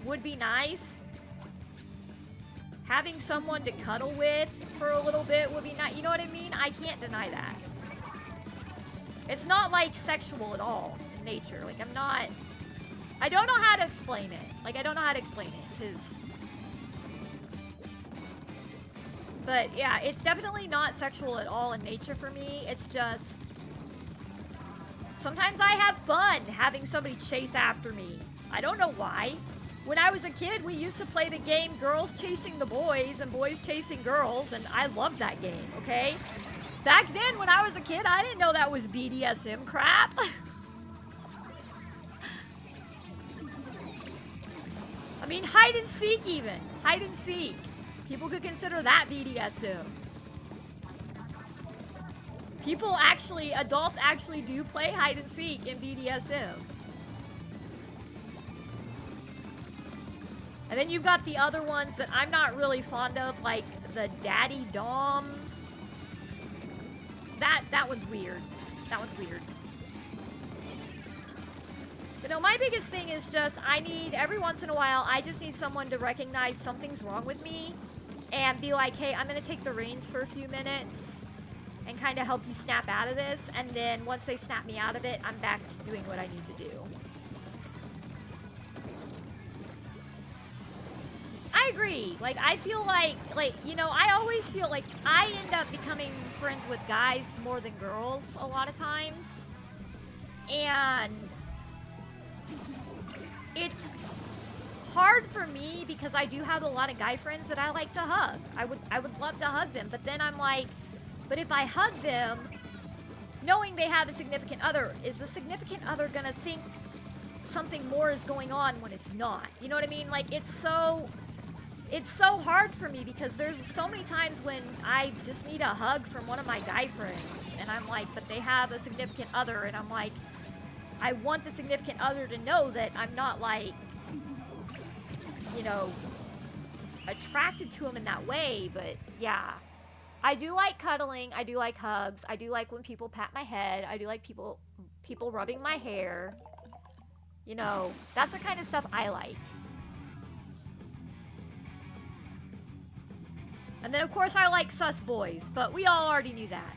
would be nice. Having someone to cuddle with for a little bit would be nice. You know what I mean? I can't deny that. It's not like sexual at all in nature. Like, I don't know how to explain it. Like, I don't know how to explain it, because... But yeah, it's definitely not sexual at all in nature for me. It's just, sometimes I have fun having somebody chase after me. I don't know why. When I was a kid, we used to play the game girls chasing the boys and boys chasing girls, and I loved that game, okay? Back then, when I was a kid, I didn't know that was BDSM crap. I mean, hide and seek even. Hide and seek. People could consider that BDSM. Adults actually do play hide and seek in BDSM. And then you've got the other ones that I'm not really fond of, like the daddy dom that one's weird. That one's weird. But no, my biggest thing is just, I need, every once in a while, I just need someone to recognize something's wrong with me and be like, hey, I'm going to take the reins for a few minutes and kind of help you snap out of this. And then once they snap me out of it, I'm back to doing what I need to do. I agree. Like, I feel like, you know, I always feel like I end up becoming friends with guys more than girls a lot of times. And it's hard for me because I do have a lot of guy friends that I like to hug. I would love to hug them, but then I'm like, but if I hug them, knowing they have a significant other, is the significant other gonna think something more is going on when it's not? You know what I mean? Like, it's so hard for me because there's so many times when I just need a hug from one of my guy friends, and I'm like, but they have a significant other, and I'm like, I want the significant other to know that I'm not, like, you know, attracted to him in that way. But yeah, I do like cuddling, I do like hugs, I do like when people pat my head, I do like people rubbing my hair. You know, that's the kind of stuff I like. And then of course I like sus boys, but we all already knew that.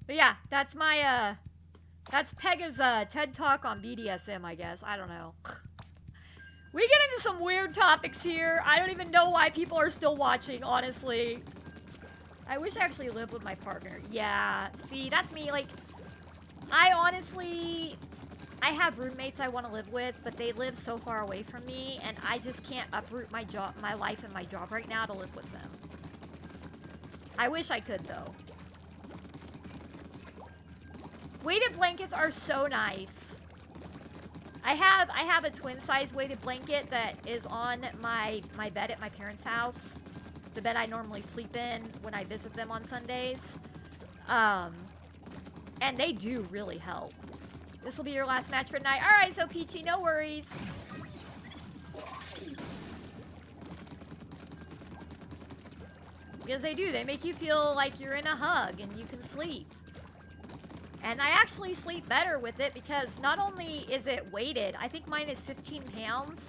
But yeah, that's my, that's Pega's, TED Talk on BDSM, I guess. I don't know. We get into some weird topics here. I don't even know why people are still watching, honestly. I wish I actually lived with my partner. Yeah, see, that's me. Like, I honestly, I have roommates I want to live with, but they live so far away from me, and I just can't uproot my job, my life and my job right now to live with them. I wish I could, though. Weighted blankets are so nice. I have a twin size weighted blanket that is on my bed at my parents' house. The bed I normally sleep in when I visit them on Sundays. And they do really help. This will be your last match for tonight. Alright, so Peachy, no worries. Because they do, they make you feel like you're in a hug and you can sleep. And I actually sleep better with it because not only is it weighted, I think mine is 15 pounds,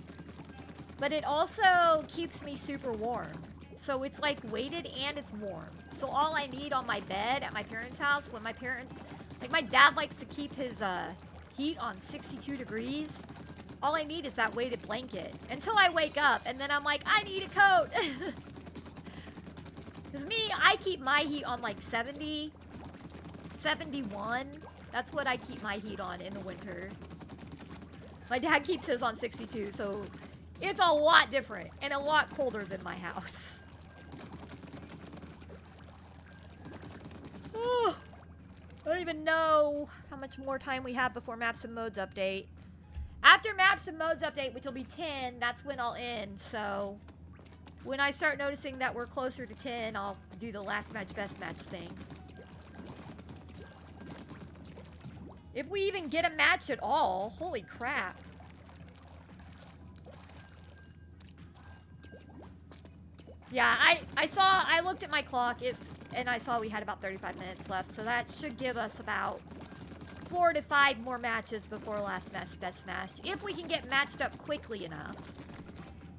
but it also keeps me super warm. So it's like weighted and it's warm. So all I need on my bed at my parents' house, when my parents, like my dad likes to keep his heat on 62 degrees, all I need is that weighted blanket until I wake up, and then I'm like, I need a coat. Because me, I keep my heat on like 70, 71. That's what I keep my heat on in the winter. My dad keeps his on 62, so it's a lot different and a lot colder than my house. Oh, I don't even know how much more time we have before Maps and Modes update. After Maps and Modes update, which will be 10, that's when I'll end. So when I start noticing that we're closer to 10, I'll do the last match, best match thing. If we even get a match at all, holy crap. Yeah, I looked at my clock, and I saw we had about 35 minutes left, so that should give us about 4 to 5 more matches before last match, best match, if we can get matched up quickly enough.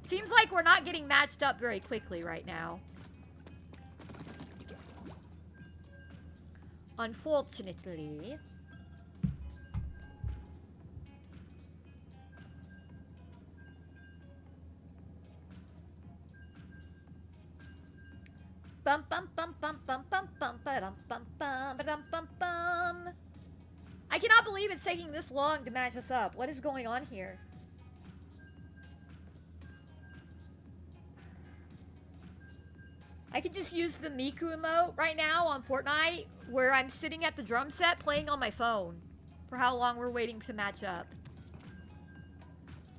Seems like we're not getting matched up very quickly right now. Unfortunately. Bum bum bum bum bum bum bum ba-dum bum bum ba-dum bum bum. I cannot believe it's taking this long to match us up. What is going on here? I could just use the Miku emote right now on Fortnite, where I'm sitting at the drum set playing on my phone for how long we're waiting to match up.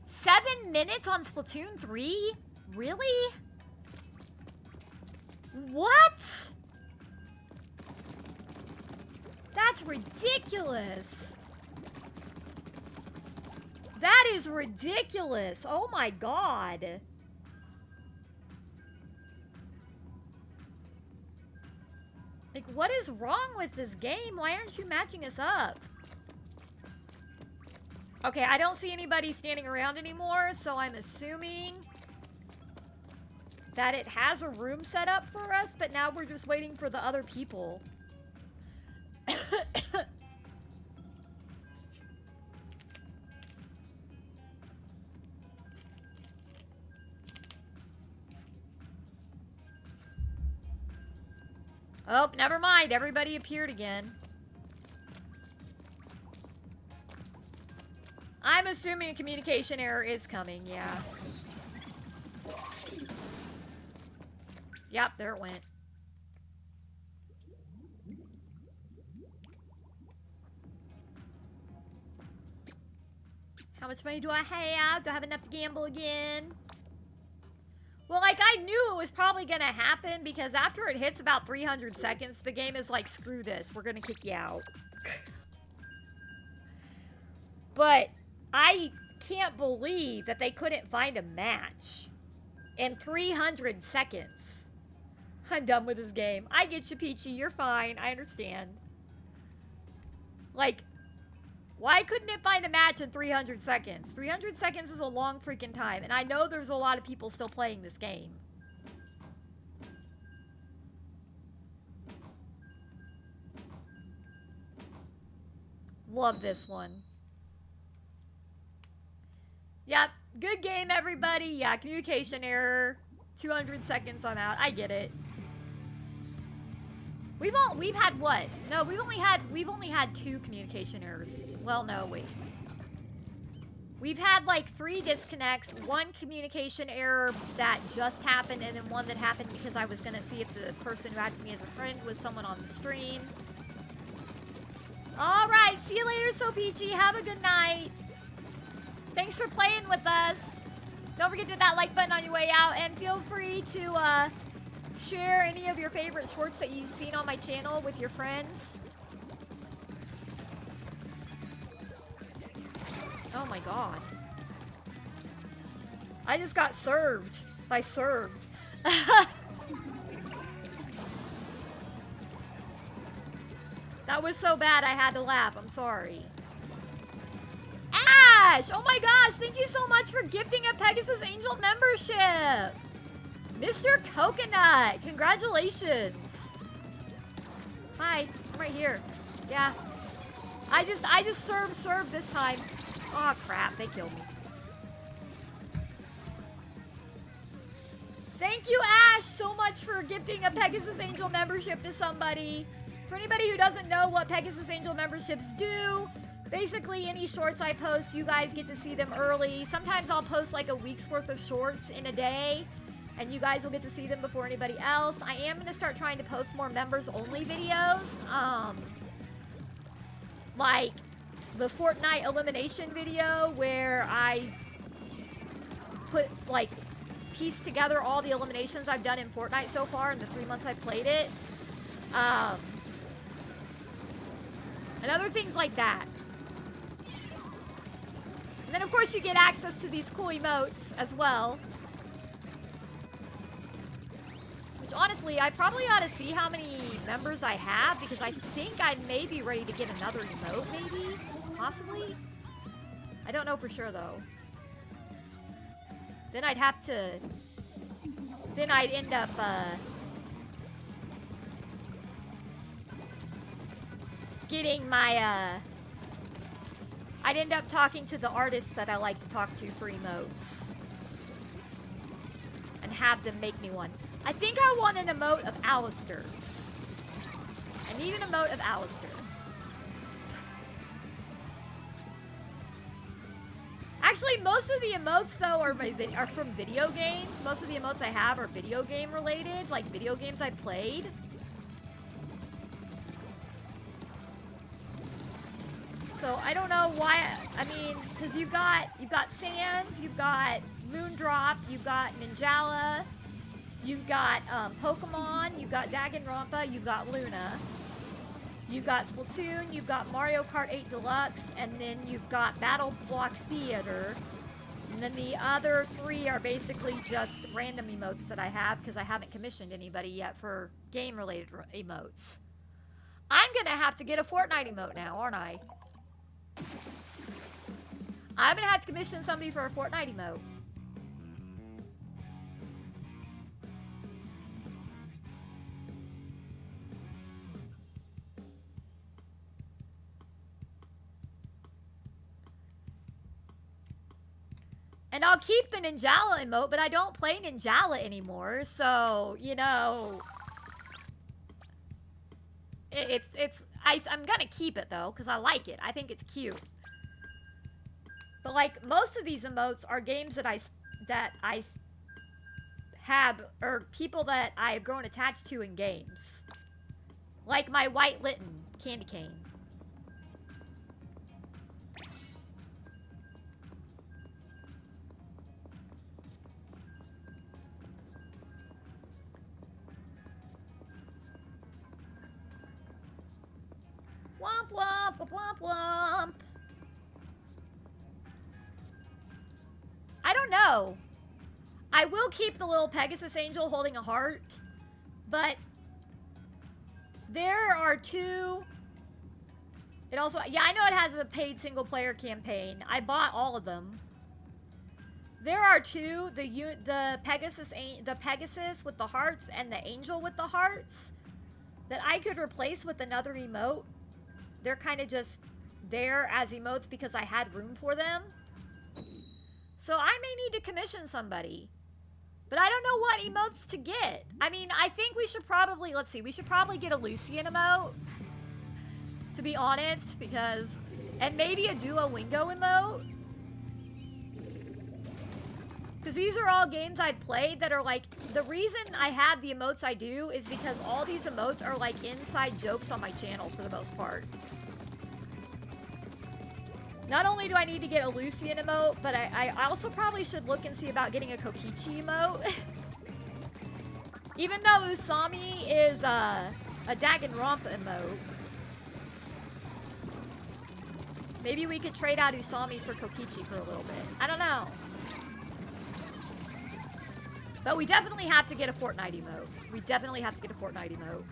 7 minutes on Splatoon 3? Really? What? That's That's ridiculous. That is ridiculous. Oh my god. Like, what is wrong with this game? Why aren't you matching us up? Okay, I don't see anybody standing around anymore, so I'm assuming that it has a room set up for us, but now we're just waiting for the other people. Oh, never mind. Everybody appeared again. I'm assuming a communication error is coming, yeah. Yep, there it went. How much money do I have? Do I have enough to gamble again? Well, like, I knew it was probably gonna happen because after it hits about 300 seconds, the game is like, screw this, we're gonna kick you out. But I can't believe that they couldn't find a match in 300 seconds. I'm done with this game. I get you, Peachy, you're fine, I understand. Like, why couldn't it find a match in 300 seconds? 300 seconds is a long freaking time, and I know there's a lot of people still playing this game. Love this one. Yep, good game, everybody. Yeah, communication error. 200 seconds, I'm out. I get it. We've had what? No, we've only had 2 communication errors. Well, no, wait. We've had like 3 disconnects, 1 communication error that just happened, and then 1 that happened because I was gonna see if the person who added me as a friend was someone on the stream. All right, see you later, So Peachy. Have a good night. Thanks for playing with us. Don't forget to hit that like button on your way out, and feel free to share any of your favorite shorts that you've seen on my channel with your friends. Oh my god. I just got served by served. That was so bad I had to laugh. I'm sorry. Ash! Oh my gosh, thank you so much for gifting a Pegasusangel membership! Mr. Coconut, congratulations! Hi, I'm right here. Yeah. I just served this time. Oh crap, they killed me. Thank you, Ash, so much for gifting a Pegasusangel membership to somebody. For anybody who doesn't know what Pegasusangel memberships do, basically any shorts I post, you guys get to see them early. Sometimes I'll post like a week's worth of shorts in a day, and you guys will get to see them before anybody else. I am going to start trying to post more members-only videos. Like the Fortnite elimination video where I put, like, piece together all the eliminations I've done in Fortnite so far in the 3 months I've played it. And other things like that. And then, of course, you get access to these cool emotes as well. Which, honestly, I probably ought to see how many members I have, because I think I may be ready to get another emote, maybe? Possibly? I don't know for sure, though. Then I'd have to... Then I'd end up, getting my, I'd end up talking to the artists that I like to talk to for emotes. And have them make me one. I think I want an emote of Alistair. I need an emote of Alistair. Actually, most of the emotes, though, are from video games. Most of the emotes I have are video game related, like video games I played. So I don't know why. I mean, because you've got Sands, you've got Moondrop, you've got Ninjala, you've got Pokemon, you've got Danganronpa, you've got Luna. You've got Splatoon, you've got Mario Kart 8 Deluxe, and then you've got Battle Block Theater. And then the other 3 are basically just random emotes that I have because I haven't commissioned anybody yet for game-related emotes. I'm gonna have to get a Fortnite emote now, aren't I? I'm gonna have to commission somebody for a Fortnite emote. And I'll keep the Ninjala emote, but I don't play Ninjala anymore, so, you know... I'm gonna keep it, though, because I like it. I think it's cute. But, like, most of these emotes are games that I have, or people that I have grown attached to in games. Like my White Litten candy cane. Womp womp, womp womp womp. I don't know. I will keep the little Pegasusangel holding a heart, but there are 2. It also, yeah, I know it has a paid single player campaign. I bought all of them. There are 2, the Pegasus with the hearts and the angel with the hearts, that I could replace with another emote. They're kind of just there as emotes because I had room for them. So I may need to commission somebody. But I don't know what emotes to get. I mean, I think we should probably, let's see, we should probably get a Lucian emote. To be honest, because, and maybe a Duolingo emote. Because these are all games I've played that are like, the reason I have the emotes I do is because all these emotes are like inside jokes on my channel for the most part. Not only do I need to get a Lucian emote, but I also probably should look and see about getting a Kokichi emote. Even though Usami is a Danganronpa emote. Maybe we could trade out Usami for Kokichi for a little bit. I don't know. But we definitely have to get a Fortnite emote. We definitely have to get a Fortnite emote.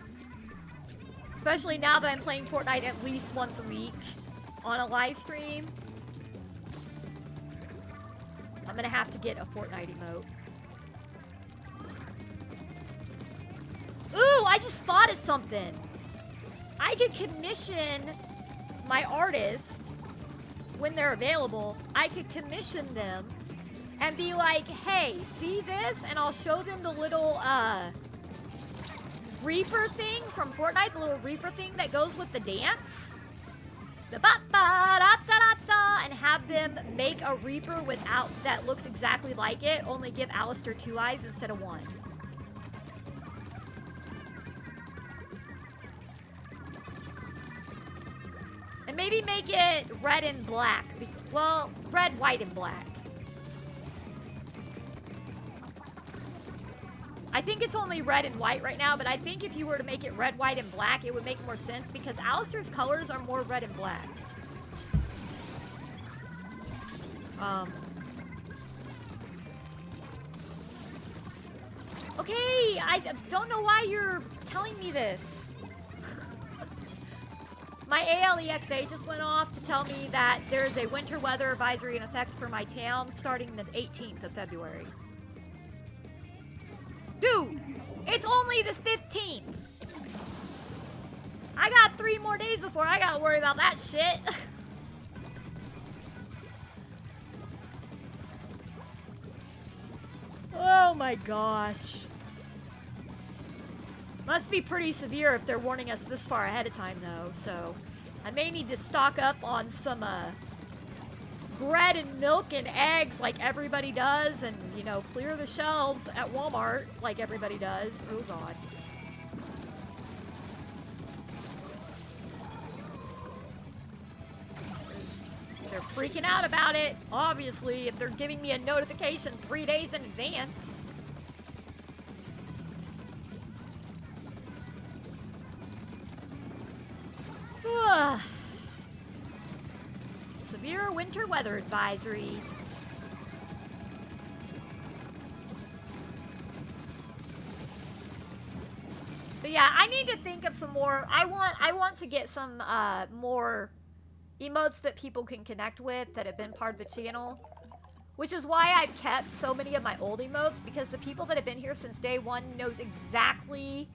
Especially now that I'm playing Fortnite at least once a week on a live stream. I'm gonna have to get a Fortnite emote. Ooh, I just thought of something. I could commission my artists when they're available. I could commission them and be like, hey, see this? And I'll show them the little Reaper thing from Fortnite, the little Reaper thing that goes with the dance. The ba-ba-da-da-da-da, and have them make a Reaper without that looks exactly like it, only give Alistair 2 eyes instead of 1. And maybe make it red and black. Well, red, white, and black. I think it's only red and white right now, but I think if you were to make it red, white, and black, it would make more sense because Alistair's colors are more red and black. Okay, I don't know why you're telling me this. My ALEXA just went off to tell me that there's a winter weather advisory in effect for my town starting the 18th of February. Dude, it's only the 15th. I got 3 more days before I gotta worry about that shit. Oh my gosh. Must be pretty severe if they're warning us this far ahead of time though, so I may need to stock up on some bread and milk and eggs like everybody does, and, you know, clear the shelves at Walmart like everybody does. Oh god. They're freaking out about it, obviously, if they're giving me a notification 3 days in advance. severe winter weather advisory. But yeah, I need to think of some more. I want to get some more emotes that people can connect with that have been part of the channel. Which is why I've kept so many of my old emotes, because the people that have been here since day one knows exactly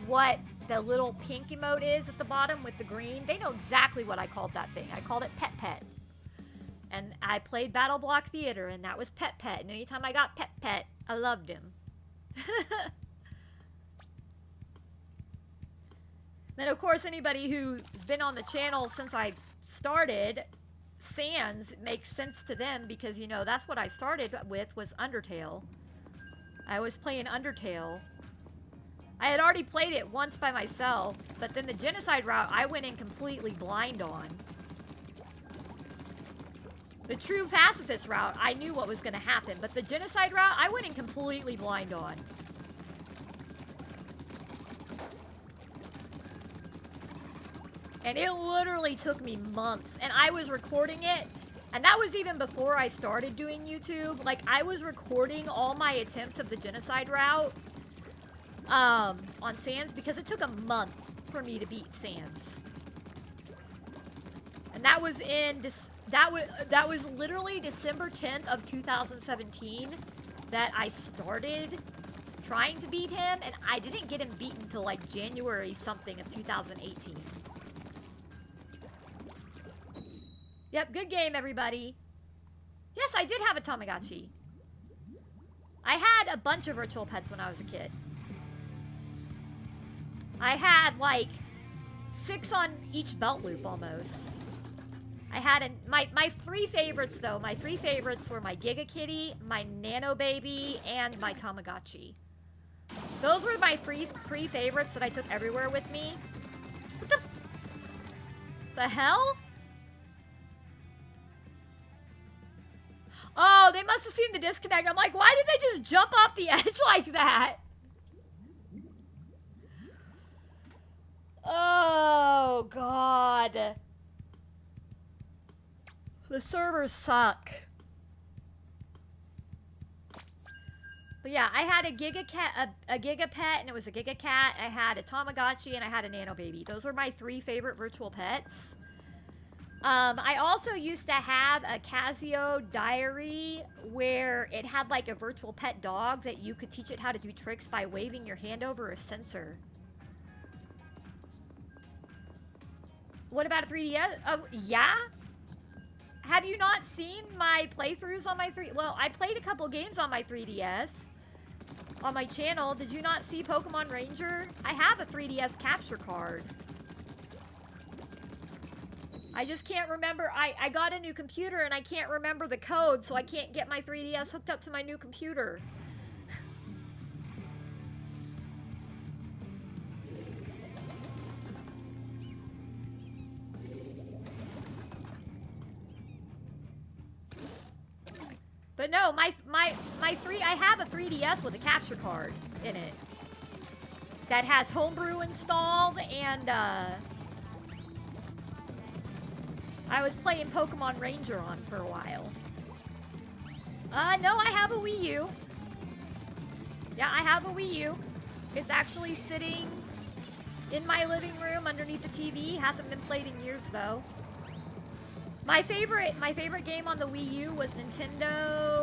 what the little pink emote is at the bottom with the green. They know exactly what I called that thing. I called it Pet Pet. And I played Battle Block Theater, and that was Pet Pet. And anytime I got Pet Pet, I loved him. Then, of course, anybody who's been on the channel since I started, Sans makes sense to them because, you know, that's what I started with, was Undertale. I was playing Undertale. I had already played it once by myself, but then the genocide route I went in completely blind on. The true pacifist route, I knew what was going to happen, but the genocide route, I went in completely blind on. And it literally took me months, and I was recording it, and that was even before I started doing YouTube. Like, I was recording all my attempts of the genocide route on Sans because it took a month for me to beat Sans. And that was in that was literally December 10th of 2017 that I started trying to beat him, and I didn't get him beaten until like January something of 2018. Yep, good game, everybody. Yes, I did have a Tamagotchi. I had a bunch of virtual pets when I was a kid. I had, like, 6 on each belt loop, almost. I had my 3 favorites, though. My 3 favorites were my Giga Kitty, my Nano Baby, and my Tamagotchi. Those were my 3 favorites that I took everywhere with me. What the hell? Oh, they must have seen the disconnect. I'm like, why did they just jump off the edge like that? Oh, God. The servers suck. But yeah, I had a Giga Pet, and it was a Giga Cat. I had a Tamagotchi, and I had a Nano Baby. Those were my 3 favorite virtual pets. I also used to have a Casio diary where it had like a virtual pet dog that you could teach it how to do tricks by waving your hand over a sensor. What about a 3DS? Oh, yeah? Have you not seen my playthroughs on my Well, I played a couple games on my 3DS on my channel. Did you not see Pokemon Ranger? I have a 3DS capture card. I just can't remember. I got a new computer and I can't remember the code, so I can't get my 3DS hooked up to my new computer. But no, I have a 3DS with a capture card in it that has Homebrew installed, and I was playing Pokemon Ranger on for a while. No, I have a Wii U. Yeah, I have a Wii U. It's actually sitting in my living room underneath the TV. Hasn't been played in years, though. My favorite game on the Wii U was Nintendo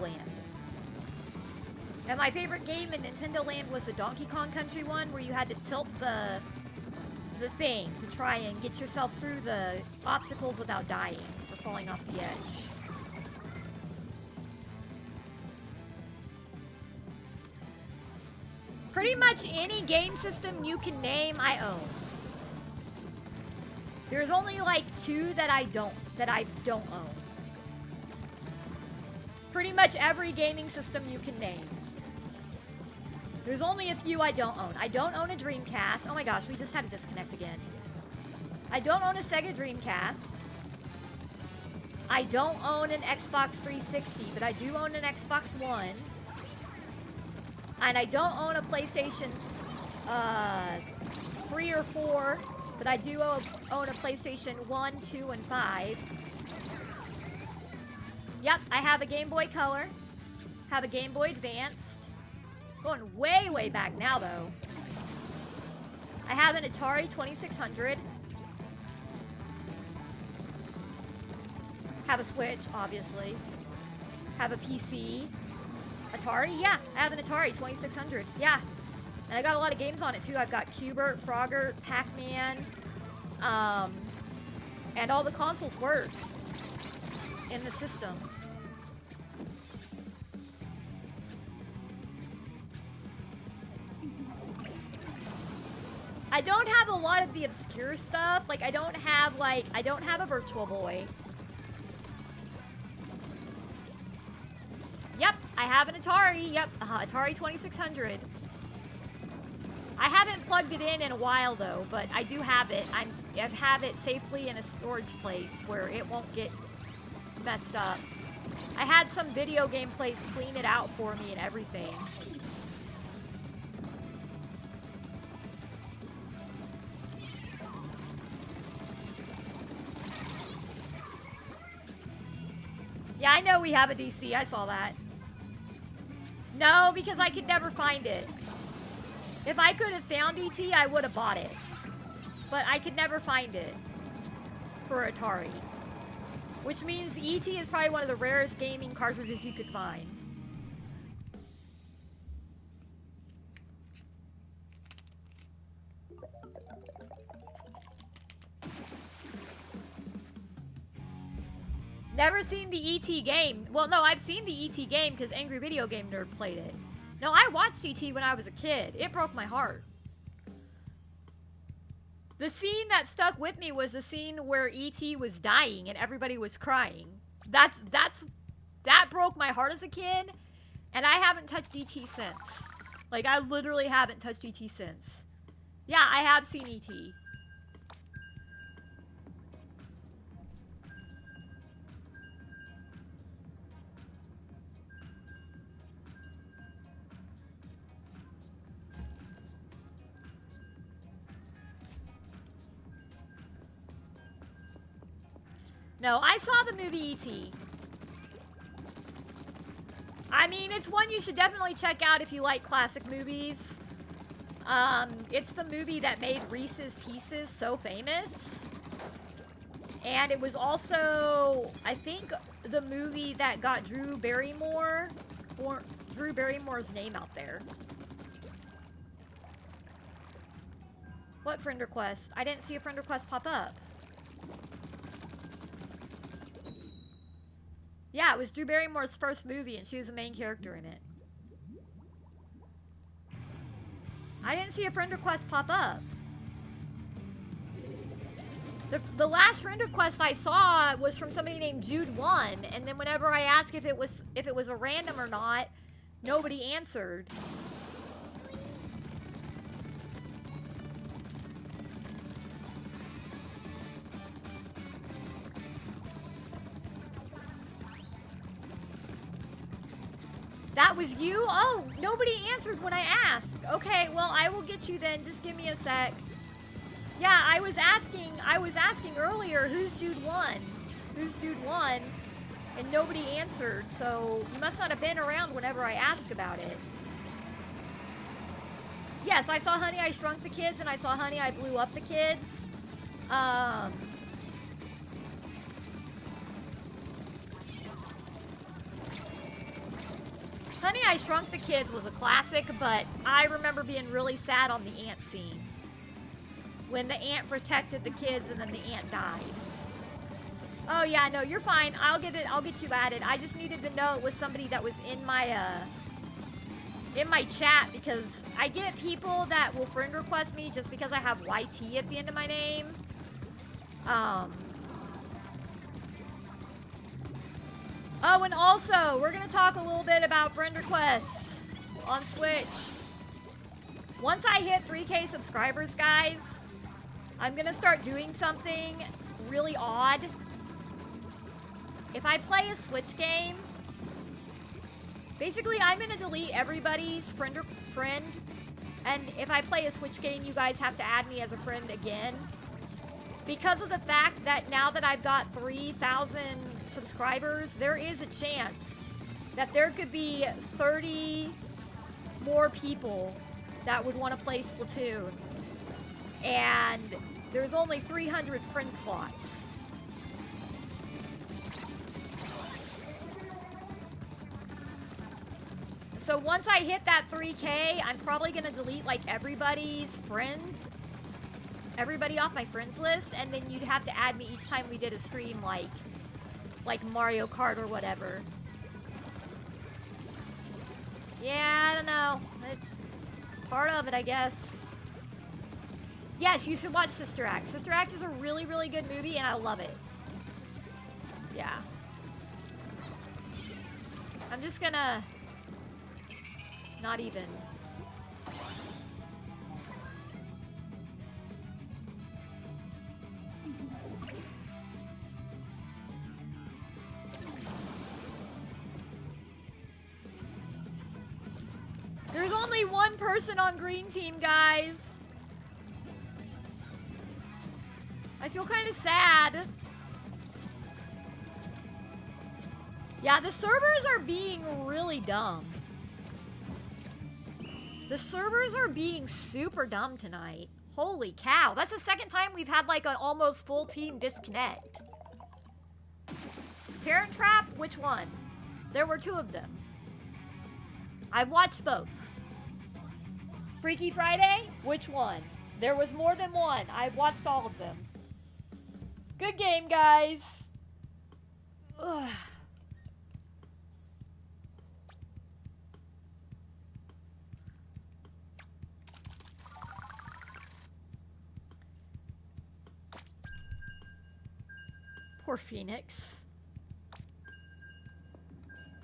Land. And my favorite game in Nintendo Land was the Donkey Kong Country one, where you had to tilt the thing to try and get yourself through the obstacles without dying or falling off the edge. Pretty much any game system you can name, I own. There's only like 2 that I don't own. Pretty much every gaming system you can name. There's only a few I don't own. I don't own a Dreamcast. Oh my gosh, we just had a disconnect again. I don't own a Sega Dreamcast. I don't own an Xbox 360, but I do own an Xbox One. And I don't own a PlayStation 3 or 4, But I do own a PlayStation 1, 2, and 5. Yep, I have a Game Boy Color. Have a Game Boy Advanced. Going way, way back now, though. I have an Atari 2600. Have a Switch, obviously. Have a PC. Atari? Yeah, I have an Atari 2600. Yeah. And I got a lot of games on it, too. I've got Q*bert, Frogger, Pac-Man. And all the consoles work in the system. I don't have a lot of the obscure stuff. Like, I don't have a Virtual Boy. Yep, I have an Atari. Yep, Atari 2600. I haven't plugged it in a while, though, but I do have it. I have it safely in a storage place where it won't get messed up. I had some video game place clean it out for me and everything. Yeah, I know we have a DC. I saw that. No, because I could never find it. If I could have found ET, I would have bought it. But I could never find it for Atari. Which means ET is probably one of the rarest gaming cartridges you could find. Never seen the ET game. Well, no, I've seen the ET game because Angry Video Game Nerd played it. No, I watched ET when I was a kid. It broke my heart. The scene that stuck with me was the scene where ET was dying and everybody was crying. That broke my heart as a kid, and I haven't touched ET since. Like, I literally haven't touched ET since. Yeah, I have seen ET. No, I saw the movie E.T. I mean, it's one you should definitely check out if you like classic movies. It's the movie that made Reese's Pieces so famous. And it was also, I think, the movie that got Drew Barrymore's name out there. What friend request? I didn't see a friend request pop up. Yeah, it was Drew Barrymore's first movie, and she was the main character in it. I didn't see a friend request pop up. The last friend request I saw was from somebody named Jude1, and then whenever I asked if it was a random or not, nobody answered. That was you? Oh, nobody answered when I asked. Okay, well, I will get you then. Just give me a sec. Yeah, I was asking earlier, who's Jude 1? Who's Jude 1? And nobody answered, so you must not have been around whenever I asked about it. Yes, I saw Honey, I Shrunk the Kids, and I saw Honey, I Blew Up the Kids. Honey, I Shrunk the Kids was a classic, but I remember being really sad on the ant scene. When the ant protected the kids and then the ant died. Oh yeah, no, you're fine. I'll get you added. I just needed to know it was somebody that was in my chat, because I get people that will friend request me just because I have YT at the end of my name. Oh, and also, we're going to talk a little bit about friend requests on Switch. Once I hit 3K subscribers, guys, I'm going to start doing something really odd. If I play a Switch game, basically I'm going to delete everybody's friend, and if I play a Switch game, you guys have to add me as a friend again. because of the fact that now that I've got 3,000 subscribers, there is a chance that there could be 30 more people that would want to play Splatoon. And there's only 300 friend slots. So once I hit that 3K, I'm probably gonna delete like everybody off my friends list, and then you'd have to add me each time we did a stream, like Mario Kart or whatever. Yeah, I don't know. It's part of it, I guess. Yes, you should watch Sister Act. Sister Act is a really, really good movie, and I love it. Yeah. I'm just gonna... not even. There's only one person on green team, guys. I feel kind of sad. Yeah, the servers are being really dumb. The servers are being super dumb tonight. Holy cow. That's the second time we've had like an almost full team disconnect. Parent Trap? Which one? There were 2 of them. I've watched both. Freaky Friday? Which one? There was more than one. I've watched all of them. Good game, guys. Ugh. Poor Phoenix.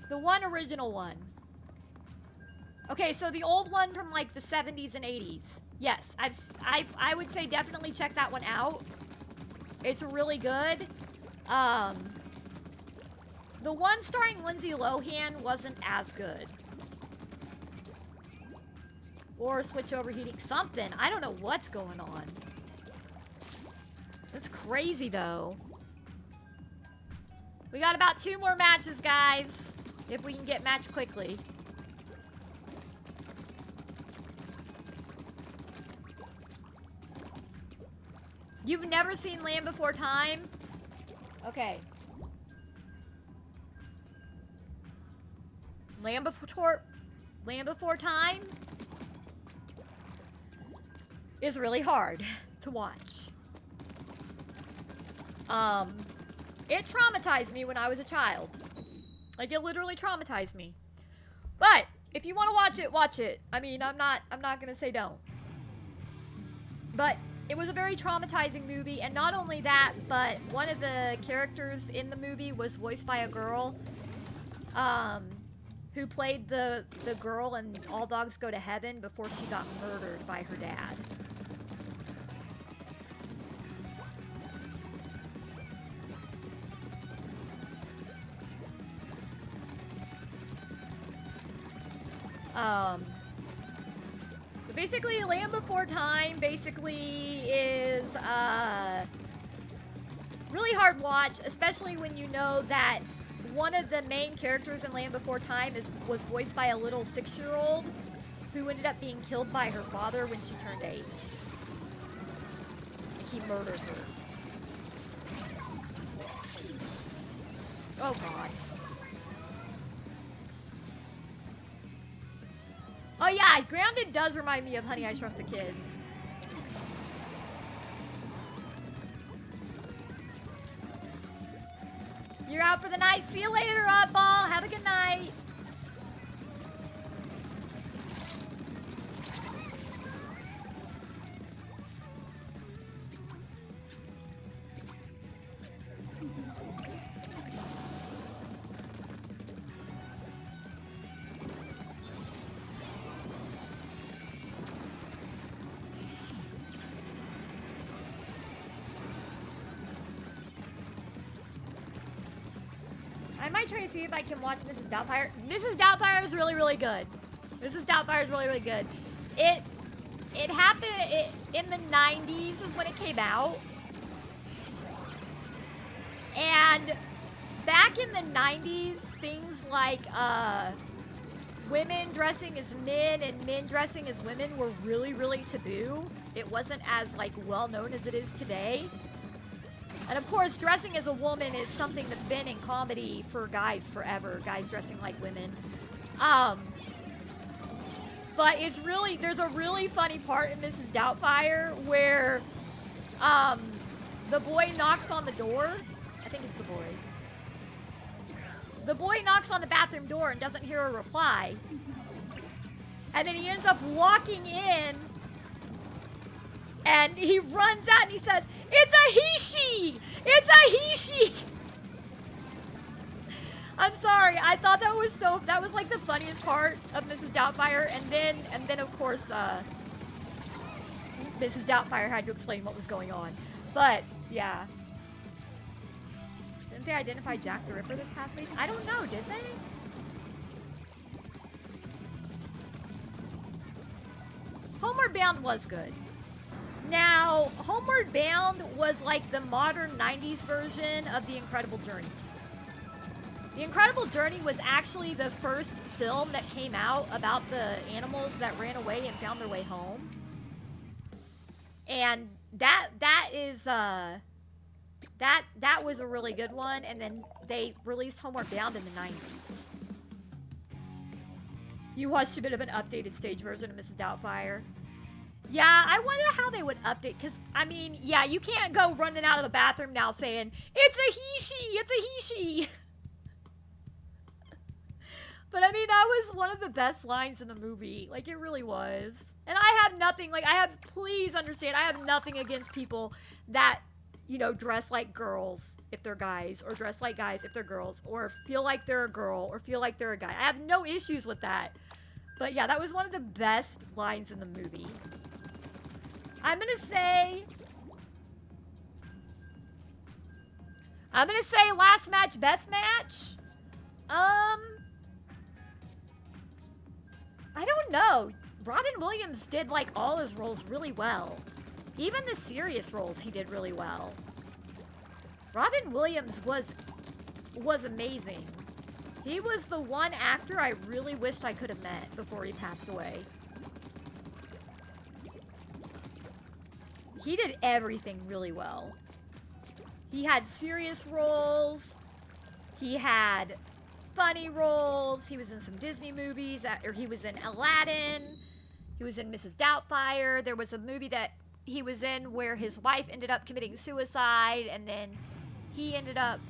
The one original one. Okay, so the old one from like the 70s and 80s. Yes, I would say definitely check that one out. It's really good. The one starring Lindsay Lohan wasn't as good. Or switch overheating something. I don't know what's going on. That's crazy though. We got about 2 more matches, guys. If we can get matched quickly. You've never seen Land Before Time? Okay. Land Before Time is really hard to watch. It traumatized me when I was a child. Like, it literally traumatized me. But if you want to watch it. I mean, I'm not gonna say don't. But it was a very traumatizing movie, and not only that, but one of the characters in the movie was voiced by a girl, who played the girl in All Dogs Go to Heaven before she got murdered by her dad. But basically, Land Before Time basically is really hard watch, especially when you know that one of the main characters in Land Before Time was voiced by a little 6-year-old who ended up being killed by her father when she turned 8. Like, he murdered her. Oh god. Oh yeah, Grounded does remind me of Honey, I Shrunk the Kids. You're out for the night. See you later, Oddball. Have a good night. I might try to see if I can watch Mrs. Doubtfire. Mrs. Doubtfire is really, really good. Mrs. Doubtfire is really, really good. It happened in the 90s is when it came out. And back in the 90s, things like women dressing as men and men dressing as women were really, really taboo. It wasn't as like well known as it is today. And of course, dressing as a woman is something that's been in comedy for guys forever. Guys dressing like women. But it's really, there's a really funny part in Mrs. Doubtfire where the boy knocks on the door. I think it's the boy. The boy knocks on the bathroom door and doesn't hear a reply. And then he ends up walking in. And he runs out and he says, "It's a he-she! It's a he-she!" I'm sorry, I thought that was like the funniest part of Mrs. Doubtfire. And then of course, Mrs. Doubtfire had to explain what was going on. But, yeah. Didn't they identify Jack the Ripper this past week? I don't know, did they? Homeward Bound was good. Now, Homeward Bound was like the modern 90s version of The Incredible Journey. The Incredible Journey was actually the first film that came out about the animals that ran away and found their way home. And that was a really good one, and then they released Homeward Bound in the 90s. You watched a bit of an updated stage version of Mrs. Doubtfire. Yeah, I wonder how they would update, because, I mean, yeah, you can't go running out of the bathroom now saying, "It's a he-she! It's a he-she!" But, I mean, that was one of the best lines in the movie. Like, it really was. And I have nothing, like, please understand, I have nothing against people that, you know, dress like girls if they're guys, or dress like guys if they're girls, or feel like they're a girl, or feel like they're a guy. I have no issues with that. But yeah, that was one of the best lines in the movie. I'm gonna say last match, best match. I don't know. Robin Williams did like all his roles really well. Even the serious roles he did really well. Robin Williams was amazing. He was the one actor I really wished I could have met before he passed away. He did everything really well. He had serious roles. He had funny roles. He was in some Disney movies, or he was in Aladdin. He was in Mrs. Doubtfire. There was a movie that he was in where his wife ended up committing suicide, and then he ended up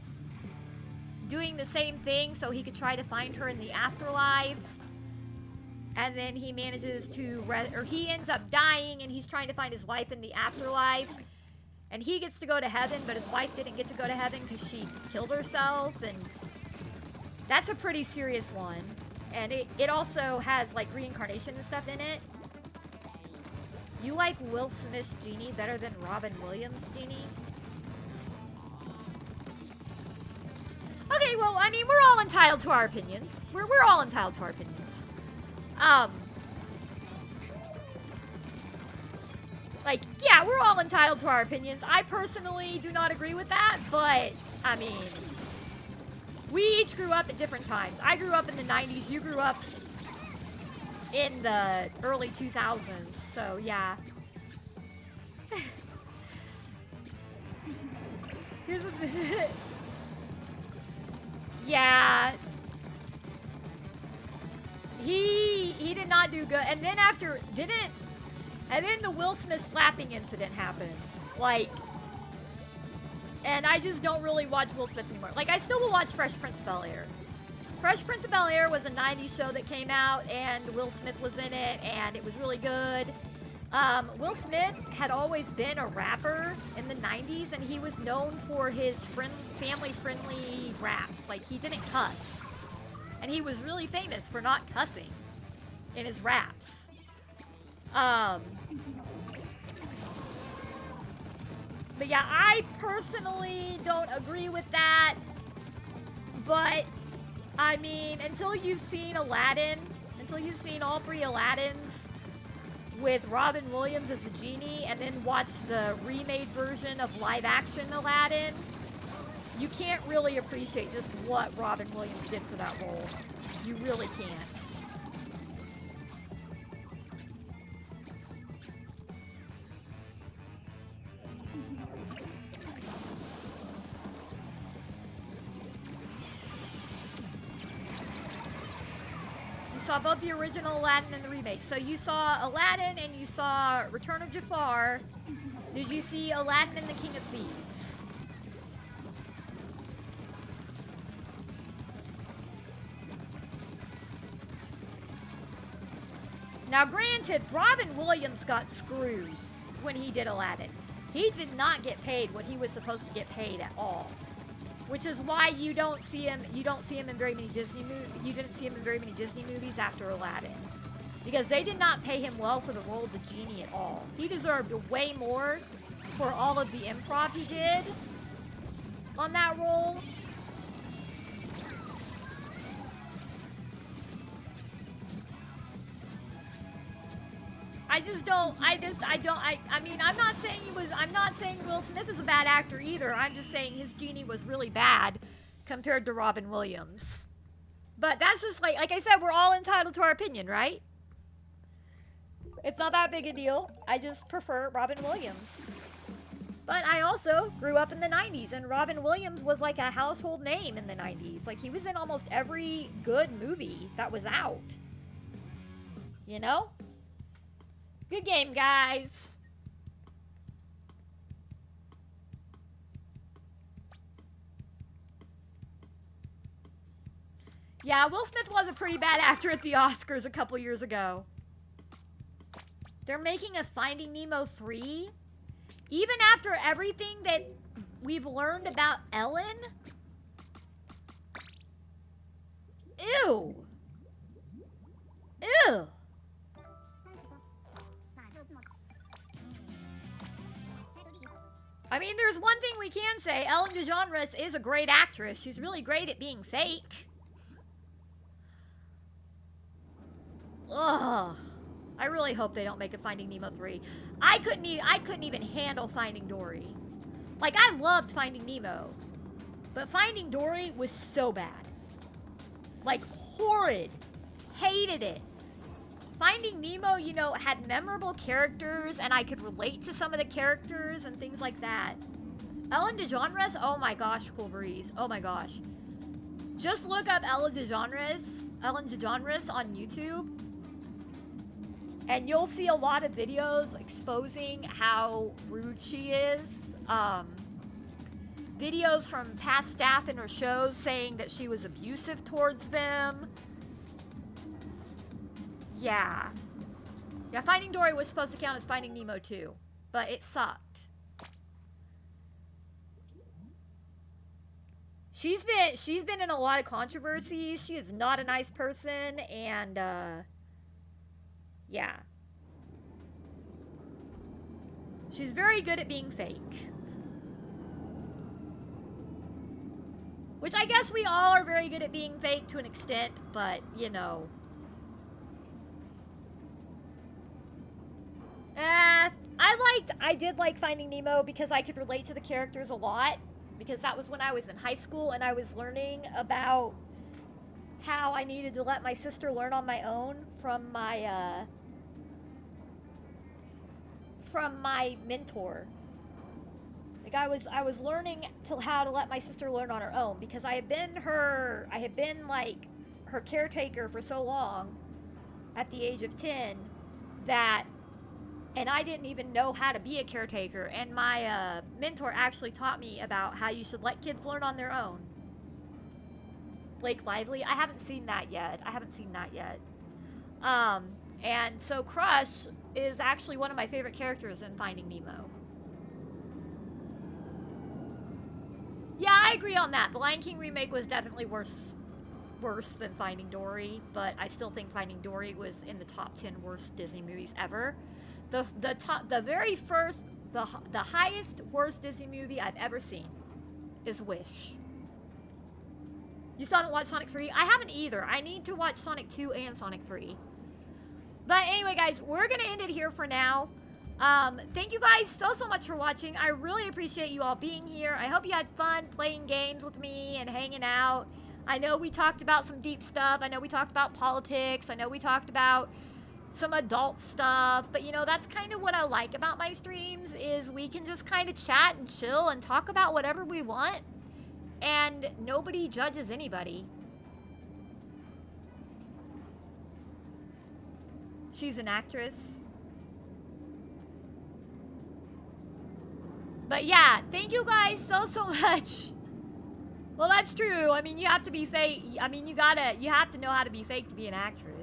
doing the same thing so he could try to find her in the afterlife. And then he manages to, or he ends up dying, and he's trying to find his wife in the afterlife. And he gets to go to heaven, but his wife didn't get to go to heaven because she killed herself. And that's a pretty serious one. And it also has, like, reincarnation and stuff in it. You like Will Smith's Genie better than Robin Williams' Genie? Okay, well, I mean, we're all entitled to our opinions. We're all entitled to our opinions. Like, yeah, we're all entitled to our opinions. I personally do not agree with that, but, I mean, we each grew up at different times. I grew up in the 90s, you grew up in the early 2000s, so, yeah. Here's a... Yeah. He did not do good. And then and then the Will Smith slapping incident happened. Like, and I just don't really watch Will Smith anymore. Like, I still will watch Fresh Prince of Bel-Air. Fresh Prince of Bel-Air was a 90s show that came out, and Will Smith was in it, and it was really good. Will Smith had always been a rapper in the 90s, and he was known for his family-friendly raps. Like, he didn't cuss. And he was really famous for not cussing in his raps. But yeah, I personally don't agree with that. But, I mean, until you've seen Aladdin, until you've seen all three Aladdins with Robin Williams as a genie, and then watch the remade version of live-action Aladdin You can't really appreciate just what Robin Williams did for that role. You really can't. You saw both the original Aladdin and the remake. So you saw Aladdin and you saw Return of Jafar. Did you see Aladdin and the King of Thieves? Now granted, Robin Williams got screwed when he did Aladdin. He did not get paid what he was supposed to get paid at all. Which is why you don't see him in very many Disney you didn't see him in very many Disney movies after Aladdin. Because they did not pay him well for the role of the genie at all. He deserved way more for all of the improv he did on that role. I mean, I'm not saying Will Smith is a bad actor either. I'm just saying his genie was really bad compared to Robin Williams. But that's just like I said, we're all entitled to our opinion, right? It's not that big a deal. I just prefer Robin Williams. But I also grew up in the 90s, and Robin Williams was like a household name in the 90s. Like, he was in almost every good movie that was out. You know? Good game, guys. Yeah, Will Smith was a pretty bad actor at the Oscars a couple years ago. They're making a Finding Nemo 3? Even after everything that we've learned about Ellen? Ew. Ew. I mean, there's one thing we can say. Ellen DeGeneres is a great actress. She's really great at being fake. Ugh. I really hope they don't make a Finding Nemo 3. I couldn't even handle Finding Dory. Like, I loved Finding Nemo. But Finding Dory was so bad. Like, horrid. Hated it. Finding Nemo, you know, had memorable characters, and I could relate to some of the characters and things like that. Ellen DeGeneres, oh my gosh, Cool Breeze. Oh my gosh. Just look up Ellen DeGeneres on YouTube, and you'll see a lot of videos exposing how rude she is. Videos from past staff in her shows saying that she was abusive towards them. Yeah. Yeah, Finding Dory was supposed to count as Finding Nemo too, but it sucked. She's been in a lot of controversies. She is not a nice person, and yeah. She's very good at being fake. Which I guess we all are very good at being fake to an extent, but, you know. I did like Finding Nemo because I could relate to the characters a lot. Because that was when I was in high school and I was learning about how I needed to let my sister learn on my own from my mentor. Like I was learning how to let my sister learn on her own because I had been like her caretaker for so long at the age of 10 and I didn't even know how to be a caretaker, and my mentor actually taught me about how you should let kids learn on their own. Blake Lively, I haven't seen that yet. And so Crush is actually one of my favorite characters in Finding Nemo. Yeah, I agree on that. The Lion King remake was definitely worse than Finding Dory, but I still think Finding Dory was in the top 10 worst Disney movies ever. The highest worst Disney movie I've ever seen is Wish. You still haven't watched Sonic 3? I haven't either. I need to watch Sonic 2 and Sonic 3. But anyway, guys, we're going to end it here for now. Thank you guys so much for watching. I really appreciate you all being here. I hope you had fun playing games with me and hanging out. I know we talked about some deep stuff. I know we talked about politics. I know we talked about some adult stuff. But, you know, that's kind of what I like about my streams is we can just kind of chat and chill and talk about whatever we want. And nobody judges anybody. She's an actress. But yeah, thank you guys so much. Well, that's true. I mean, you have to be fake. I mean, you have to know how to be fake to be an actress.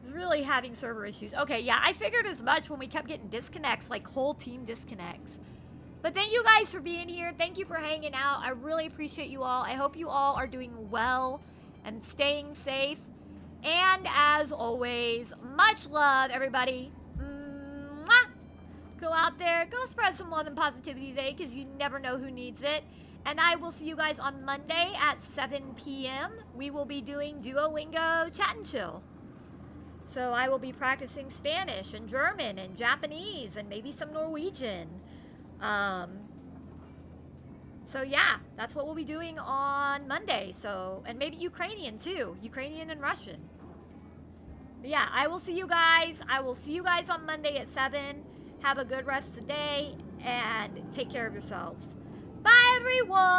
It's really having server issues. Okay, yeah, I figured as much when we kept getting disconnects, like whole team disconnects. But thank you guys for being here. Thank you for hanging out. I really appreciate you all. I hope you all are doing well and staying safe. And as always, much love, everybody. Mwah! Go out there, go spread some love and positivity today because you never know who needs it. And I will see you guys on Monday at 7 p.m. We will be doing Duolingo Chat and Chill. So I will be practicing Spanish and German and Japanese and maybe some Norwegian. So yeah, that's what we'll be doing on Monday. So, and maybe Ukrainian too. Ukrainian and Russian. But yeah, I will see you guys. I will see you guys on Monday at 7. Have a good rest of the day and take care of yourselves. Bye, everyone.